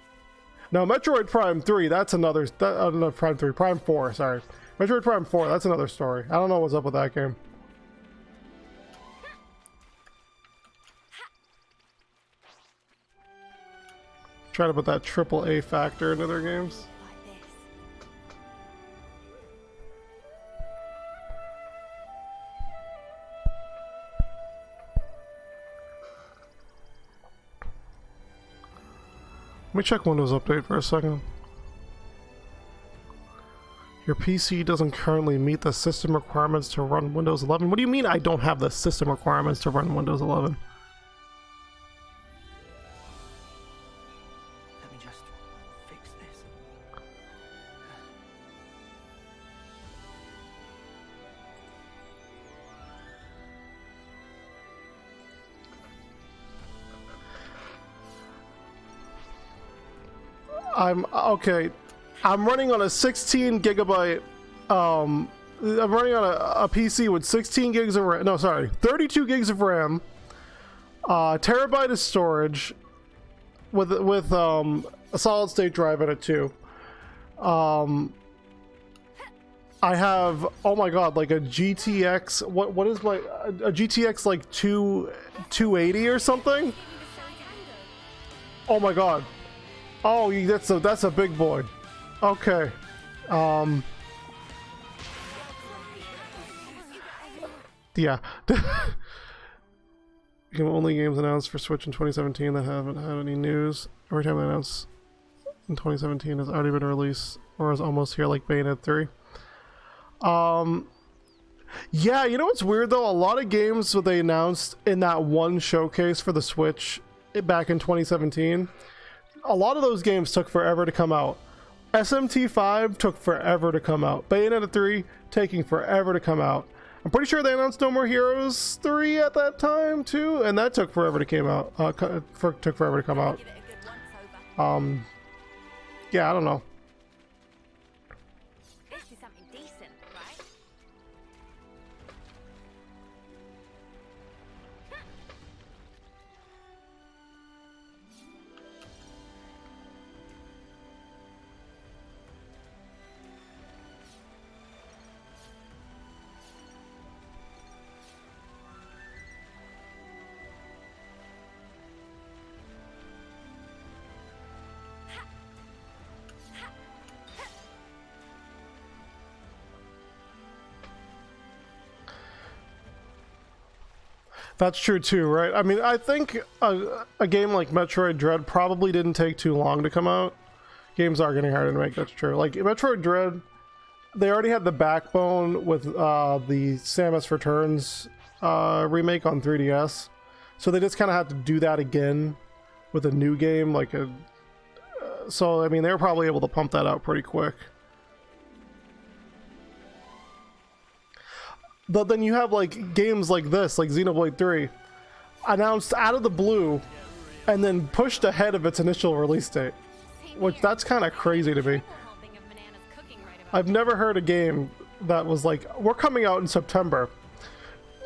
Now, Metroid Prime 3, that's another... no, Prime 3, Prime 4, sorry. Metroid Prime 4, that's another story. I don't know what's up with that game. Try to put that AAA factor into their games. Let me check Windows Update for a second. Your PC doesn't currently meet the system requirements to run Windows 11. What do you mean I don't have the system requirements to run Windows 11? Let me just fix this. Okay. I'm running on a 16 gigabyte, I'm running on a PC with 16 gigs of RAM, no, sorry, 32 gigs of RAM, terabyte of storage, with a solid state drive in it too. I have, oh my god, like a GTX, what is my, a GTX like 280 or something? Oh my god. Oh, that's a big boy. Okay. Yeah. Only games announced for Switch in 2017 that haven't had any news. Every time they announce in 2017 has already been released or is almost here, like Bayonetta 3. Yeah, you know what's weird though? A lot of games that they announced in that one showcase for the Switch back in 2017, a lot of those games took forever to come out. SMT5 took forever to come out. Bayonetta 3 taking forever to come out. I'm pretty sure they announced No More Heroes 3 at that time too, and that took forever to come out. Took forever to come out. Yeah, I don't know. This is something decent, right? That's true too, right? I mean, I think a game like Metroid Dread probably didn't take too long to come out. Games are getting harder to make, that's true. Like Metroid Dread, they already had the backbone with the Samus Returns remake on 3DS. So they just kind of had to do that again with a new game. Like so, I mean, they were probably able to pump that out pretty quick. But then you have like games like this, like Xenoblade 3, announced out of the blue and then pushed ahead of its initial release date. Which, that's kind of crazy to me. I've never heard a game that was like, we're coming out in September.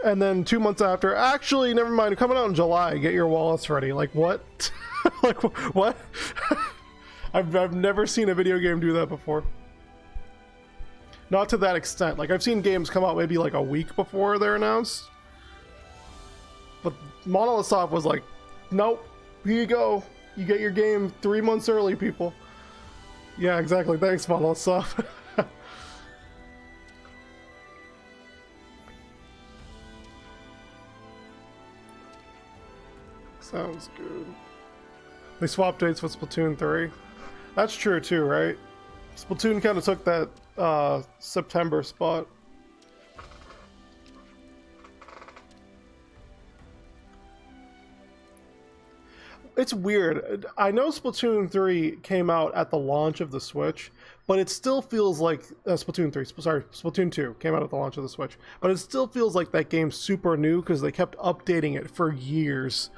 And then 2 months after, actually, never mind, coming out in July, get your wallets ready. Like, what? Like, what? I've never seen a video game do that before. Not to that extent. Like, I've seen games come out maybe like a week before they're announced. But Monolith Soft was like, nope, here you go. You get your game 3 months early, people. Yeah, exactly. Thanks, Monolith Soft. Sounds good. They swapped dates with Splatoon 3. That's true too, right? Splatoon kind of took that September spot. It's weird. I know Splatoon 3 came out at the launch of the Switch, but it still feels like Splatoon 2 came out at the launch of the Switch, but it still feels like that game's super new because they kept updating it for years.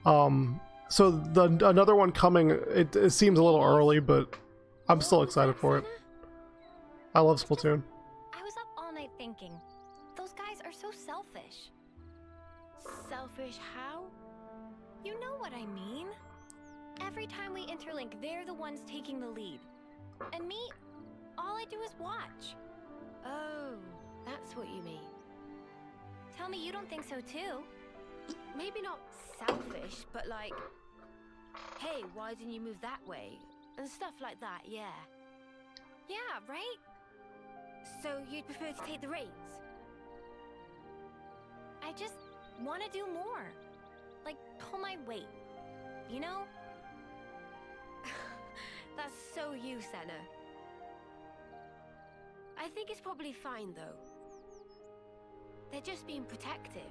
So another one coming, it seems a little early, but I'm still excited for it. I love Splatoon. I was up all night thinking, those guys are so selfish. Selfish how? You know what I mean. Every time we interlink, they're the ones taking the lead. And me, all I do is watch. Oh, that's what you mean. Tell me you don't think so too. Maybe not selfish, but like, hey, why didn't you move that way? And stuff like that, yeah. Yeah, right? So you'd prefer to take the reins? I just want to do more. Like, pull my weight. You know? That's so you, Senna. I think it's probably fine, though. They're just being protective,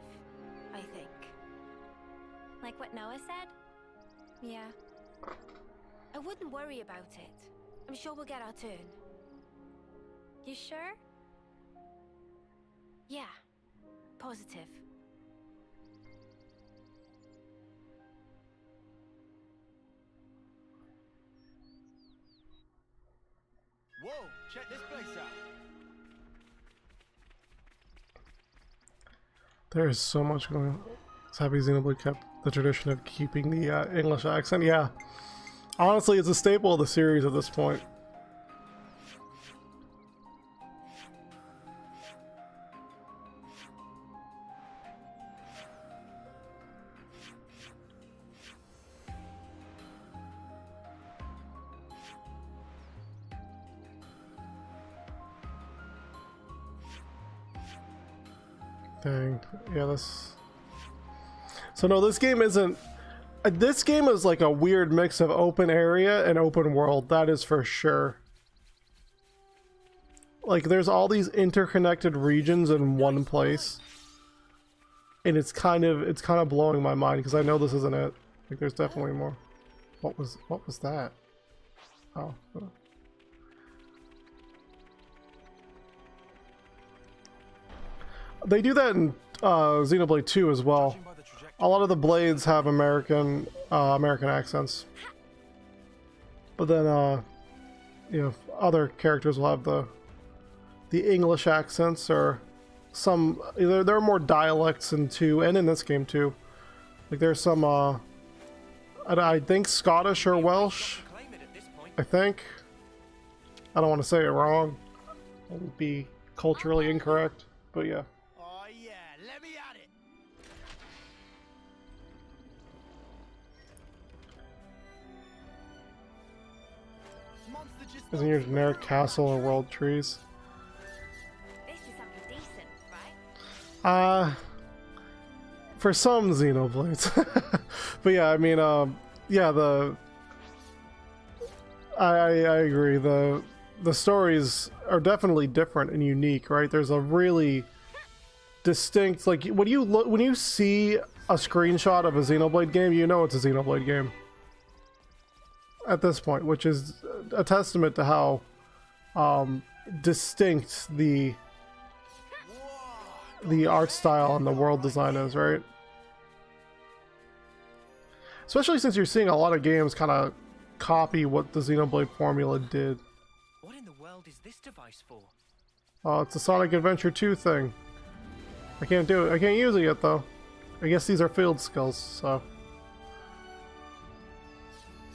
I think. Like what Noah said? Yeah. I wouldn't worry about it. I'm sure we'll get our turn. You sure? Yeah. Positive. Whoa, check this place out. There is so much going on. It's happy Xenoblade kept the tradition of keeping the English accent. Yeah. Honestly, it's a staple of the series at this point. Dang. Yeah, this... So no, this game isn't... This game is like a weird mix of open area and open world, that is for sure. Like, there's all these interconnected regions in one place. And it's kind of blowing my mind, because I know this isn't it. Like, there's definitely more. What was that? Oh. They do that in Xenoblade 2 as well. A lot of the blades have American accents, but then you know, other characters will have the English accents, or some. There are more dialects in 2 and in this game too. Like there's some I think Scottish or Welsh. I think. I don't want to say it wrong. It would be culturally incorrect, but yeah. Isn't your generic castle or world trees? This is something decent, right? For some Xenoblades. But yeah, I mean, yeah, I agree. The stories are definitely different and unique, right? There's a really distinct, like, when you see a screenshot of a Xenoblade game, you know it's a Xenoblade game. At this point, which is a testament to how distinct the art style and the world design is, right? Especially since you're seeing a lot of games kind of copy what the Xenoblade formula did. What in the world is this device for? Oh, it's a Sonic Adventure 2 thing. I can't do it. I can't use it yet, though. I guess these are field skills, so...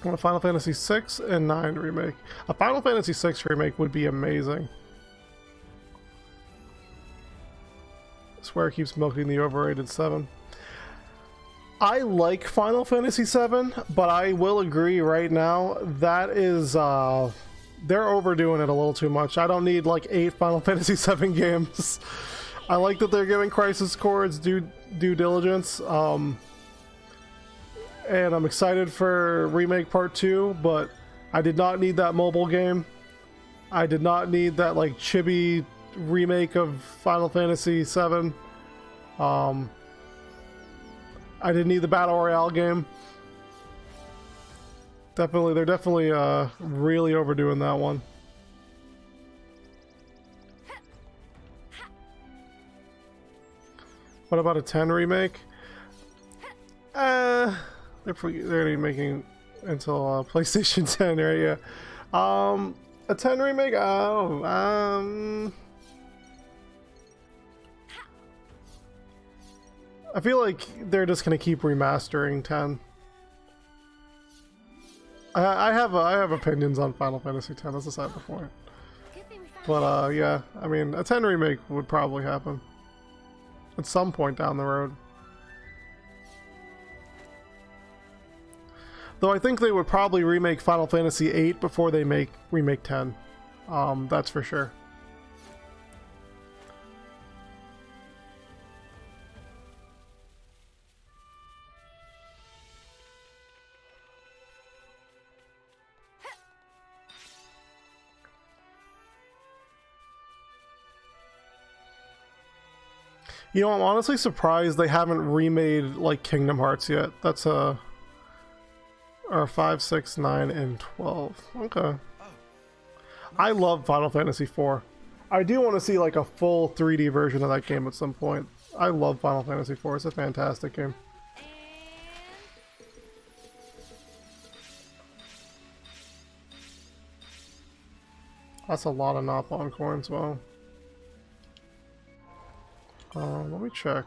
A Final Fantasy 6 and 9 remake. A Final Fantasy 6 remake would be amazing. Square keeps milking the overrated 7. I like Final Fantasy 7, but I will agree right now that is they're overdoing it a little too much. I don't need like 8 Final Fantasy 7 games. I like that they're giving Crisis Core its due diligence. And I'm excited for Remake Part 2, but I did not need that mobile game. I did not need that like chibi remake of Final Fantasy 7. I didn't need the Battle Royale game. They're definitely really overdoing that one. What about a 10 remake? They're gonna be making until PlayStation 10, right? Yeah. A 10 remake? I feel like they're just gonna keep remastering 10. I have opinions on Final Fantasy X. That's aside the point. But yeah, I mean, a 10 remake would probably happen at some point down the road. Though I think they would probably remake Final Fantasy VIII before they remake 10. That's for sure. You know, I'm honestly surprised they haven't remade like Kingdom Hearts yet. That's or 5, 6, 9, and 12. Okay. I love Final Fantasy IV. I do want to see like a full 3D version of that game at some point. I love Final Fantasy IV. It's a fantastic game. That's a lot of Nopon coins, well. Let me check.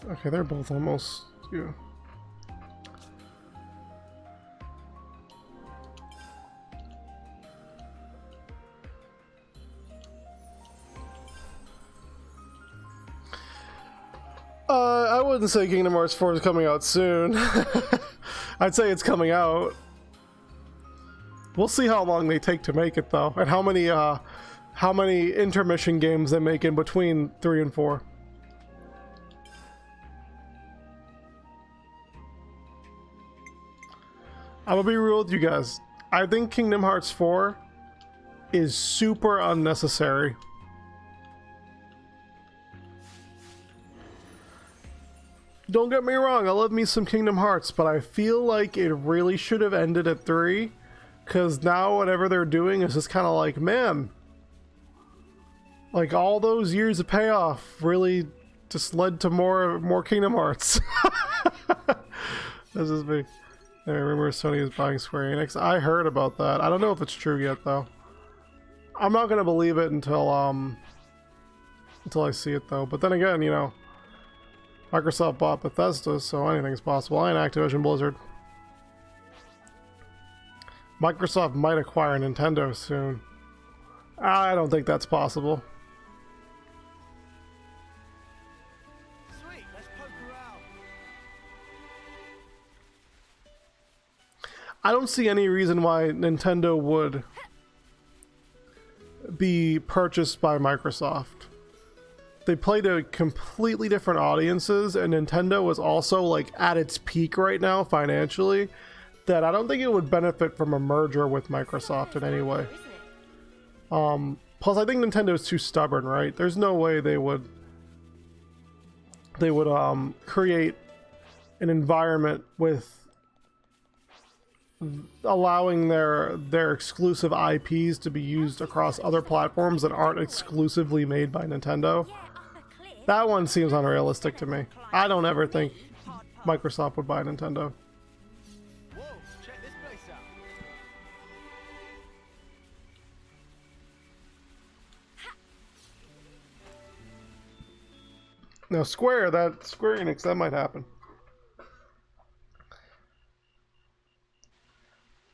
Okay, they're both almost due. I wouldn't say Kingdom Hearts 4 is coming out soon. I'd say it's coming out. We'll see how long they take to make it though, and how many intermission games they make in between 3 and 4. I'm gonna be real with you guys. I think Kingdom Hearts 4 is super unnecessary. Don't get me wrong, I love me some Kingdom Hearts, but I feel like it really should have ended at 3, because now whatever they're doing is just kind of like, man, like all those years of payoff really just led to more Kingdom Hearts. This is me. I remember Sony is buying Square Enix. I heard about that. I don't know if it's true yet though. I'm not gonna believe it until I see it though. But then again, you know, Microsoft bought Bethesda, so anything's possible. And Activision Blizzard. Microsoft might acquire Nintendo soon. I don't think that's possible. Sweet, let's poke around. I don't see any reason why Nintendo would be purchased by Microsoft. They play to completely different audiences, and Nintendo is also like at its peak right now financially, that I don't think it would benefit from a merger with Microsoft in any way. Plus I think Nintendo is too stubborn, right? There's no way they would create an environment with allowing their exclusive IPs to be used across other platforms that aren't exclusively made by Nintendo. That one seems unrealistic to me. I don't ever think Microsoft would buy Nintendo. Whoa, check this place out. Now Square Enix, that might happen.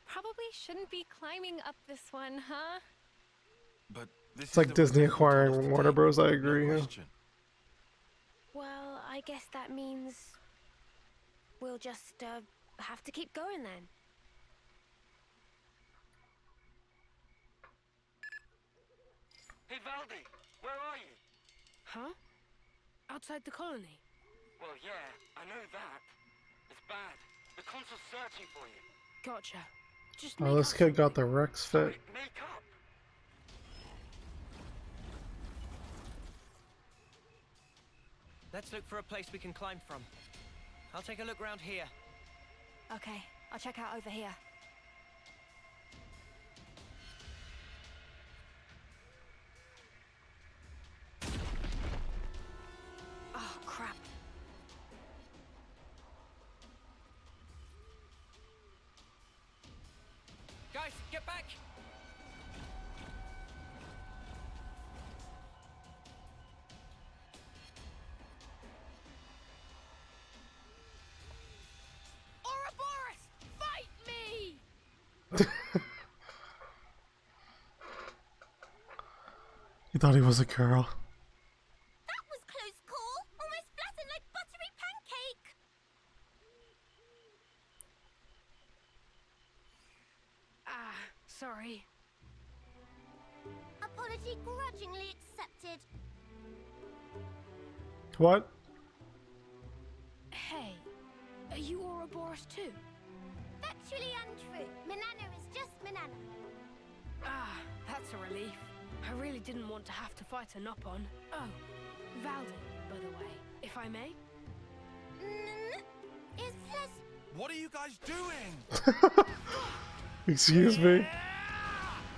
Probably shouldn't be climbing up this one, huh? But this It's like Disney acquiring Warner Bros. I agree. Yeah. Well, I guess that means we'll just have to keep going then. Hey, Valdi, where are you? Huh? Outside the colony? Well, yeah, I know that. It's bad. The consul's searching for you. Gotcha. Just Oh, this kid got the Rex fit. Make up. Let's look for a place we can climb from. I'll take a look round here. Okay, I'll check out over here. guys, get back! Ouroboros, fight me! He thought he was a girl. That was close call. Almost flattened like buttery pancake. Sorry. Apology grudgingly accepted. What? Hey, are you Ouroboros too? Factually untrue. Manana is just Manana. That's a relief. I really didn't want to have to fight a Nopon. Oh, Valden, by the way, if I may. Is plus What are you guys doing? Excuse me.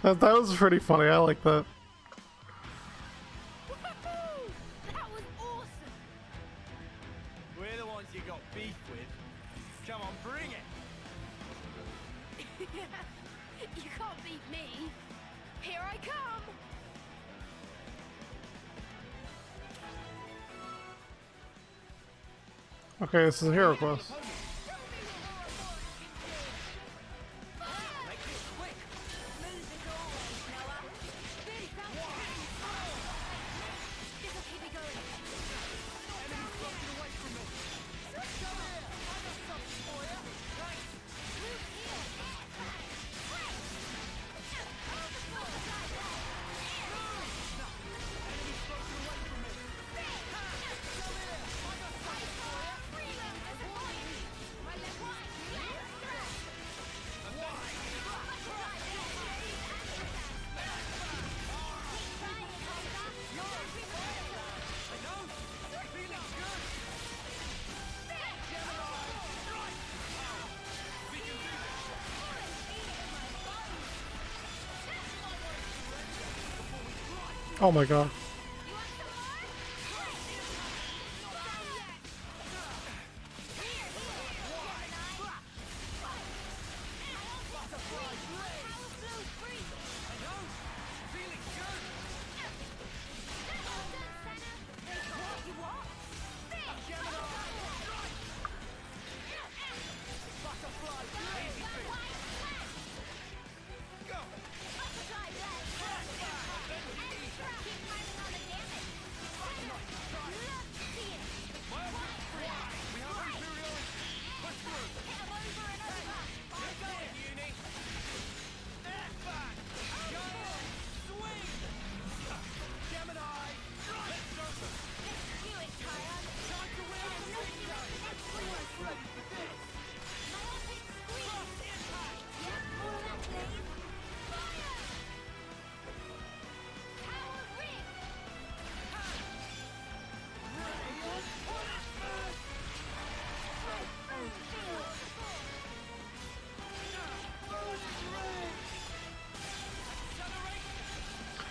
That was pretty funny. I like that. Woohoo! That was awesome! We're the ones you got beef with. Come on, bring it. You can't beat me. Here I come! Okay, this is a hero quest. Oh my god.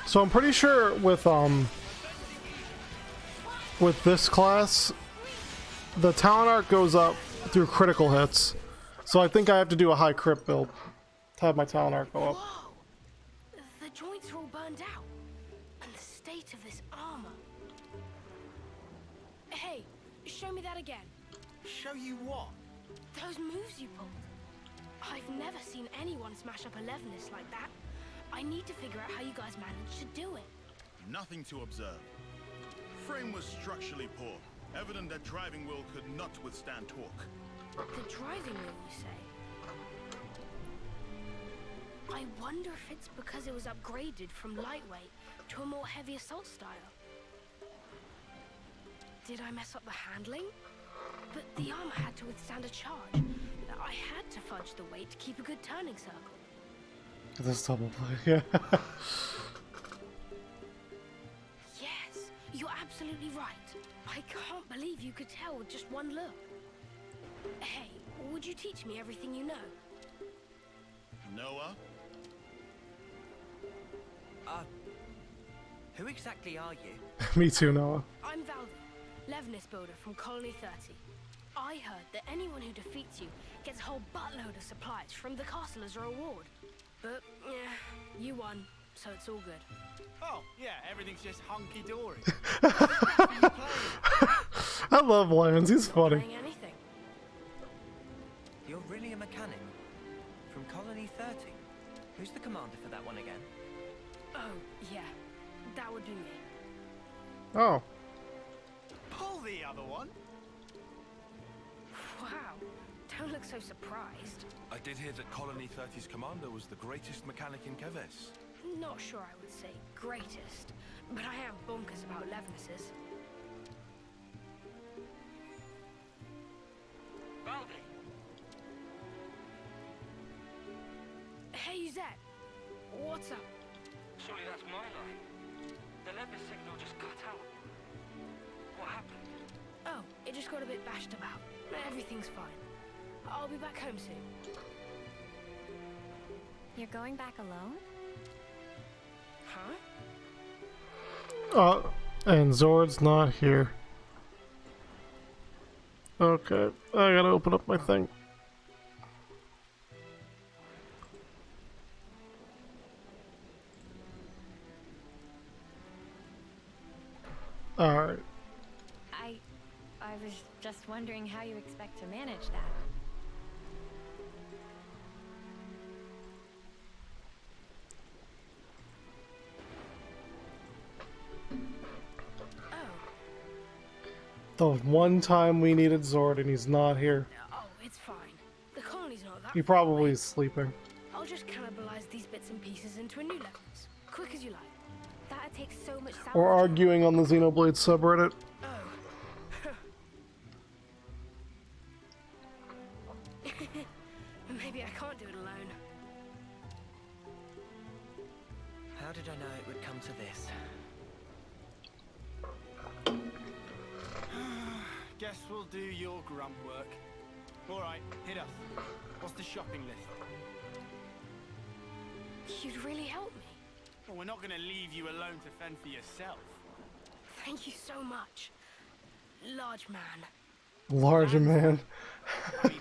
So I'm pretty sure with this class, the talent arc goes up through critical hits. So I think I have to do a high crit build to have my talent arc go up. Whoa! The joints are all burned out. And the state of this armor. Hey, show me that again. Show you what? Those moves you pulled. I've never seen anyone smash up 11ness like that. I need to figure out how you guys managed to do it. Nothing to observe. Frame was structurally poor. Evident that driving wheel could not withstand torque. The driving wheel, you say? I wonder if it's because it was upgraded from lightweight to a more heavy assault style. Did I mess up the handling? But the armor had to withstand a charge. I had to fudge the weight to keep a good turning circle. This double play, yeah. Yes, you're absolutely right. I can't believe you could tell with just one look. Hey, would you teach me everything you know? Noah? Who exactly are you? Me too, Noah. I'm Valden, Levinus builder from Colony 30. I heard that anyone who defeats you gets a whole buttload of supplies from the castle as a reward. But, yeah, you won, so it's all good. Oh, yeah, everything's just hunky-dory. I love Lance, he's funny. Playing anything. You're really a mechanic? From Colony 30? Who's the commander for that one again? Oh, yeah, that would be me. Oh. Pull the other one. Wow, don't look so surprised. I did hear that Colony 30's commander was the greatest mechanic in Keves. Not sure I would say greatest, but I am bonkers about Levnesses. Baldy! Hey, Zed. What's up? Surely that's my line. The Levis signal just cut out. What happened? Oh, it just got a bit bashed about. Everything's fine. I'll be back home soon. You're going back alone? Huh? And Zord's not here. Okay, I gotta open up my thing. Alright. I was just wondering how you expect to manage that. The one time we needed Zord and he's not here. Oh, it's fine. The colony's not that He far probably away. is sleeping. I'll just cannibalize these bits and pieces into a new levels. Quick as you like. That'd take so much sound. Or arguing on the Xenoblade subreddit. Oh. Maybe I can't do it alone. How did I know it would come to this? Guess we'll do your grunt work. All right, hit us. What's the shopping list? You'd really help me. Well, we're not going to leave you alone to fend for yourself. Thank you so much. Large man. Larger man. Lance.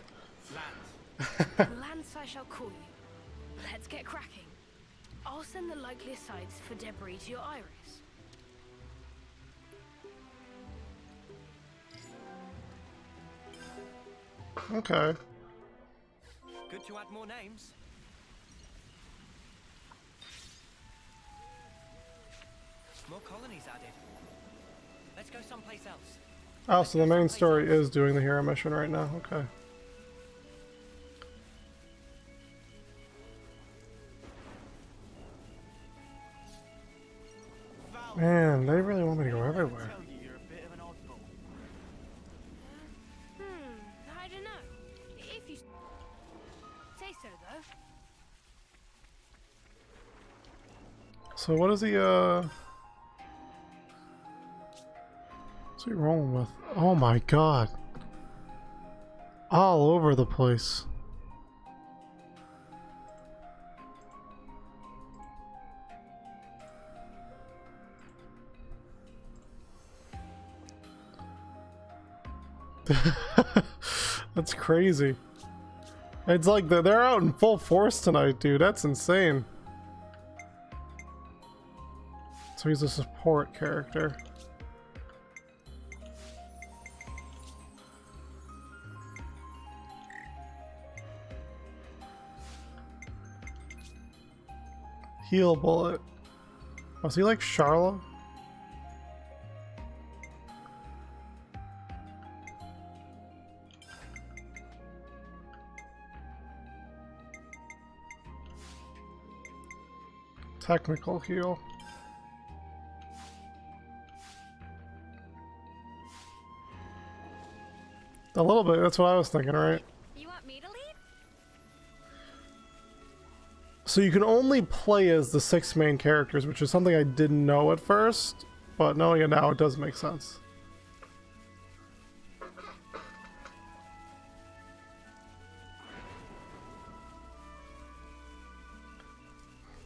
Lance I shall call you. Let's get cracking. I'll send the likeliest sites for debris to your iris. Okay. Good to add more names. More colonies added. Let's go someplace else. Oh, so the main story is doing the hero mission right now. Okay. Man, they really want me to go everywhere. Tell you you're a bit of an oddball. I don't know. If you say so, though. So what is he, what's he rolling with? Oh my god. All over the place. That's crazy. It's like they're out in full force tonight, dude. That's insane. So he's a support character. Heal bullet. Was he like Charlotte? Technical heal. A little bit, that's what I was thinking, right? You want me to lead? So you can only play as the 6 main characters, which is something I didn't know at first, but knowing it now, it does make sense.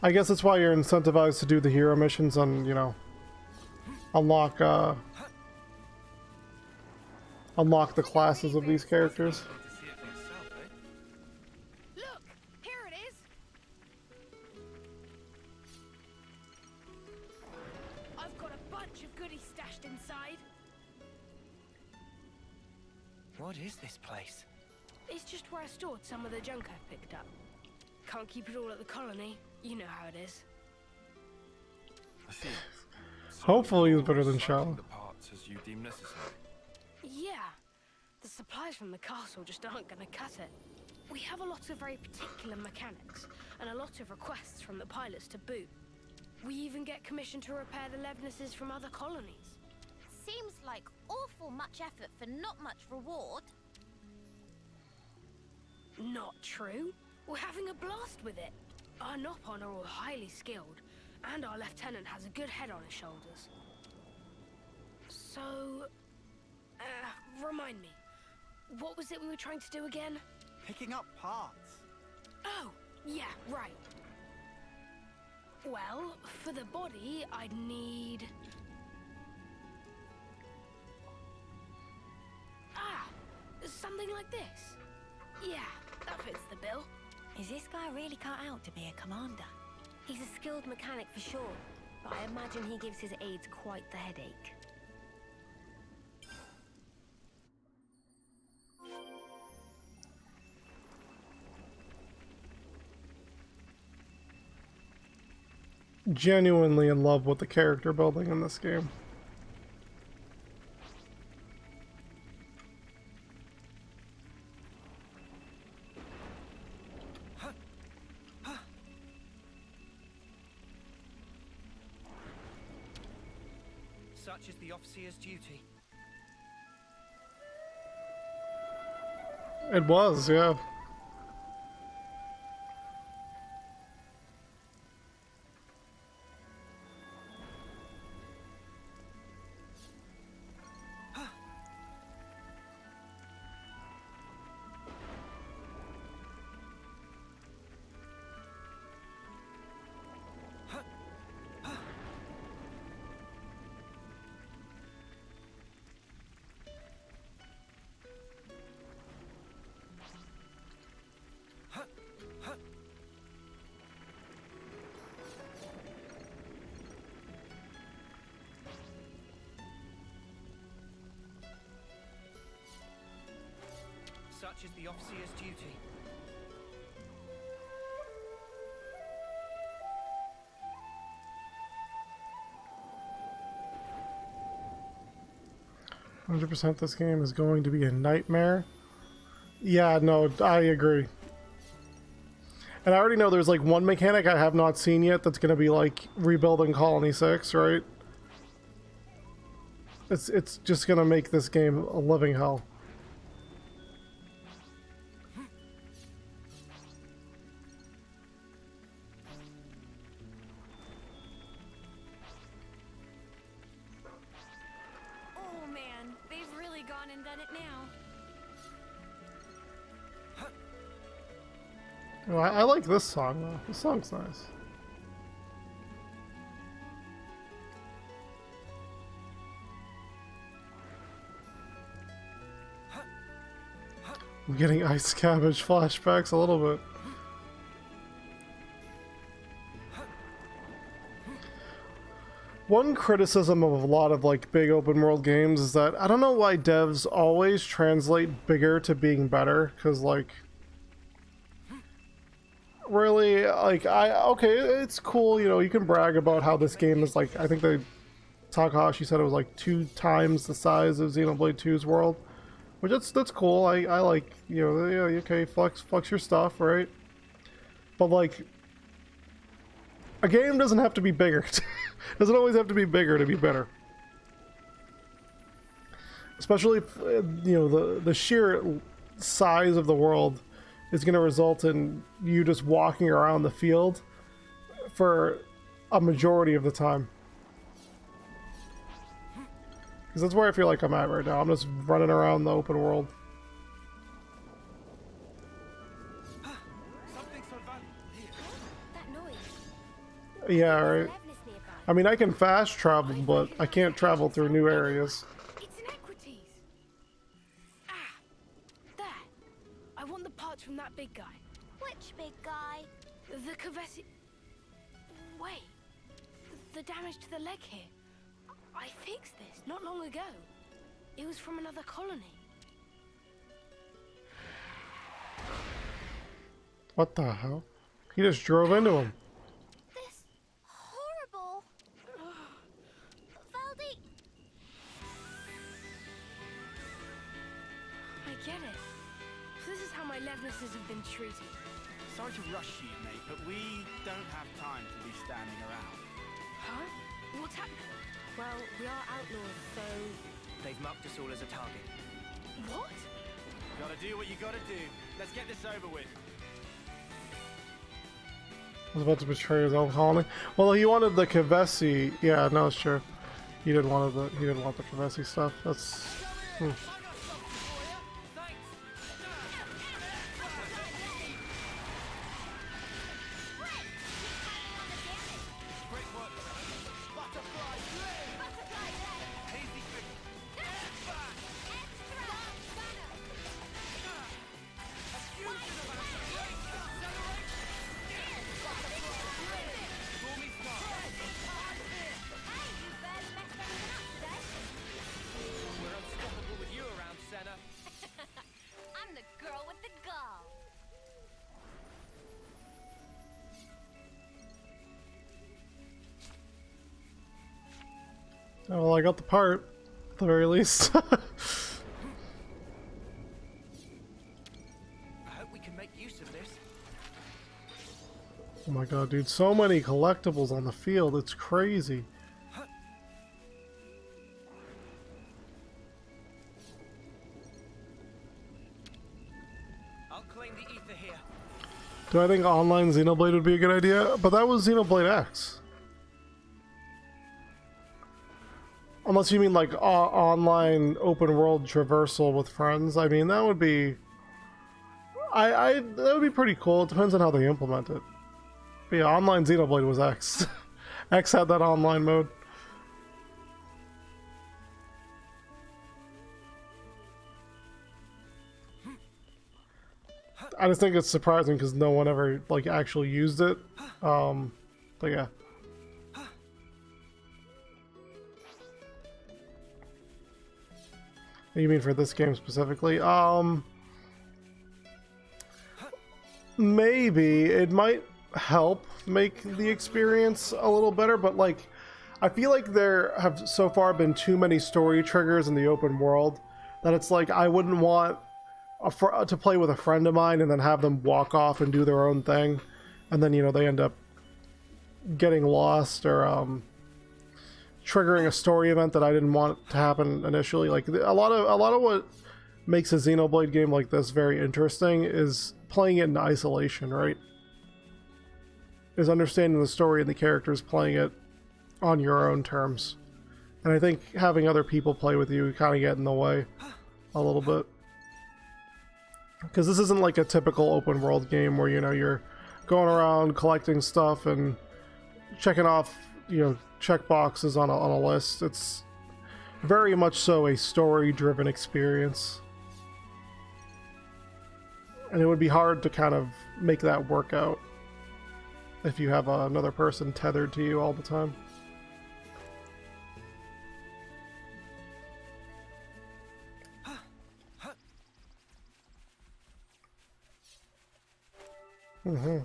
I guess that's why you're incentivized to do the hero missions and, you know, unlock the classes of these characters. Look, here it is. What is this place? It's just where I stored some of the junk I've picked up. Can't keep it all at the colony. You know how it is. I see. Hopefully he's better than Shaw. The parts as you deem necessary. Yeah. The supplies from the castle just aren't going to cut it. We have a lot of very particular mechanics, and a lot of requests from the pilots to boot. We even get commissioned to repair the Levnesses from other colonies. Seems like awful much effort for not much reward. Not true. We're having a blast with it. Our Nopon are all highly skilled, and our lieutenant has a good head on his shoulders. So, remind me, what was it we were trying to do again? Picking up parts. Oh, yeah, right. Well, for the body, I'd need... something like this. Yeah, that fits the bill. Is this guy really cut out to be a commander? He's a skilled mechanic for sure, but I imagine he gives his aides quite the headache. Genuinely in love with the character building in this game. Such is the officer's duty. It was, yeah. Such is the officer's duty. %, this game is going to be a nightmare. Yeah, no, I agree. And I already know there's like one mechanic I have not seen yet that's going to be like rebuilding Colony 6, right? It's just going to make this game a living hell. I like this song though. This song's nice. I'm getting Ice Cabbage flashbacks a little bit. One criticism of a lot of like big open world games is that I don't know why devs always translate bigger to being better, because like really, like, okay, it's cool, you know, you can brag about how this game is, like, I think Takahashi said it was, like, 2 times the size of Xenoblade 2's world, which that's cool, I like, you know, yeah, okay, flex your stuff, right? But, like, a game doesn't have to be bigger. Doesn't always have to be bigger to be better. Especially if, you know, the sheer size of the world is going to result in you just walking around the field for a majority of the time. Because that's where I feel like I'm at right now. I'm just running around the open world. Yeah, right. I mean, I can fast travel, but I can't travel through new areas. From that big guy. Which big guy? The Kavesi... Wait. The damage to the leg here. I fixed this not long ago. It was from another colony. What the hell? He just drove into him. This horrible. Valdi. I get it. This is how my Levnesses have been treated. Sorry to rush you, mate, but we don't have time to be standing around. Huh? What's happening? Well, we are outlaws, so... They've marked us all as a target. What? Gotta do what you gotta do. Let's get this over with. I was about to betray his own colony. Well, he wanted the Kavesi. Yeah, no, it's true. He didn't want the Kavesi stuff. That's. I'm the girl with the gall. Oh, well, I got the part, at the very least. I hope we can make use of this. Oh my god, dude, so many collectibles on the field, it's crazy. I'll claim the ether here. Do I think online Xenoblade would be a good idea? But that was Xenoblade X. Unless you mean like online open world traversal with friends. I mean, that would be... that would be pretty cool. It depends on how they implement it. But yeah, online Xenoblade was X. X had that online mode. I just think it's surprising because no one ever like actually used it. But yeah. You mean for this game specifically? Maybe it might help make the experience a little better, but like I feel like there have so far been too many story triggers in the open world that it's like I wouldn't want to play with a friend of mine and then have them walk off and do their own thing, and then, you know, they end up getting lost or triggering a story event that I didn't want to happen initially. Like a lot of what makes a Xenoblade game like this very interesting is playing it in isolation, right? Is understanding the story and the characters, playing it on your own terms. And I think having other people play with you kind of get in the way a little bit. Because this isn't like a typical open world game where, you know, you're going around collecting stuff and checking off, you know, check boxes on a list. It's very much so a story-driven experience. And it would be hard to kind of make that work out if you have another person tethered to you all the time. Mm-hmm.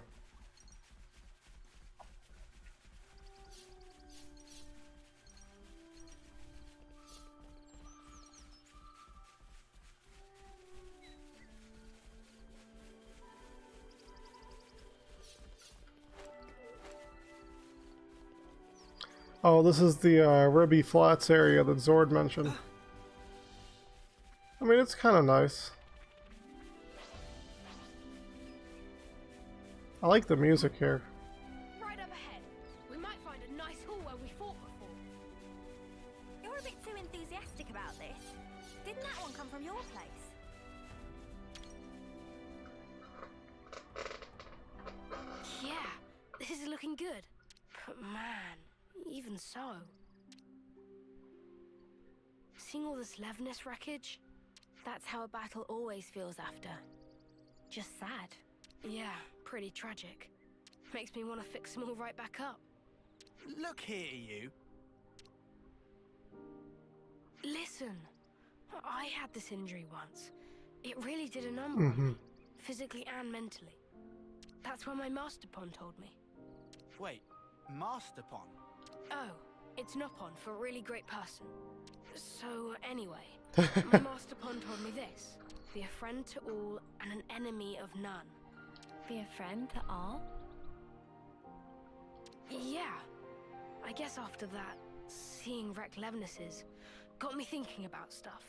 Oh, this is the Ribby Flats area that Zord mentioned. I mean, it's kind of nice. I like the music here. Right up ahead. We might find a nice hall where we fought before. You're a bit too enthusiastic about this. Didn't that one come from your place? Yeah, this is looking good. But man, even so. Seeing all this Levness wreckage, that's how a battle always feels after. Just sad. Yeah, pretty tragic. Makes me want to fix them all right back up. Look here, you. Listen, I had this injury once. It really did a number on me, physically and mentally. That's what my master pawn told me. Wait, Master Pon? Oh, it's Nopon for a really great person. So anyway, my master pawn told me this. Be a friend to all and an enemy of none. Be a friend to all? Yeah. I guess after that, seeing Wreck Levinuses got me thinking about stuff.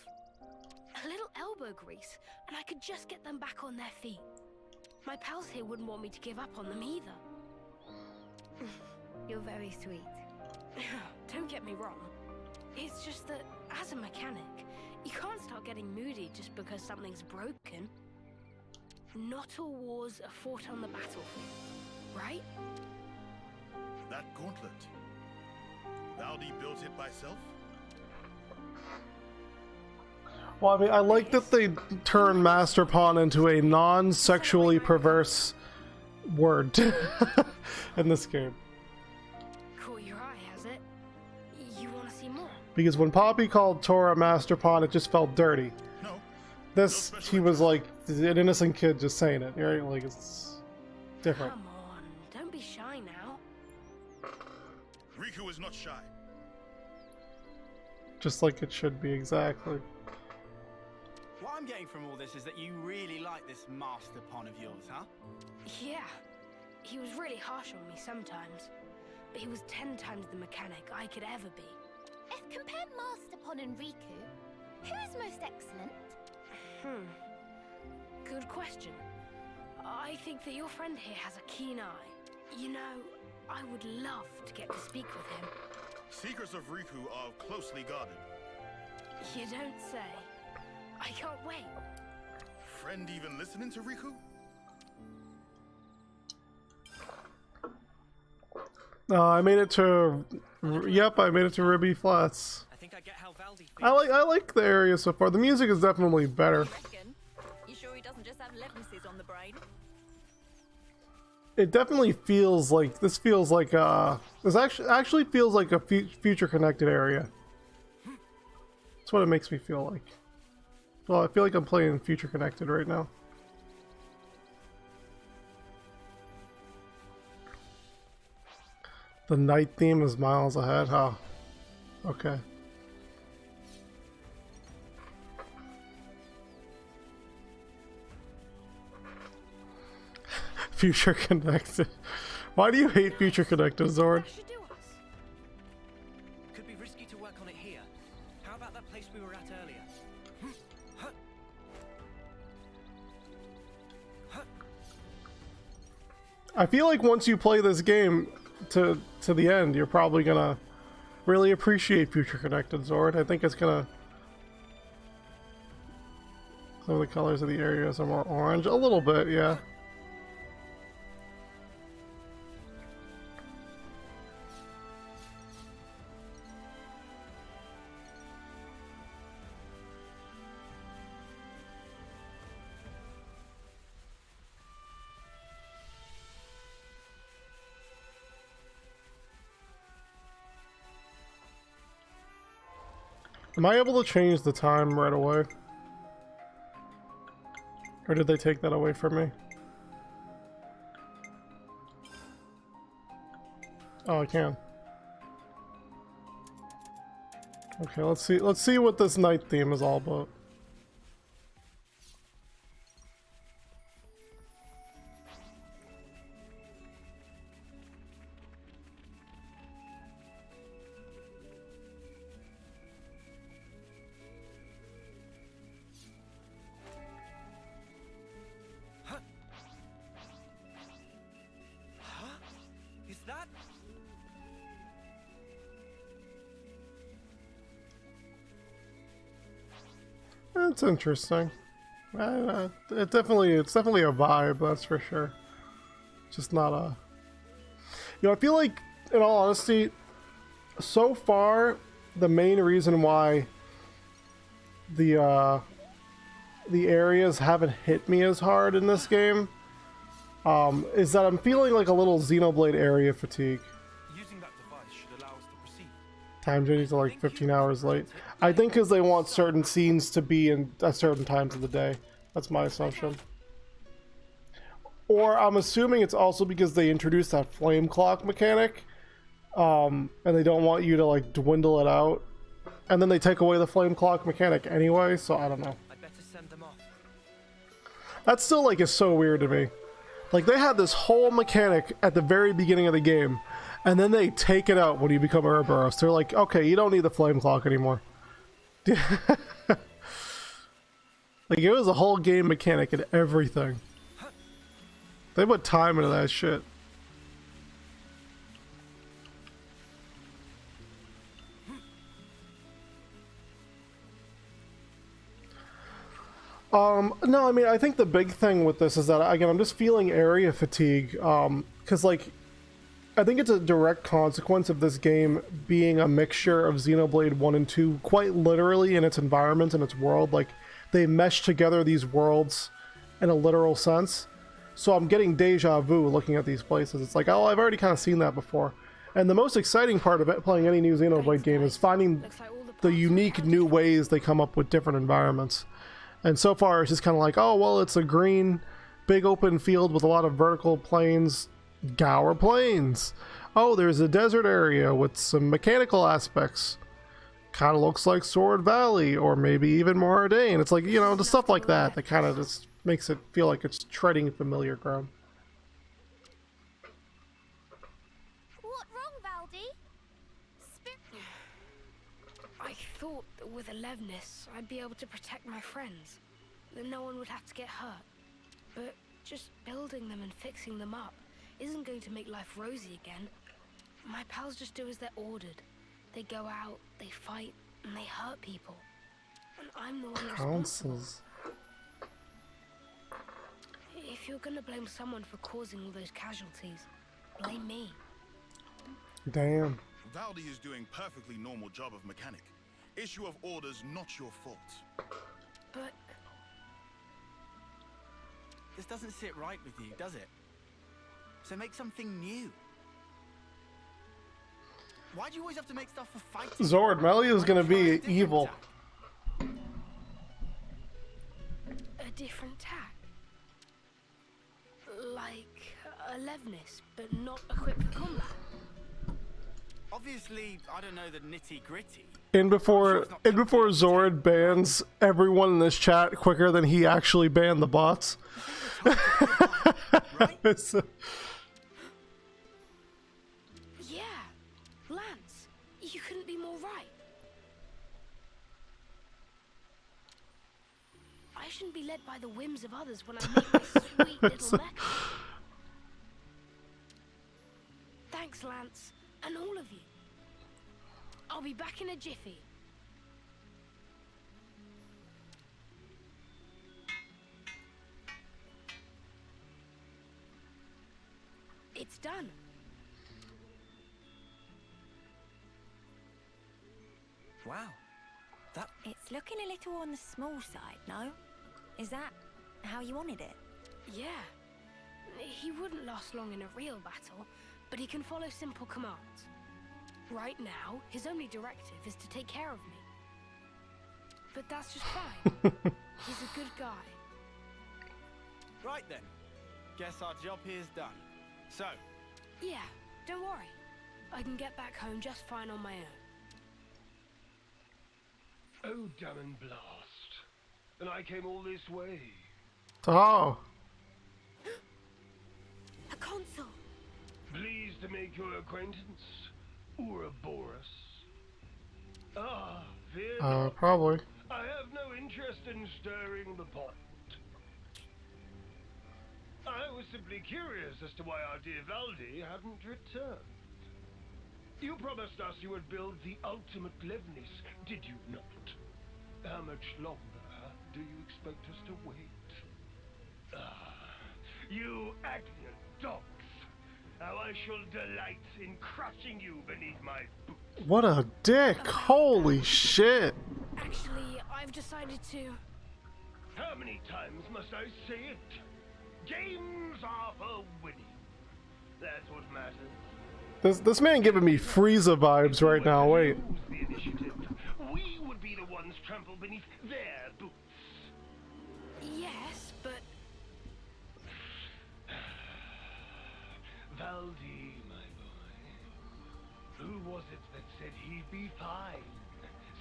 A little elbow grease, and I could just get them back on their feet. My pals here wouldn't want me to give up on them either. You're very sweet. Don't get me wrong. It's just that, as a mechanic, you can't start getting moody just because something's broken. Not all wars are fought on the battlefield, right? That gauntlet. Valdi built it by self? Well, I mean, I like that they turn Master Pawn into a non-sexually perverse word in this game. Caught your eye, has it? You want to see more? Because when Poppy called Tora Master Pawn, it just felt dirty. No. This, he was like an innocent kid just saying it, right? Like, it's different. Come on, don't be shy now. Riku is not shy. Just like it should be, exactly. What I'm getting from all this is that you really like this Master Pon of yours, huh? Yeah, he was really harsh on me sometimes, but he was 10 times the mechanic I could ever be. If compare Master Pon and Riku, who is most excellent? Good question. I think that your friend here has a keen eye. You know, I would love to get to speak with him. Secrets of Riku are closely guarded. You don't say. I can't wait. Friend even listening to Riku? I made it to... Yep, I made it to Ruby Flats. I think I get how Valdi feels. I like the area so far. The music is definitely better. You sure he doesn't just have Levinuses on the brain? It definitely feels like this feels like this actually feels like a future connected area. That's what it makes me feel like. Well, I feel like I'm playing future connected right now. The night theme is miles ahead, huh? Okay. Future connected. Why do you hate future connected, Zord? Could be risky to work on it here. How about that place we were at earlier? I feel like once you play this game to the end, you're probably gonna really appreciate future connected, Zord. I think it's gonna... Some of the colors of the areas are more orange. A little bit, yeah. Am I able to change the time right away? Or did they take that away from me? Oh, I can. Okay, let's see what this night theme is all about. It's interesting. It's definitely a vibe, that's for sure. Just not a... You know, I feel like, in all honesty, so far, the main reason why the areas haven't hit me as hard in this game is that I'm feeling like a little Xenoblade area fatigue. Using that device should allow us to proceed. Time journeys are like 15 hours late. I think because they want certain scenes to be in at certain times of the day. That's my assumption. Or I'm assuming it's also because they introduced that flame clock mechanic, and they don't want you to like dwindle it out, and then they take away the flame clock mechanic anyway. So I don't know. I'd better send them off. That still like is so weird to me. Like they had this whole mechanic at the very beginning of the game, and then they take it out when you become Ouroboros. They're like, okay, you don't need the flame clock anymore. Like it was a whole game mechanic and everything. They put time into that shit. No, I mean, I think the big thing with this is that, again, I'm just feeling area fatigue, because, like, I think it's a direct consequence of this game being a mixture of Xenoblade 1 and 2, quite literally in its environment and its world. Like, they mesh together these worlds in a literal sense. So I'm getting deja vu looking at these places. It's like, oh, I've already kind of seen that before. And the most exciting part of it, playing any new Xenoblade game, is finding the unique new ways they come up with different environments. And so far, it's just kind of like, oh, well, it's a green, big open field with a lot of vertical plains, Gower Plains. Oh, there's a desert area with some mechanical aspects. Kind of looks like Sword Valley, or maybe even Moradane. It's like, you know, the stuff like that that kind of just makes it feel like it's treading familiar ground. What wrong, Valdi? I thought that with Alevnis, I'd be able to protect my friends, that no one would have to get hurt. But just building them and fixing them up isn't going to make life rosy again. My pals just do as they're ordered. They go out, they fight, and they hurt people. And I'm the one responsible. Councils. If you're gonna blame someone for causing all those casualties, blame me. Damn. Valdi is doing perfectly normal job of mechanic. Issue of orders, not your fault. But This doesn't sit right with you, does it? So make something new. Why do you always have to make stuff for fighting? Zord, Melia is gonna be evil. a different tack. Like Alevnis, but not equipped for combat. Obviously, I don't know the nitty-gritty. And before Zord bans everyone in this chat quicker than he actually banned the bots. So, Yeah, Lance, you couldn't be more right. I shouldn't be led by the whims of others when I make my sweet little mecha. Thanks, Lance, and all of you. I'll be back in a jiffy. It's done. Wow. That... It's looking a little on the small side, no? Is that how you wanted it? Yeah. He wouldn't last long in a real battle, but he can follow simple commands. Right now, his only directive is to take care of me. But that's just fine. He's a good guy. Right then. Guess our job here's done. So, Yeah, don't worry. I can get back home just fine on my own. Oh, damn and blast. And I came all this way. oh, A console! Pleased to make your acquaintance, Ouroboros. Ah, fear not. probably. I have no interest in stirring the pot. I was simply curious as to why our dear Valdi hadn't returned. You promised us you would build the ultimate Levnis, did you not? How much longer do you expect us to wait? Ah, you Agnian dogs! How I shall delight in crushing you beneath my boots. What a dick! Holy shit! Actually, I've decided to... How many times must I say it? Games are for winning. That's what matters. This man giving me Frieza vibes right now. Wait. Lose the initiative. We would be the ones trampled beneath their boots. Yes, but... Valdi, my boy. Who was it that said he'd be fine,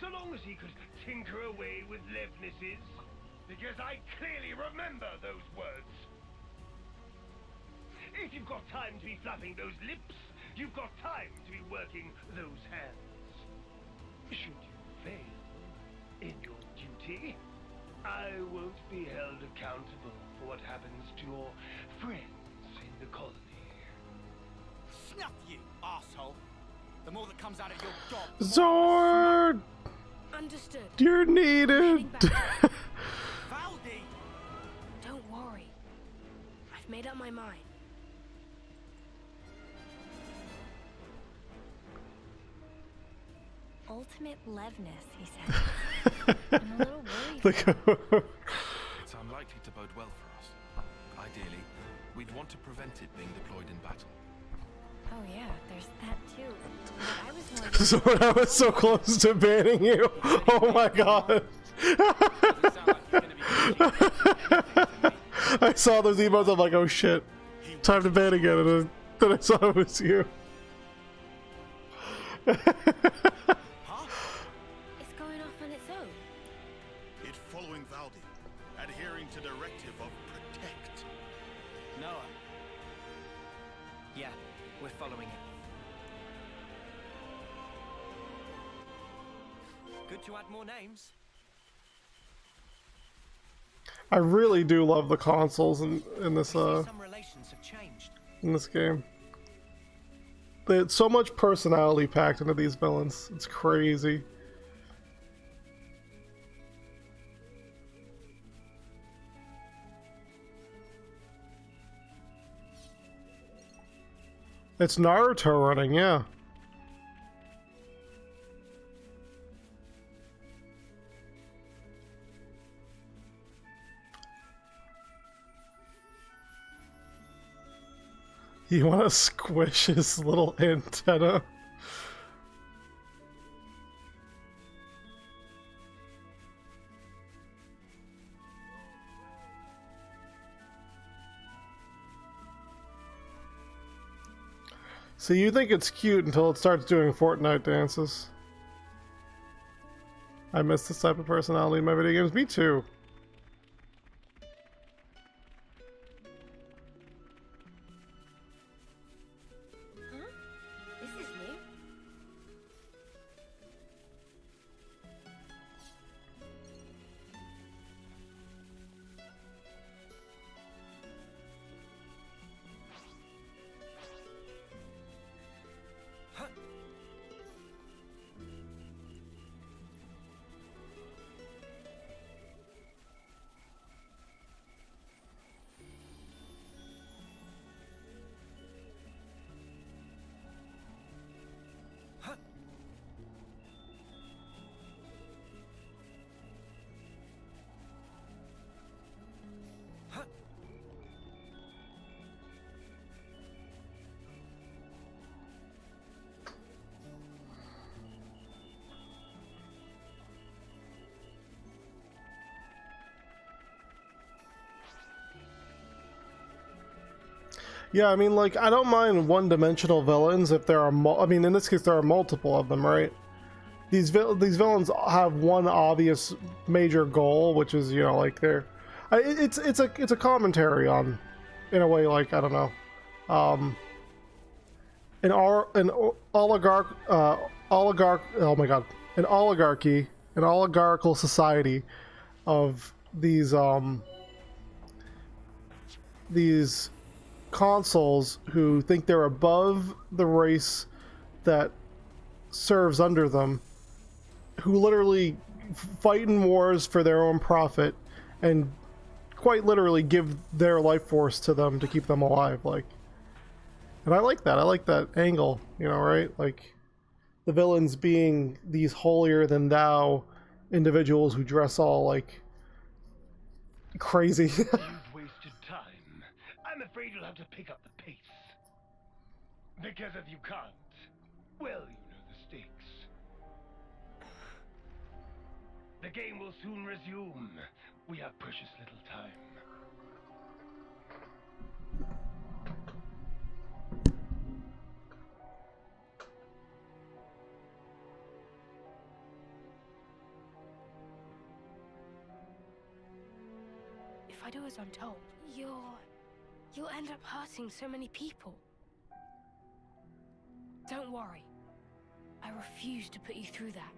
so long as he could tinker away with Levnisses? Because I clearly remember those words. If you've got time to be flapping those lips, you've got time to be working those hands. Should you fail in your duty, I won't be held accountable for what happens to your friends in the colony. Snuff you, arsehole. The more that comes out of your gob. Zord! Understood. You're needed. Valdi! Don't worry. I've made up my mind. Ultimate Levness, he said. I'm a little worried. It's unlikely to bode well for us. Ideally, we'd want to prevent it being deployed in battle. Oh yeah, there's that too. But I was wondering. So when I was so close to banning you, oh my god. I saw those emotes, I'm like, oh shit. Time to ban again, and then I saw it was you. It's going off on its own. It's following Valdi, adhering to directive of protect. Noah. Yeah, we're following it. Good to add more names. I really do love the consoles in this Some relations have changed. in this game. There's so much personality packed into these villains. It's crazy. It's Naruto running, yeah. You want to squish his little antenna? So you think it's cute until it starts doing Fortnite dances. I miss this type of personality in my video games. Me too. This is new. Yeah, I mean, like, I don't mind one-dimensional villains if there are I mean, in this case, there are multiple of them, right? These villains have one obvious major goal, which is, you know, like it's a commentary on, in a way, like, I don't know, an oligarchy, an oligarchical society of these consuls who think they're above the race that serves under them, who literally fight in wars for their own profit and quite literally give their life force to them to keep them alive. Like, and I like that angle, you know, right? Like the villains being these holier than thou individuals who dress all like crazy. You've wasted time. I'm afraid you'll have to pick up the pace. Because if you can't, well, you know the stakes. The game will soon resume. We have precious little time. I do as I'm told, you'll end up hurting so many people. Don't worry. I refuse to put you through that.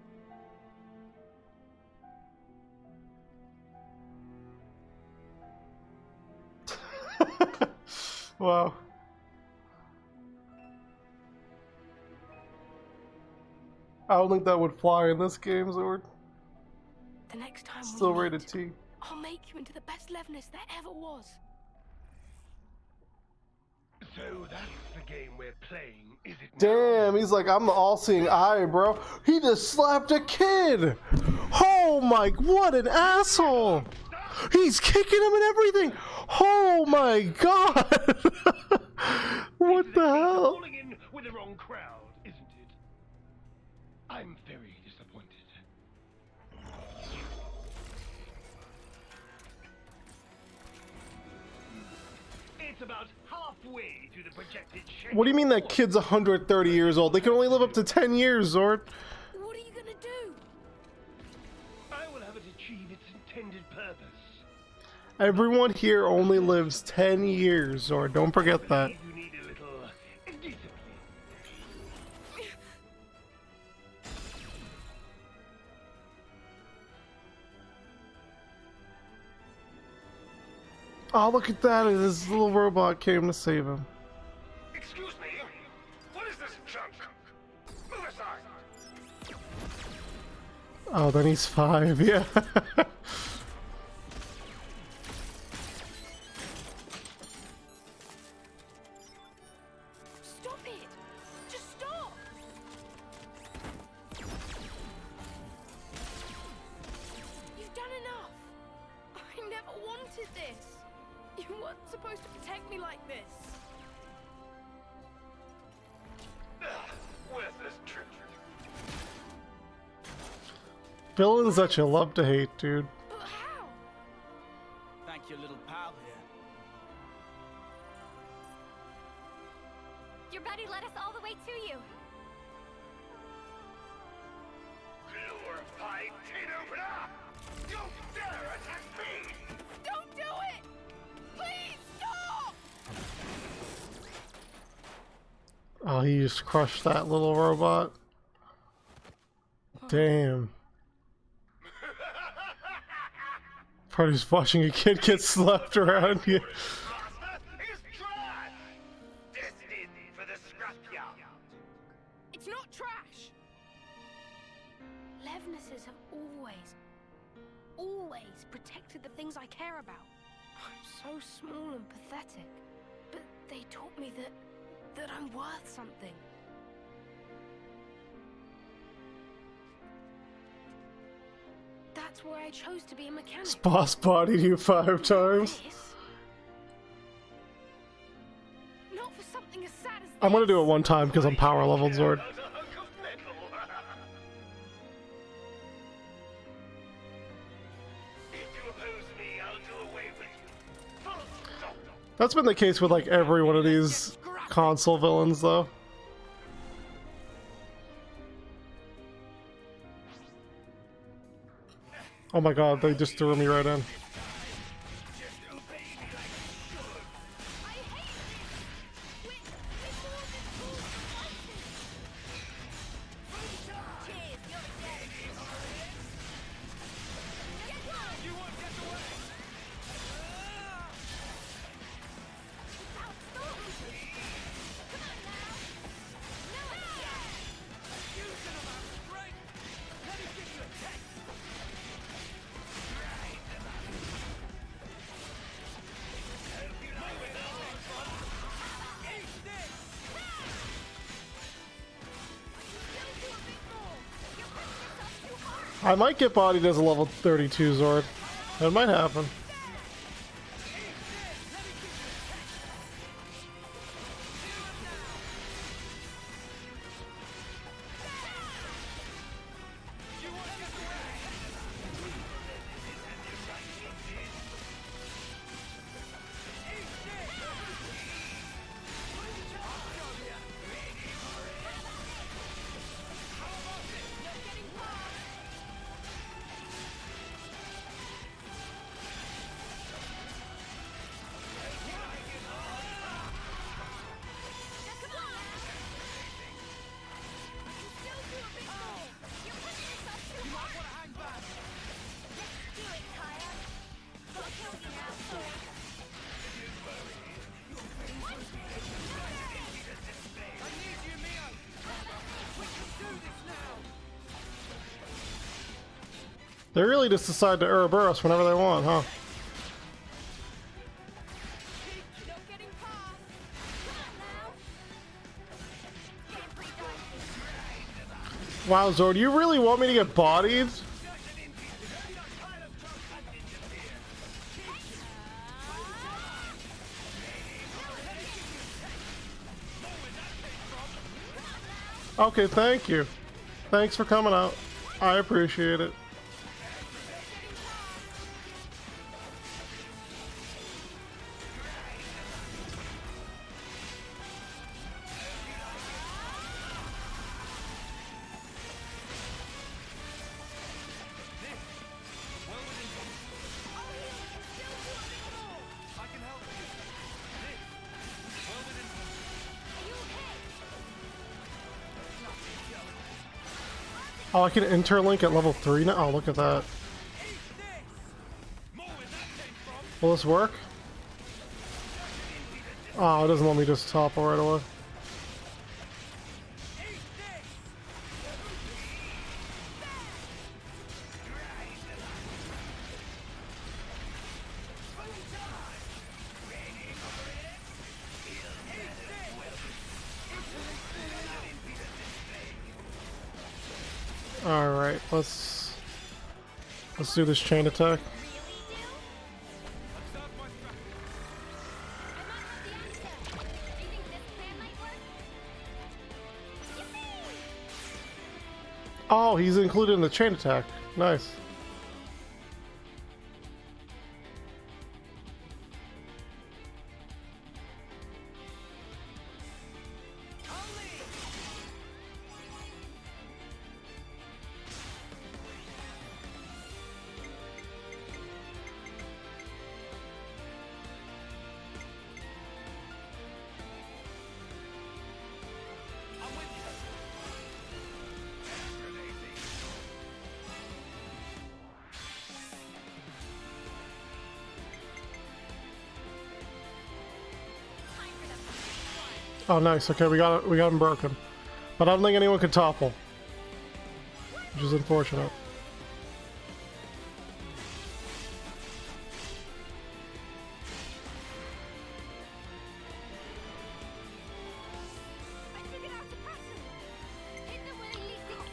Wow. I don't think that would fly in this game, Zord. The next time Still we rated meet, T. I'll make you into the best Levnis there ever was. So that's the game we're playing, is it? Damn, he's like, I'm the all-seeing eye, bro. He just slapped a kid. Oh my, what an asshole. He's kicking him and everything. Oh my god. What the hell? Falling in with the wrong crowd, isn't it? I'm very disappointed. It's about halfway through the projected schedule. What do you mean that kid's 130 years old? They can only live up to 10 years, Zord. What are you gonna do? I will have it achieve its intended purpose. Everyone here only lives 10 years, Zord. Don't forget that. You need a little discipline. Oh, look at that. This little robot came to save him. Excuse me? What is this junk? Move aside. Oh, then he's 5, yeah. Stop it! Just stop! You've done enough. I never wanted this. You weren't supposed to protect me like this. Worthless trick. Villains that you love to hate, dude. But how? Thank your little pal here. Your buddy led us all the way to you. Glorified tin opener! Don't dare attack me! Don't do it! Please stop! Oh, he just crushed that little robot. Damn. Party's watching a kid get slapped around here. It's not trash! Levnesses have always protected the things I care about. I'm so small and pathetic. But they taught me that I'm worth something. That's why I chose to be a mechanic. This boss bodied you 5 times. Not for something as sad as I'm gonna do it one time because I'm power leveled, Zord. That's been the case with like every one of these console villains, though. Oh my god, they just threw me right in. I might get bodied as a level 32 Zord. That might happen. They really just decide to Ouroboros whenever they want, huh? Wow, Zord, you really want me to get bodied? Okay, thank you. Thanks for coming out. I appreciate it. Oh, I can interlink at level 3 now? Oh, look at that. Will this work? Oh, it doesn't let me just topple right away. Alright, let's do this chain attack. Oh, he's included in the chain attack. Nice. Oh, nice. Okay, we got him broken, but I don't think anyone could topple, which is unfortunate.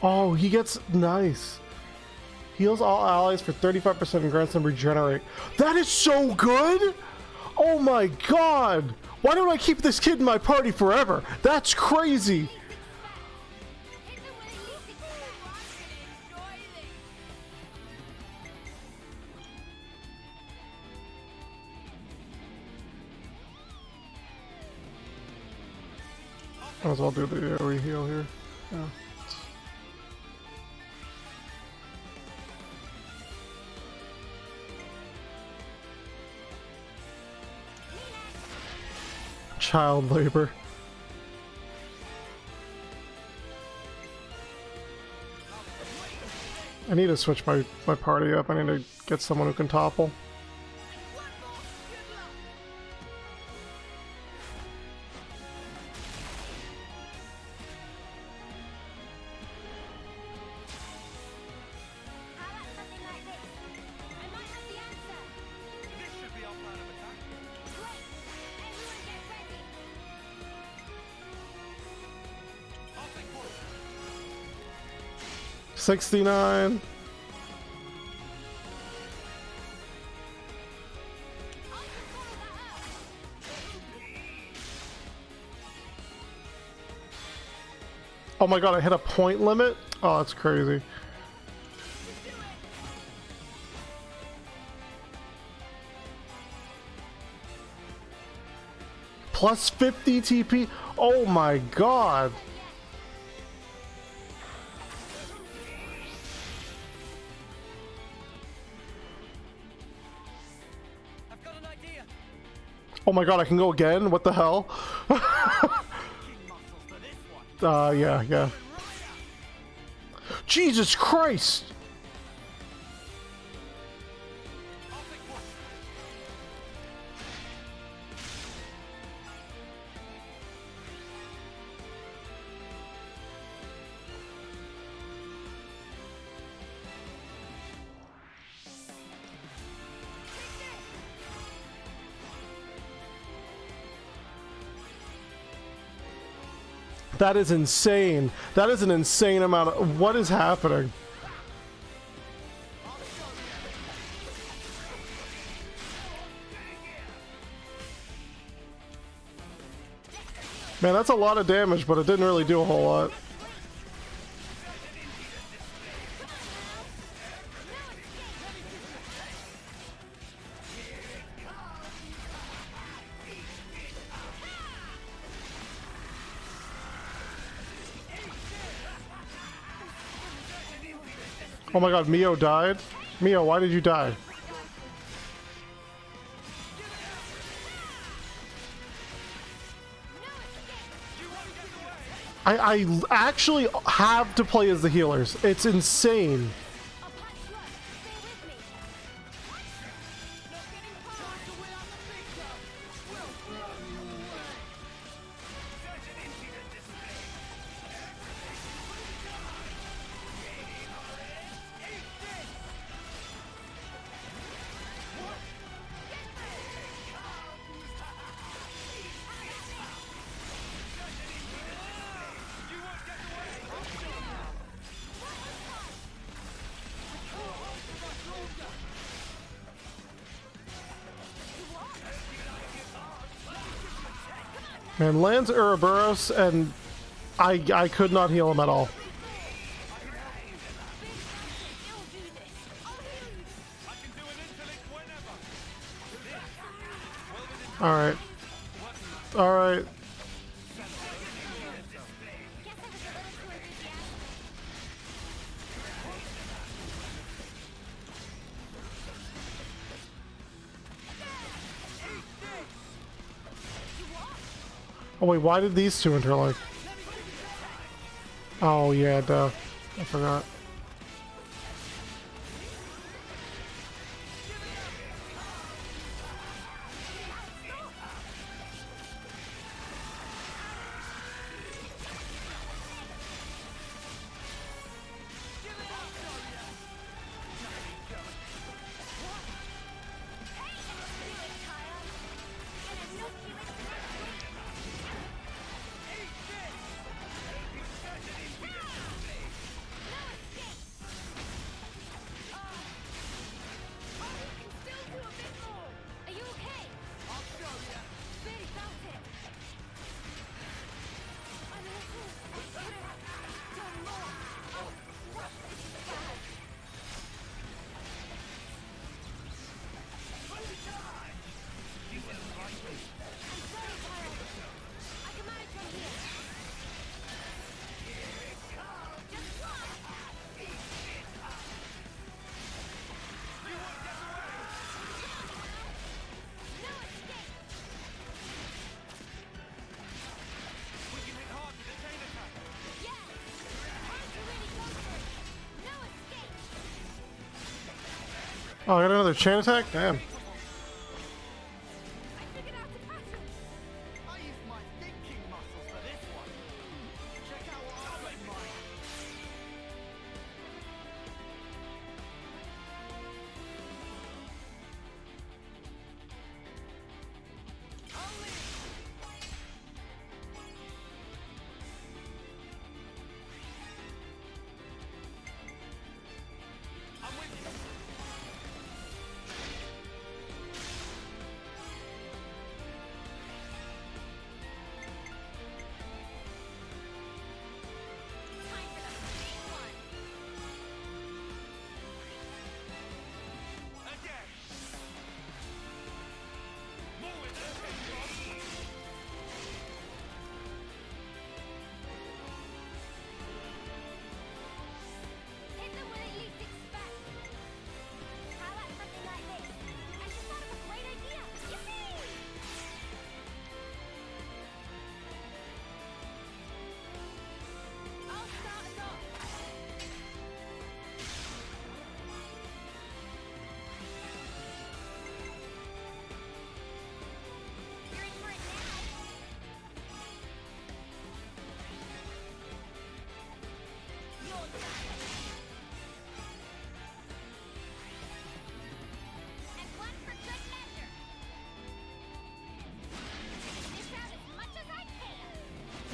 Oh, he gets nice. Heals all allies for 35% and grants them regenerate. That is so good! Oh my god! Why don't I keep this kid in my party forever? That's crazy! Might as well do the re-heal here. Yeah. Child labor. I need to switch my party up. I need to get someone who can topple. $69. Oh my god, I hit a point limit? Oh, that's crazy. Plus 50 TP? Oh my god. Oh my god, I can go again? What the hell? Yeah. Jesus Christ! That is insane. That is an insane amount of... What is happening? Man, that's a lot of damage, but it didn't really do a whole lot. Oh my god, Mio died? Mio, why did you die? I actually have to play as the healers. It's insane. Man, lands Ouroboros, and I could not heal him at all. Alright. Alright. Oh wait, why did these two interlink? Oh yeah, duh. I forgot. Oh, I got another chain attack? Damn.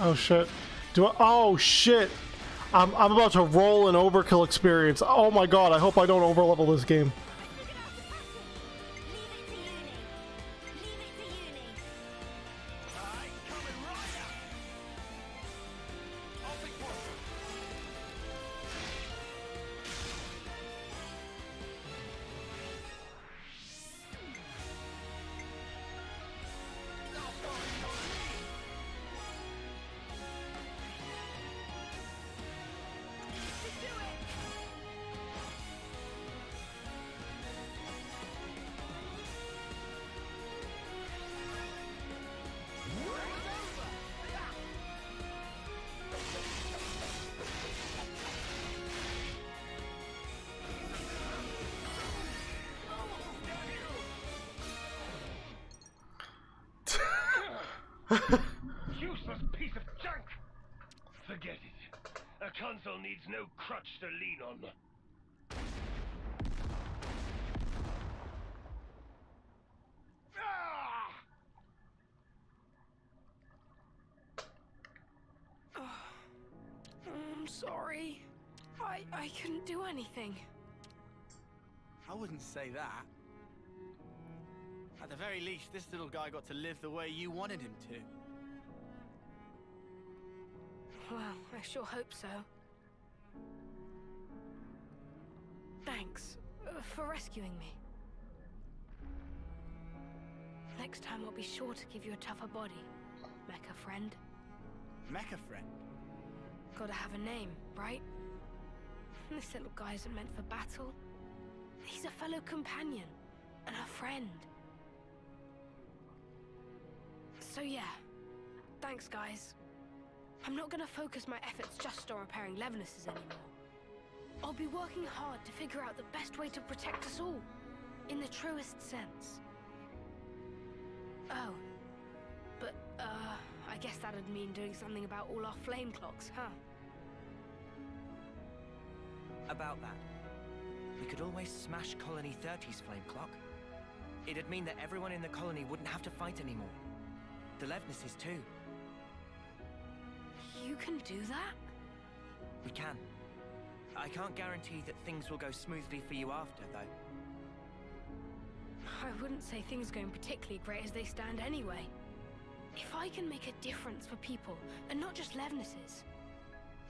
Oh shit. Do I? Oh shit! I'm about to roll an overkill experience. Oh my god! I hope I don't overlevel this game. Useless piece of junk! Forget it. A console needs no crutch to lean on. I'm sorry. I couldn't do anything. I wouldn't say that. At the very least, this little guy got to live the way you wanted him to. Well, I sure hope so. Thanks for rescuing me. Next time I'll be sure to give you a tougher body, Mecha friend. Mecha friend? Gotta have a name, right? This little guy isn't meant for battle. He's a fellow companion and a friend. So yeah, thanks guys. I'm not gonna focus my efforts just on repairing Levinuses anymore. I'll be working hard to figure out the best way to protect us all, in the truest sense. Oh, but I guess that'd mean doing something about all our flame clocks, huh? About that, we could always smash Colony 30's flame clock. It'd mean that everyone in the colony wouldn't have to fight anymore. The Levnuses too. You can do that? We can. I can't guarantee that things will go smoothly for you after, though. I wouldn't say things are going particularly great as they stand anyway. If I can make a difference for people, and not just Levnuses,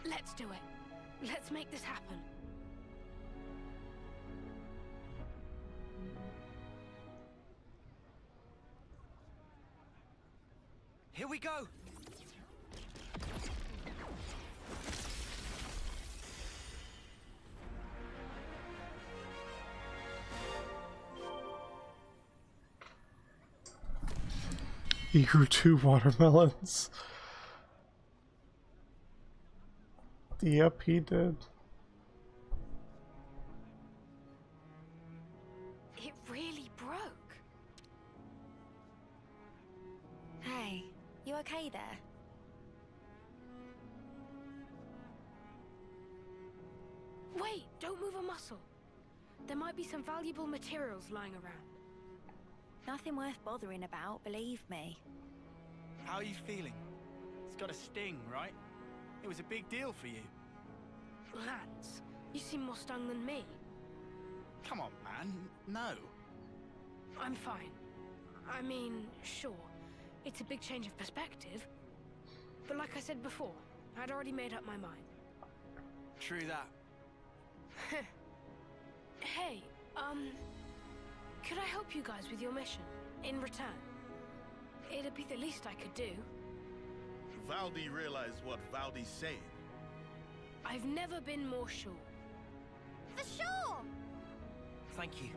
let's do it. Let's make this happen. Here we go! He grew 2 watermelons. Yep, he did. It really broke. Hey, you okay there? Wait, don't move a muscle. There might be some valuable materials lying around. Nothing worth bothering about, believe me. How are you feeling? It's got a sting, right? It was a big deal for you. Lance, you seem more stung than me. Come on, man. No. I'm fine. I mean, sure, it's a big change of perspective. But like I said before, I'd already made up my mind. True that. Hey, could I help you guys with your mission, in return? It'd be the least I could do. Valdi realized what Valdi's saying. I've never been more sure. For sure! Thank you.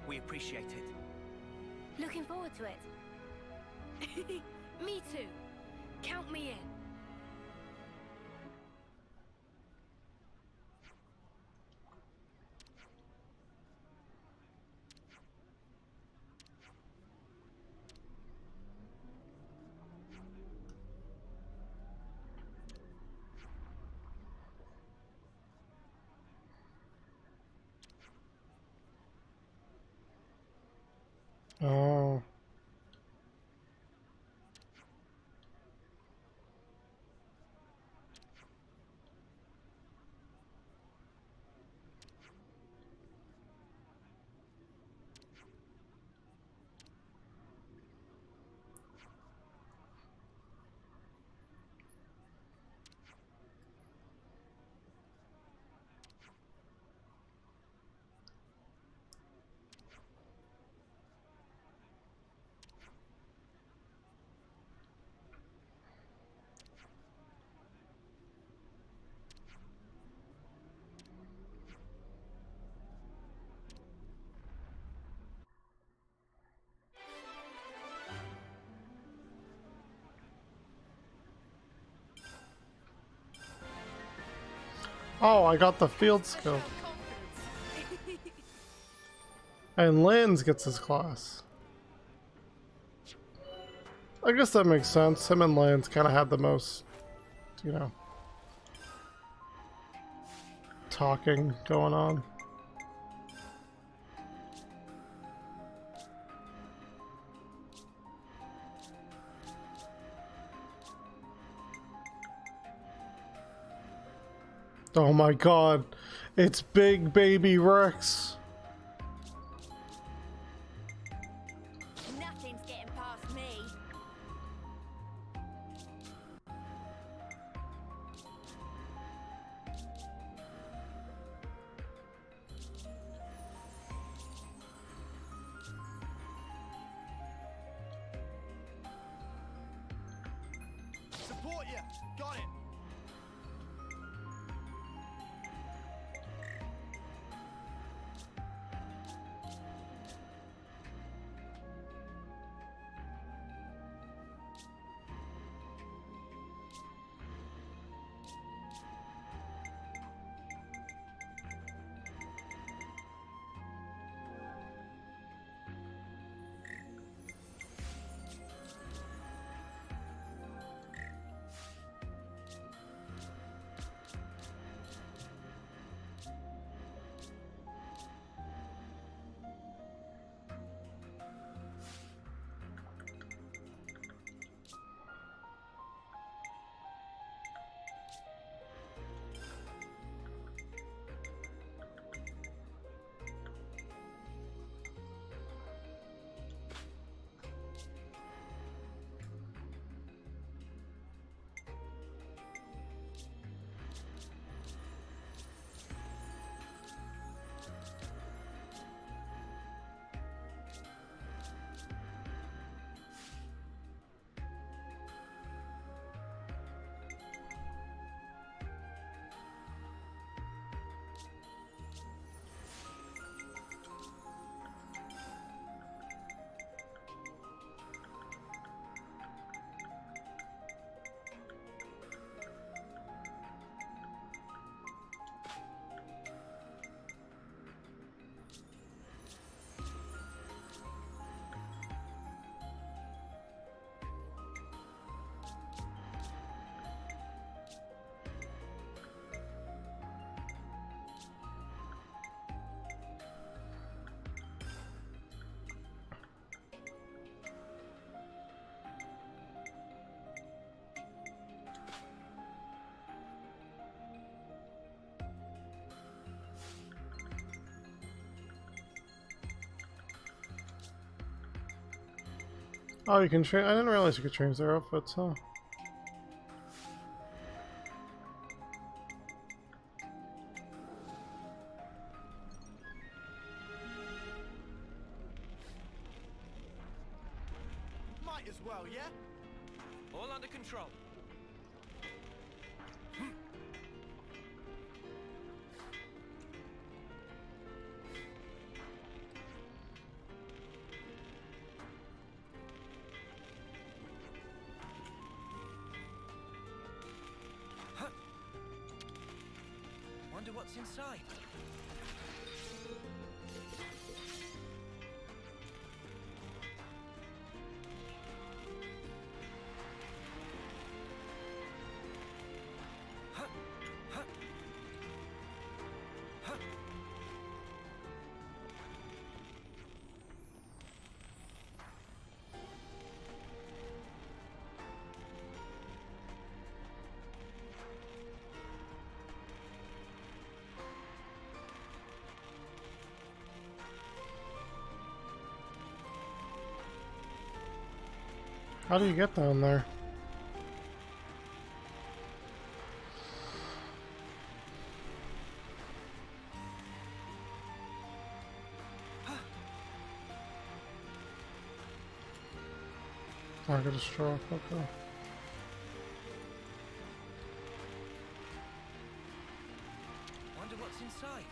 We appreciate it. Looking forward to it. Me too. Count me in. Oh. Oh, I got the field skill. And Lance gets his class. I guess that makes sense. Him and Lance kind of had the most, you know, talking going on. Oh my god, it's big baby Rex. Nothing's getting past me. Support you. Got it. Oh, you can change. I didn't realize you could change their outfits, huh? Might as well, yeah? All under control. Wonder what's inside. How do you get down there? Target destroy. Okay. Wonder what's inside.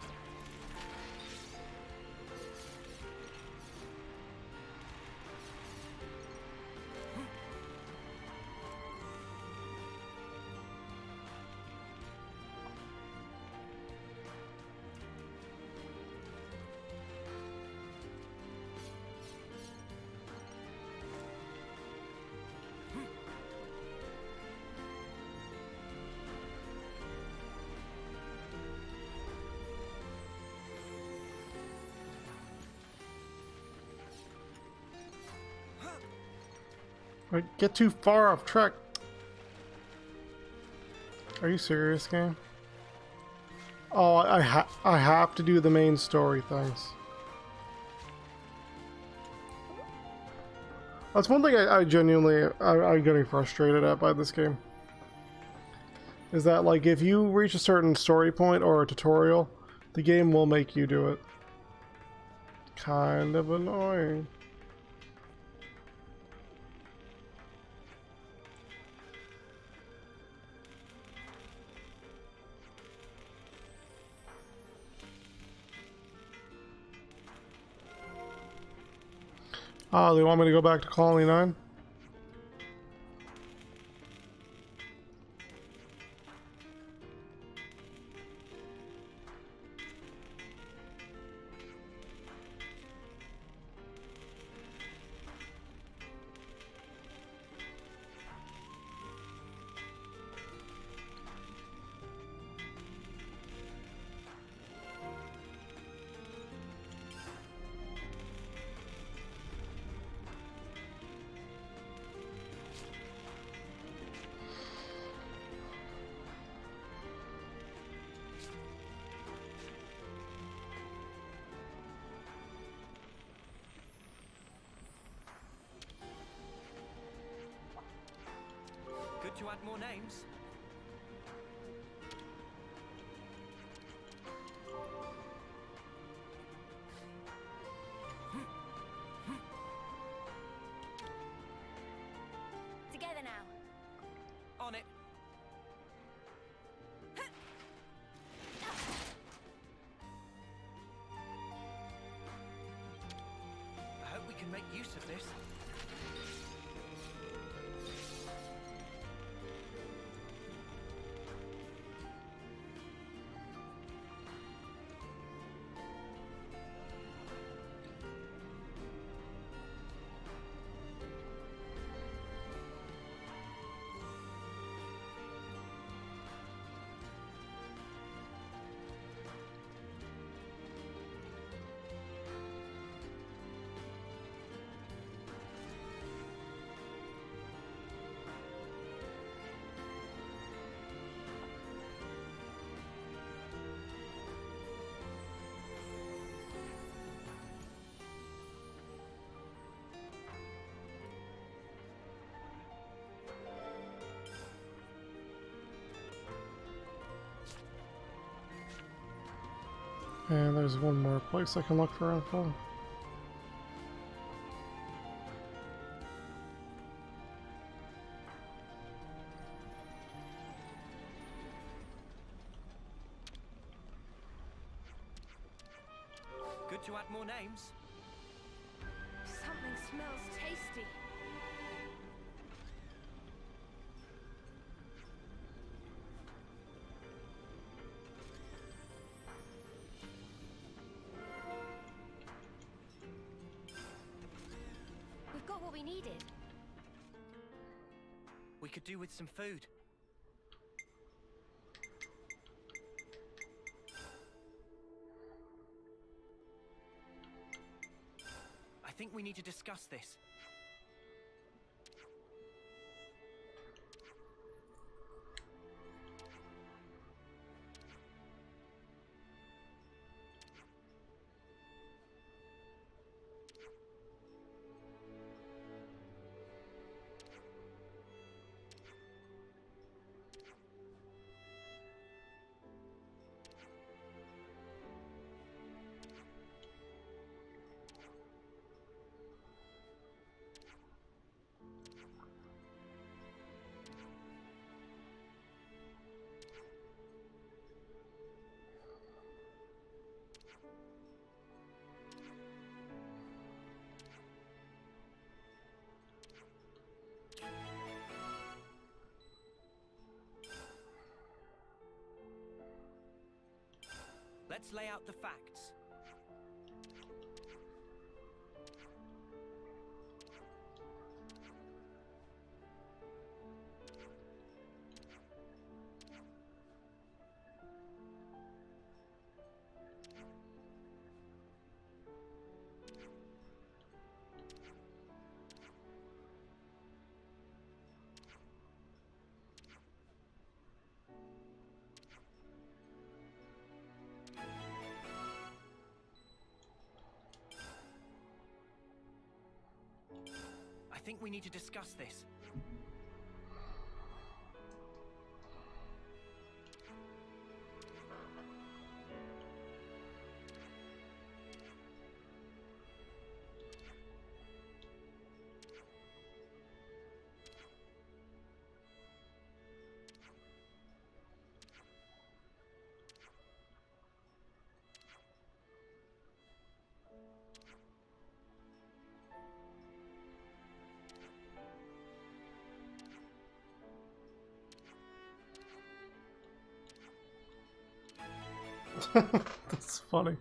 I get too far off track. Are you serious, game? Oh, I have to do the main story things. That's one thing I genuinely I'm getting frustrated at by this game. Is that like if you reach a certain story point or a tutorial, the game will make you do it. Kind of annoying. Oh, they want me to go back to Colony 9? Good to add more names. Together now. On it. I hope we can make use of this. And there's one more place I can look for info. Good to add more names. Something smells tasty. We've got what we needed. We could do with some food. I think we need to discuss this. Let's lay out the facts. think we need to discuss this. That's funny.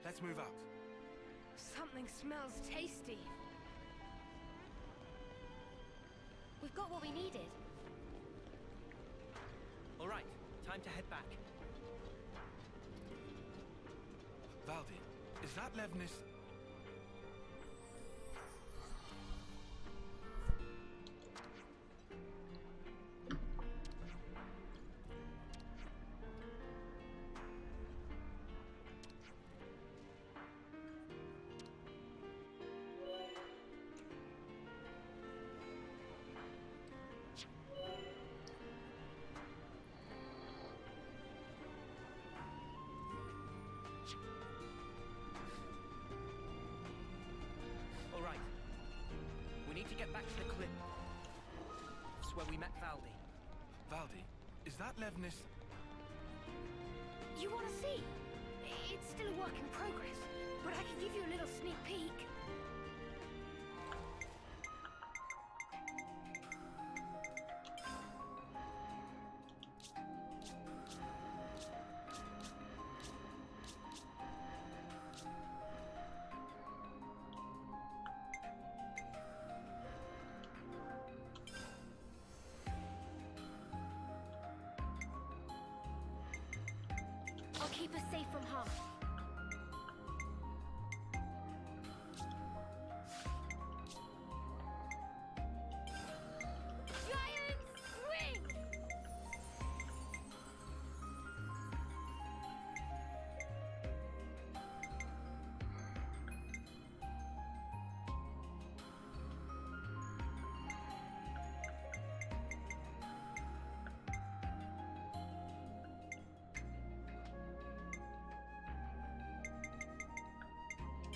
Let's move out. Something smells tasty. We've got what we needed. All right, time to head back. Valdi, is that Levnis? All right. We need to get back to the cliff. It's where we met Valdi. Valdi, is that Levnis? You want to see? It's still a work in progress, but I can give you a little sneak peek. I'll keep us safe from harm. Giant swing!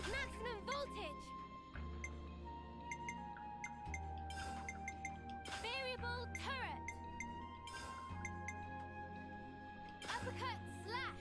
Maximum voltage! Variable turret! Uppercut slash!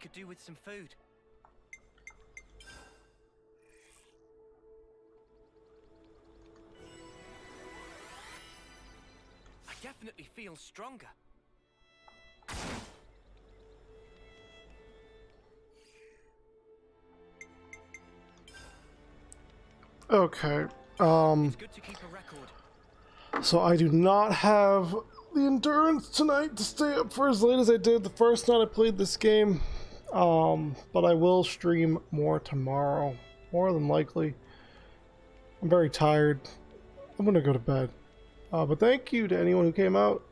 could do with some food. I definitely feel stronger. Okay. It's good to keep a record. So I do not have the endurance tonight to stay up for as late as I did the first night I played this game. But I will stream more tomorrow, more than likely. I'm very tired. I'm gonna go to bed. But thank you to anyone who came out.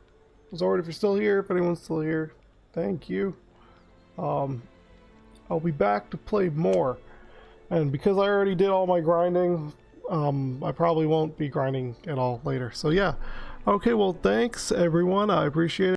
Zord, if you're still here, if anyone's still here, thank you. I'll be back to play more. And because I already did all my grinding, I probably won't be grinding at all later. So yeah. Okay, well, thanks everyone. I appreciate it.